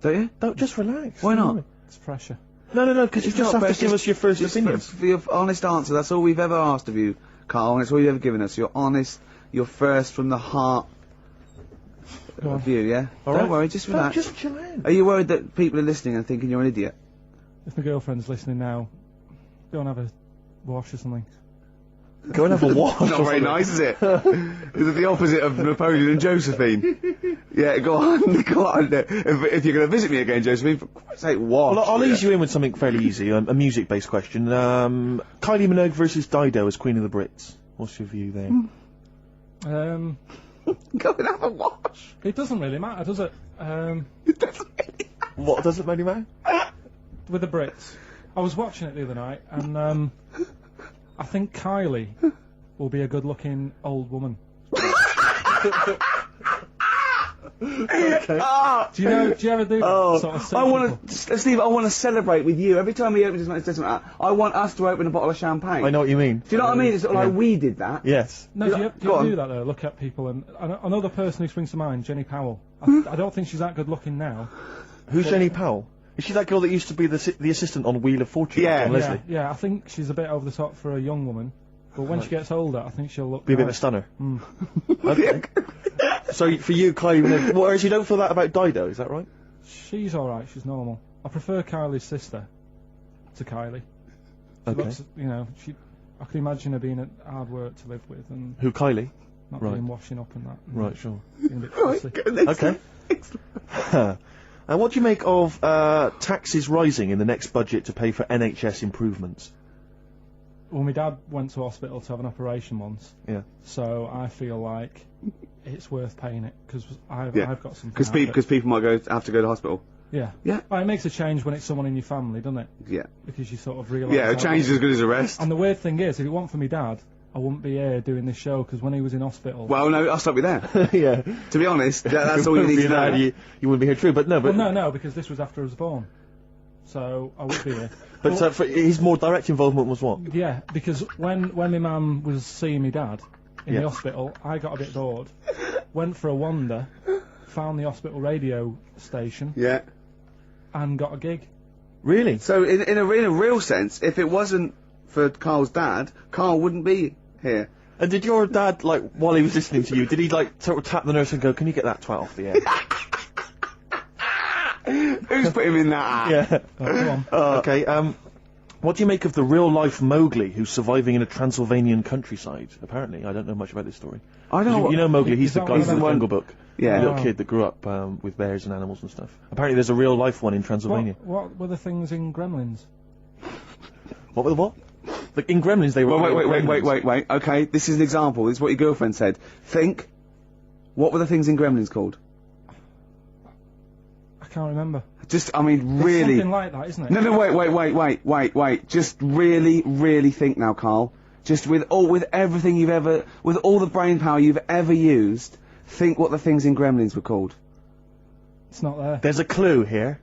Don't you? Don't just relax. Why not? It's pressure. No, because you just have to give us your first opinion. For your honest answer, that's all we've ever asked of you, Carl, and it's all you've ever given us. Your honest, your first from the heart view, yeah? Don't worry, just relax. Just chill out. Are you worried that people are listening and thinking you're an idiot? If my girlfriend's listening now, go and have a wash or something. Go and have a wash. Not very nice, is it? Is it the opposite of Napoleon and Josephine? Yeah, go on. If you're going to visit me again, Josephine, for Christ's sake, wash. Well, I'll ease you in with something fairly easy, a music-based question. Kylie Minogue versus Dido as Queen of the Brits. What's your view there? Go and have a wash. It doesn't really matter, does it? It doesn't really matter. What doesn't really matter? With the Brits. I was watching it the other night, and I think Kylie will be a good-looking old woman. Okay. Do you ever do that sort of thing? Steve, I want to celebrate with you. Every time he opens his mouth, it doesn't matter. I want us to open a bottle of champagne. I know what you mean. Do you know what I mean? It's sort of like we did that. Yes. No, do you do that though? Look at people, and another person who springs to mind, Jenny Powell. I don't think she's that good-looking now. Who's Jenny Powell? Is she that girl that used to be the assistant on Wheel of Fortune? Yeah. Leslie? Yeah, I think she's a bit over the top for a young woman. But when she gets older, I think she'll look... Be a bit of a stunner. Okay. So, for you, Kylie, whereas you don't feel that about Dido, is that right? She's alright, she's normal. I prefer Kylie's sister to Kylie. She looks, I can imagine her being hard work to live with, and... Who, Kylie? Not being washing up and that. Right, sure. Being a bit fussy. Okay. And what do you make of taxes rising in the next budget to pay for NHS improvements? Well, my dad went to hospital to have an operation once. Yeah. So I feel like it's worth paying it, because I've got something. Because people might have to go to hospital. Yeah. Yeah. Well, it makes a change when it's someone in your family, doesn't it? Yeah. Because you sort of realise... Yeah, a change is as good as a rest. And the weird thing is, if it weren't for my dad, I wouldn't be here doing this show, because when he was in hospital... Well, no, I'll stop you there. Yeah. To be honest, that's all you need to know. You wouldn't be here, true, but no. But Well, no, because this was after I was born. So, I would be here. But his more direct involvement was what? Yeah, because when my mum was seeing my dad in the hospital, I got a bit bored, went for a wander, found the hospital radio station... Yeah. And got a gig. Really? So, in a real sense, if it wasn't for Carl's dad, Carl wouldn't be here. And did your dad, while he was listening to you, did he, sort of tap the nurse and go, can you get that twat off the air? Who's put him in that? Yeah. Come on. Okay, what do you make of the real-life Mowgli who's surviving in a Transylvanian countryside? Apparently, I don't know much about this story. I don't know. You know Mowgli, he's the guy from the Jungle Book. Yeah. The little kid that grew up with bears and animals and stuff. Apparently there's a real-life one in Transylvania. What were the things in Gremlins? What were the what? In Gremlins they were... Wait. Okay, this is an example. This is what your girlfriend said. Think. What were the things in Gremlins called? can't remember. Just, I mean, really. Something like that, isn't it? No, wait. Just really think now, Karl. Just with everything with all the brain power you've ever used, think what the things in Gremlins were called. It's not there. There's a clue here.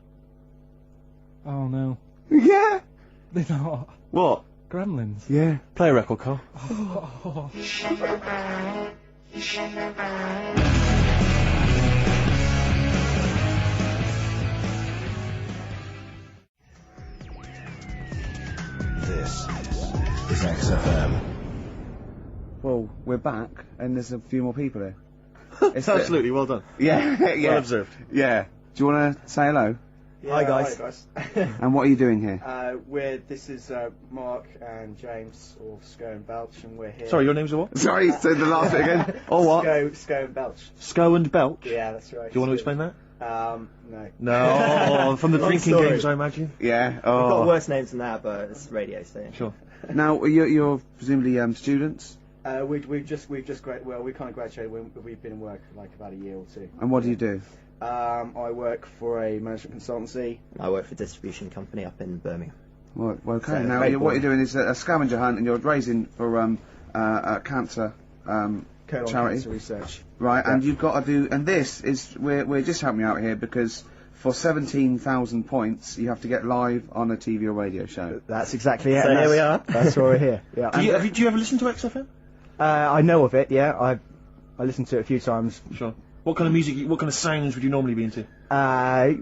Oh no. Yeah. They're not. What? Gremlins. Yeah. Play a record, Karl. This is XFM. Well, we're back, and there's a few more people here. It's Absolutely, well done. Yeah, yeah. Well observed. Yeah. Do you want to say hello? Yeah, Hi guys. And what are you doing here? This is Mark and James, or Sco and Belch, and we're here. Sorry, your name's what? Sorry, say the last bit again. Or what? Sco and Belch. Sco and Belch? Yeah, that's right. Do you want to explain that? No. No, from the Long drinking story. games, I imagine. Yeah. We've got Oh. worse names than that, but it's radio, so. Sure. Now, you're presumably students, We've just we kind of graduated. We've been in work for like about a year or two. and what do you do? I work for a management consultancy. I work for a distribution company up in Birmingham. Well, okay. So, Now, very what you're boring. doing is a scavenger hunt, and you're raising for cancer Colon charity, Cancer Research. right? Yeah. And you've got to do. And this is we're just helping you out here because for 17,000 points, you have to get live on a TV or radio show. That's exactly it. So and here we that's- are. That's why we're here. Yeah. Do you ever listen to XFM? I know of it. Yeah. I listened to it a few times. Sure. What kind of music, what kind of sounds would you normally be into? I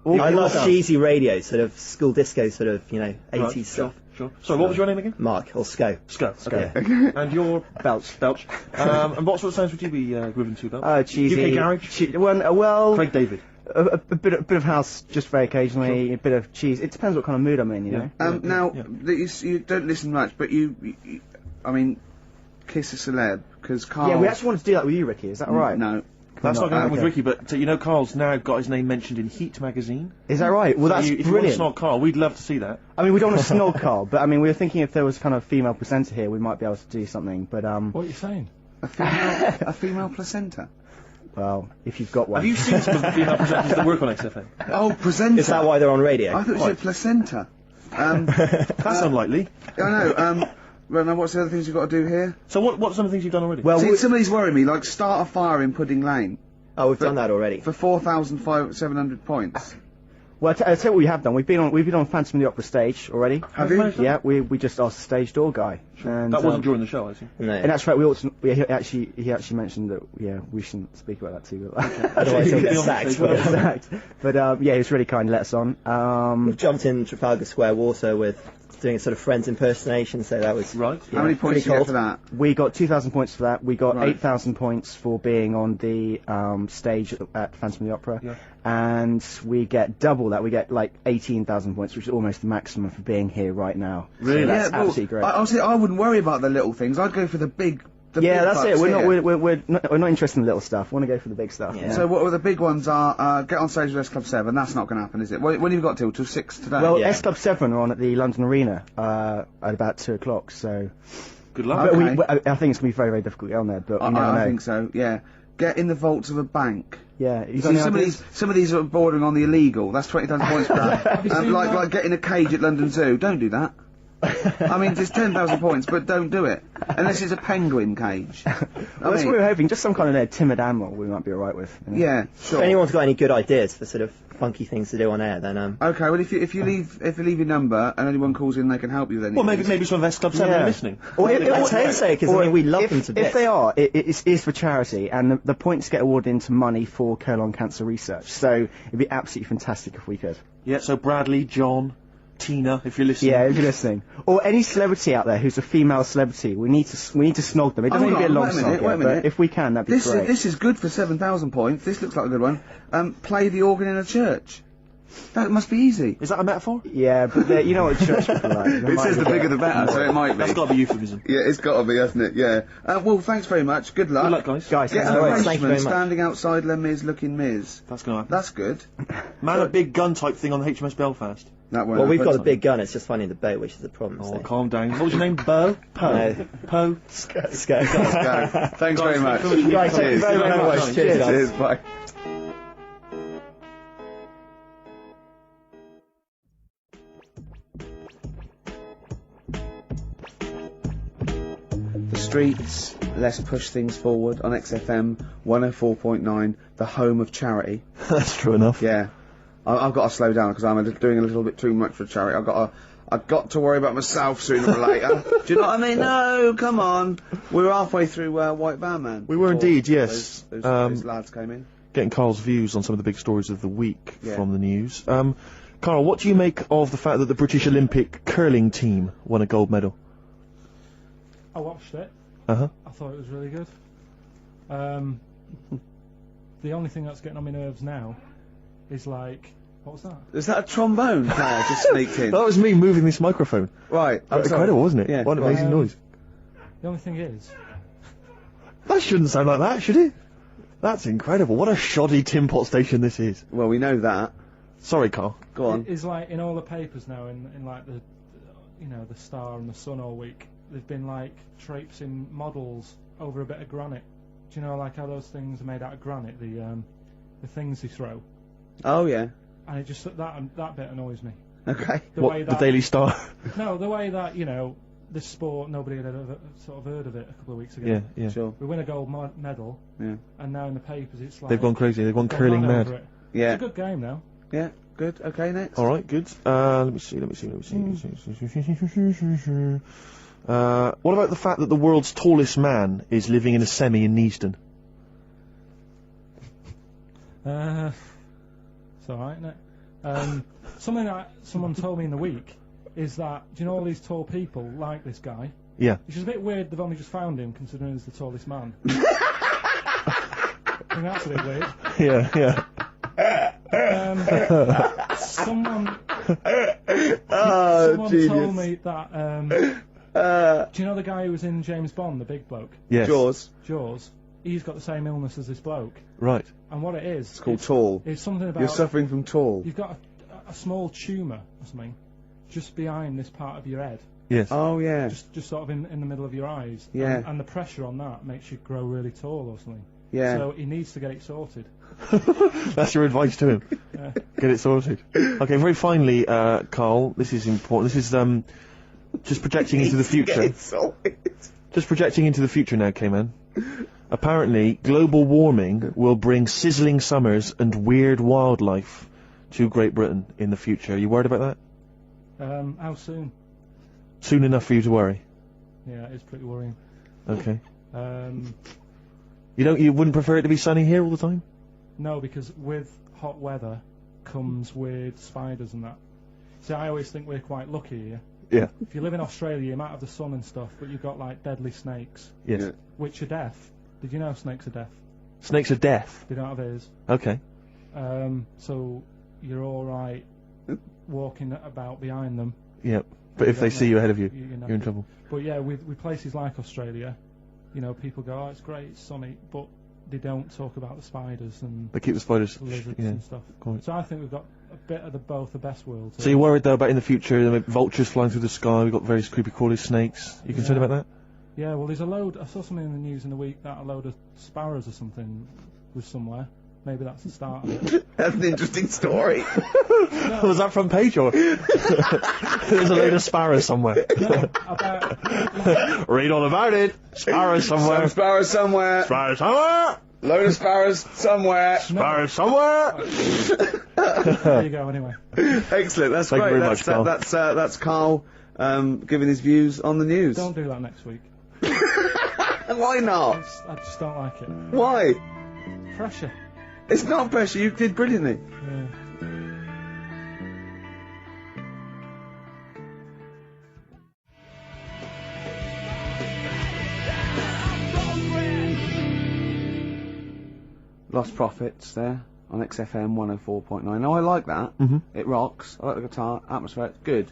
I love cheesy radio, sort of school disco, sort of, 80s Right, stuff. Sure. Sorry, what was your name again? Mark, or Sco. Sco. Okay. Yeah. And you're Belch. Belch. And what sort of sounds would you be grooving to, Belch? Cheesy. UK garage? Well, Craig David. a bit of house, just very occasionally. A bit of cheese. It depends what kind of mood I'm in. You know. Now, yeah. you don't listen much, but you I mean, kiss a celeb because Karl. Yeah, we actually wanted to do that with you, Ricky. Is that all right? No. That's not going to happen with okay. Ricky, but Carl's now got his name mentioned in Heat magazine. Is that right? Well, So that's if you want to brilliant. snog Karl, we'd love to see that. I mean, we don't want to snog Carl, but I mean, we were thinking if there was kind of a female presenter here, we might be able to do something. But What are you saying? A female placenta. well, if you've got one. Have you seen some of the female presenters that work on XFM? Oh, presenter. Is that why they're on radio? I thought you said placenta. That's unlikely. I know. Well, now what's the other things you've got to do here? So what are some of the things you've done already? Well, See, we- some of these worry me, like start a fire in Pudding Lane Oh, we've done that already. for 4,700 points. Well, I'll tell you what we have done. We've been on Phantom of the Opera stage already. Have you? Yeah, we just asked the stage door guy. And, that wasn't during the show, I see. No. And that's right. He actually mentioned that. We shouldn't speak about that too. But Otherwise he'll get Be on the sacked. stage, well. exact. But he was really kind. Let us on. We've jumped in Trafalgar Square Water with doing a sort of Friends impersonation, so that was Right. How many points pretty do you get cold. for that? We got 2,000 points for that. We got Right. 8,000 points for being on the stage at Phantom of the Opera. Yeah. And we get double that. We get like 18,000 points, which is almost the maximum for being here right now. Really? So that's well, absolutely great. Honestly, I wouldn't worry about the little things. I'd go for the big. Yeah, that's it. bucks here. We're not interested in the little stuff. We want to go for the big stuff. Yeah. So what the big ones are? Get on stage with S Club 7. That's not going to happen, is it? When have you got till 6 today? Well, Yeah. S Club 7 are on at the London Arena at about 2 o'clock. So, Good luck. but Okay. I think it's gonna be very, very difficult to get on there. But we never I know. think so. Yeah. Get in the vaults of a bank. Yeah, you got See, any some ideas? of these are bordering on the illegal. That's 20,000 points per Have you seen that? like getting a cage at London Zoo. Don't do that. I mean, there's 10,000 points, but don't do it unless it's a penguin cage. Well, I that's what mean, we were hoping. Just some kind of timid animal we might be alright with. You know? yeah, If sure. anyone's got any good ideas for sort of funky things to do on air, then Okay, well, if you leave your number and anyone calls in, they can help you. Then Well, maybe some of S Club 7 Yeah. are listening. Or I'd say so, because I mean, we love if, them to bits. If they are, it is for charity, and the points get awarded into money for colon cancer research. So it'd be absolutely fantastic if we could. Yeah, so Bradley, John, Tina, if you're listening. Yeah, if you're listening, or any celebrity out there who's a female celebrity, we need to snog them. It doesn't Hold need to be a on, long wait a minute, snog, wait a minute. but if we can, that'd be great. This is good for 7,000 points. This looks like a good one. Play the organ in a church. That must be easy. Is that a metaphor? Yeah, but you know what church people are like. It says the bigger the better, so it might be. That's got to be euphemism. Yeah, it's got to be, hasn't it? Yeah. Well, thanks very much. Good luck. Good luck, guys. Guys, Get thanks an very much. Thank you arrangement very much. standing outside Les Mis looking Miz. That's going to happen. That's good. Man, a big gun type thing on the HMS Belfast. That won't well, we've got a happen. big gun. It's just finding the boat, which is the problem. Oh, so. calm down. What was your name? Bo? Poe? No. Poe? Sco. Go. Thanks very much. Guys, thank you very, very much. Cheers, guys. Cheers. Bye. the streets. Let's push things forward on XFM 104.9, the home of charity. That's true enough. Yeah. I've got to slow down because I'm doing a little bit too much for charity. I've got to worry about myself sooner or later. Do you know what I mean? No, come on. We were halfway through White Van Man. We were indeed, yes. Those lads came in. Getting Carl's views on some of the big stories of the week from the news. Carl, what do you make of the fact that the British Olympic curling team won a gold medal? I watched it. Uh-huh. I thought it was really good. The only thing that's getting on my nerves now is like, what was that? Is that a trombone player just sneaked in? That was me moving this microphone. Right. That was incredible, wasn't it? Yeah. What an amazing noise. The only thing is... That shouldn't sound like that, should it? That's incredible. What a shoddy tin pot station this is. Well, we know that. Sorry, Carl. Go on. It's like in all the papers now, in like the, you know, the Star and the Sun all week, they've been like traipsing models over a bit of granite. Do you know like how those things are made out of granite? The things they throw. Oh yeah. And it just that bit annoys me. Okay. The Daily Star? No, the way that, you know, this sport, nobody had ever sort of heard of it a couple of weeks ago. Yeah. Sure. We win a gold medal, Yeah. and now in the papers it's like... They've gone crazy. They've gone curling mad mad. over it. Yeah. It's a good game now. Yeah. Good. Okay. Next. All right, good. Let me see. What about the fact that the world's tallest man is living in a semi in Neasden? It's alright, isn't it? Something that someone told me in the week is that, do you know all these tall people like this guy? Yeah. Which is a bit weird they've only just found him, considering he's the tallest man. I think that's a bit weird. Yeah. Someone genius. told me that, do you know the guy who was in James Bond, the big bloke? Yes. Jaws? He's got the same illness as this bloke. Right. And what it is... It's called tall. It's something about... You're suffering from tall. You've got a small tumour or something just behind this part of your head. Yes. Oh yeah. Just sort of in the middle of your eyes. Yeah. And the pressure on that makes you grow really tall or something. Yeah. So he needs to get it sorted. That's your advice to him. Yeah. Get it sorted. Okay, very finally, Carl, this is important. This is just projecting into the future. Just projecting into the future now, K-Man. Apparently, global warming will bring sizzling summers and weird wildlife to Great Britain in the future. Are you worried about that? How soon? Soon enough for you to worry. Yeah, it's pretty worrying. Okay. You You wouldn't prefer it to be sunny here all the time? No, because with hot weather comes weird spiders and that. See, I always think we're quite lucky here. Yeah. If you live in Australia, you might have the sun and stuff, but you've got like deadly snakes, Yes. Yeah. which are deaf. Did you know snakes are deaf? Snakes are deaf. They don't have ears. Okay. So you're all right walking about behind them. Yep. But if they see you ahead of you, you're you're in trouble. But yeah, with places like Australia, you know, people go, oh, it's great, it's sunny, but they don't talk about the spiders and They keep the spiders. lizards Yeah. and stuff. Quite. So I think we've got a bit of both the best worlds. So you're worried though about in the future, vultures flying through the sky, we've got various creepy crawly snakes. You concerned about that? Yeah, well, there's a load. I saw something in the news in the week that a load of sparrows or something was somewhere. Maybe that's the start of it. That's an interesting story. Was that front page or? There's a load of sparrows somewhere. No, about Read all about it. Sparrows somewhere. Some sparrows somewhere. Sparrows somewhere. Load of sparrows somewhere. Sparrows somewhere. there you go. Anyway, Excellent. That's Thank you great. very much, Carl. That's Carl giving his views on the news. don't do that next week. Why not? I just don't like it. Why? Pressure. It's not pressure. You did brilliantly. Yeah. Lost Profits there on XFM 104.9. Now I like that. Mhm. It rocks. I like the guitar, atmosphere. It's good.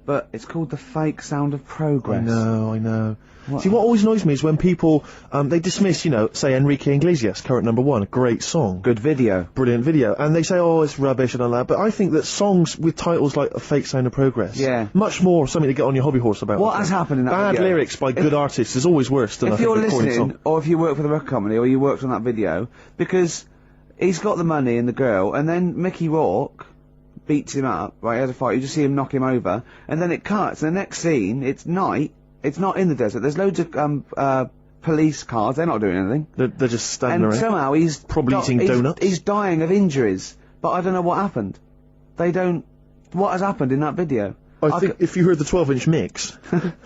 But it's called the fake sound of progress. I know. What? See, what always annoys me is when people, they dismiss, say Enrique Iglesias, current #1, a great song. Good video. Brilliant video. And they say, oh, it's rubbish and all that. But I think that songs with titles like A Fake Sound of Progress, Yeah. much more something to get on your hobby horse about. What has happened in that Bad video? lyrics by good artists is always worse than If I think you're a recorded listening, song. or if you work for the record company, or you worked on that video, because he's got the money and the girl, and then Mickey Rourke beats him up, right, he has a fight, you just see him knock him over, and then it cuts, and the next scene, it's night, It's not in the desert. There's loads of police cars. They're not doing anything. They're just standing And around. somehow he's Probably eating donuts. He's dying of injuries, but I don't know what happened. They don't. What has happened in that video? I think if you heard the 12-inch mix,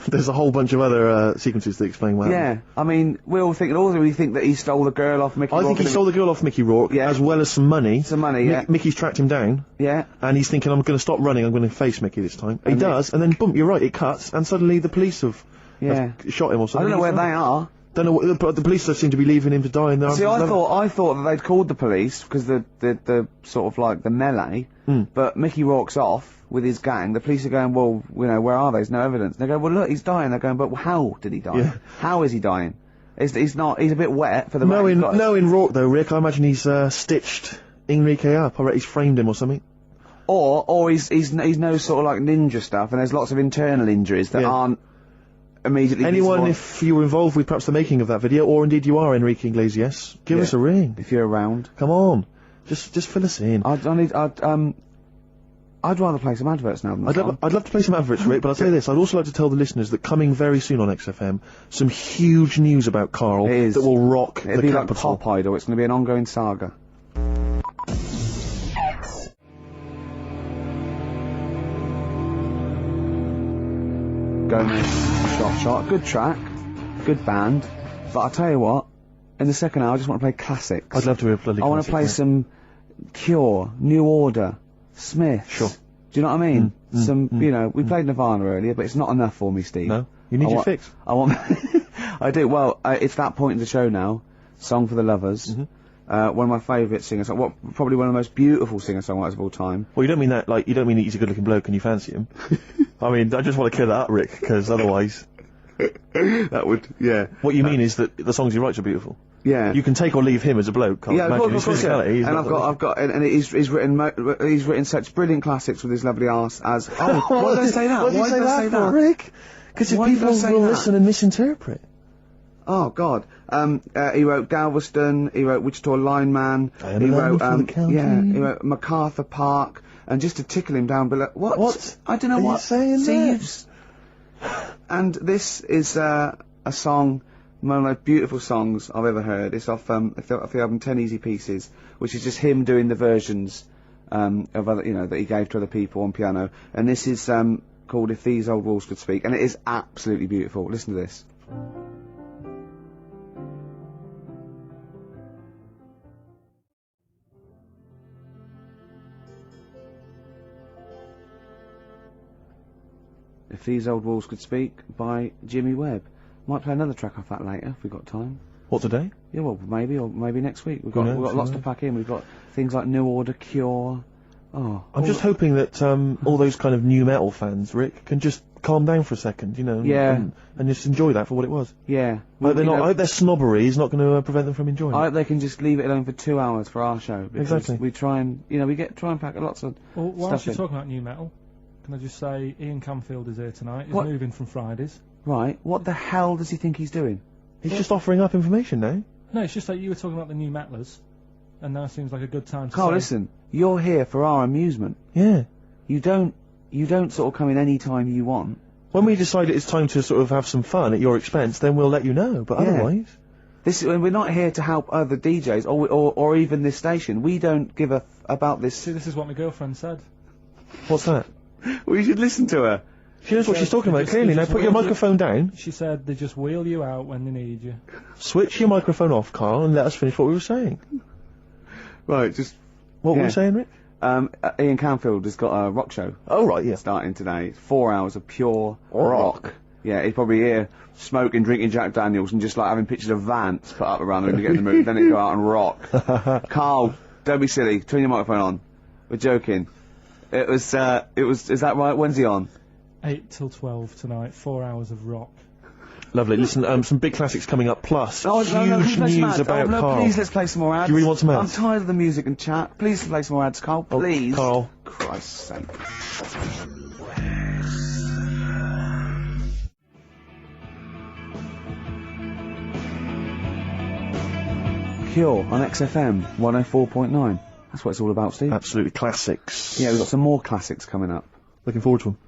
there's a whole bunch of other sequences that explain why. Yeah, I mean, we think that he stole the girl off Mickey Rourke. I think he stole the girl off Mickey Rourke, as well as some money. Some money, yeah. Mickey's tracked him down. Yeah. And he's thinking, I'm going to stop running, I'm going to face Mickey this time. He does, and then boom, you're right, it cuts, and suddenly the police have shot him or something. I don't know where they are. Don't know, but the police seem to be leaving him to die in the See, I thought that they'd called the police because the sort of like the melee, but Mickey Rourke's off with his gang. The police are going, well, you know, where are they? There's no evidence. They go, well, look, he's dying. They're going, but how did he die? Yeah. How is he dying? He's a bit wet for the rain. In Rourke though, Rick, I imagine he's stitched Enrique up. I reckon he's framed him or something. Or he's no sort of like ninja stuff, and there's lots of internal injuries that aren't immediately Anyone, visible. if you were involved with perhaps the making of that video, or indeed you are Enrique Iglesias, give us a ring. If you're around. Come on. Just fill us in. I'd rather play some adverts now than I'd love to play some adverts, Rick, but I'll tell you this, I'd also like to tell the listeners that coming very soon on XFM, some huge news about Karl that will rock It'll the be capital. like Pop Idol. It's going to be an ongoing saga. Gomez, shot. Good track, good band, but I'll tell you what, in the second hour I just want to play classics. I'd love to hear a bloody I want to play some Cure, New Order, Smiths. Sure. Do you know what I mean? You know, we played Nirvana earlier, but it's not enough for me, Steve. No, you need your fix. I want. I do. Well, it's that point in the show now. Song for the Lovers. One of my favourite singers. Probably one of the most beautiful singer-songwriters of all time. Well, you don't mean that, like, you don't mean that he's a good-looking bloke and you fancy him. I mean, I just want to clear that up, Rick, because otherwise... That would, yeah. What you mean is that the songs he writes are beautiful. Yeah. You can take or leave him as a bloke, can't imagine his physicality. And he's written such brilliant classics with his lovely arse as... Oh, why did I say that? Why did you say that for, Rick? Because if people will listen and misinterpret. Oh, God. He wrote Galveston, he wrote Wichita Lineman, he wrote MacArthur Park, and just to tickle him down below... What? I don't know what... you saying there? And this is a song, one of the most beautiful songs I've ever heard. It's off the album 10 Easy Pieces, which is just him doing the versions of other, that he gave to other people on piano. And this is called If These Old Walls Could Speak, and it is absolutely beautiful. Listen to this. If These Old Walls Could Speak by Jimmy Webb. Might play another track off that later if we've got time. What, today? Yeah, well, maybe next week. We've got lots to pack in. We've got things like New Order, Cure. I'm just hoping that all those kind of new metal fans, Rick, can just calm down for a second, and just enjoy that for what it was. Yeah. I hope their snobbery is not going to prevent them from enjoying it. I hope they can just leave it alone for 2 hours for our show. Exactly. We try and, try and pack lots of Well, whilst you're stuff talking about new metal, can I just say Ian Camfield is here tonight. He's moving from Fridays. Right. What the hell does he think he's doing? He's just offering up information now. No, it's just like you were talking about the new metalers, and now seems like a good time to Carl, say... listen. You're here for our amusement. Yeah. You don't sort of come in any time you want. When we decide it's time to sort of have some fun at your expense, then we'll let you know, but otherwise... We're not here to help other DJs, or even this station. We don't give a about this... See, this is what my girlfriend said. What's that? Well, you should listen to her. She knows what she's talking about, clearly. Now put your microphone down. She said they just wheel you out when they need you. Switch your microphone off, Carl, and let us finish what we were saying. Right, just... What were we saying, Rick? Ian Camfield has got a rock show. Oh, right, yeah. Starting today. 4 hours of pure rock. Yeah, he's probably here smoking, drinking Jack Daniels and just like having pictures of Vance put up around him to get in the mood. Then he'd go out and rock. Carl, don't be silly. Turn your microphone on. We're joking. Is that right? When's he on? 8 till 12 tonight, 4 hours of rock. Lovely. Listen, some big classics coming up, plus huge news about Carl. Please, let's play some more ads. Do you really want some ads? I'm tired of the music and chat. Please play some more ads, Carl. Please. Carl. Christ's sake. Cure on XFM 104.9. That's what it's all about, Steve. Absolutely classics. Yeah, we've got some more classics coming up. Looking forward to them.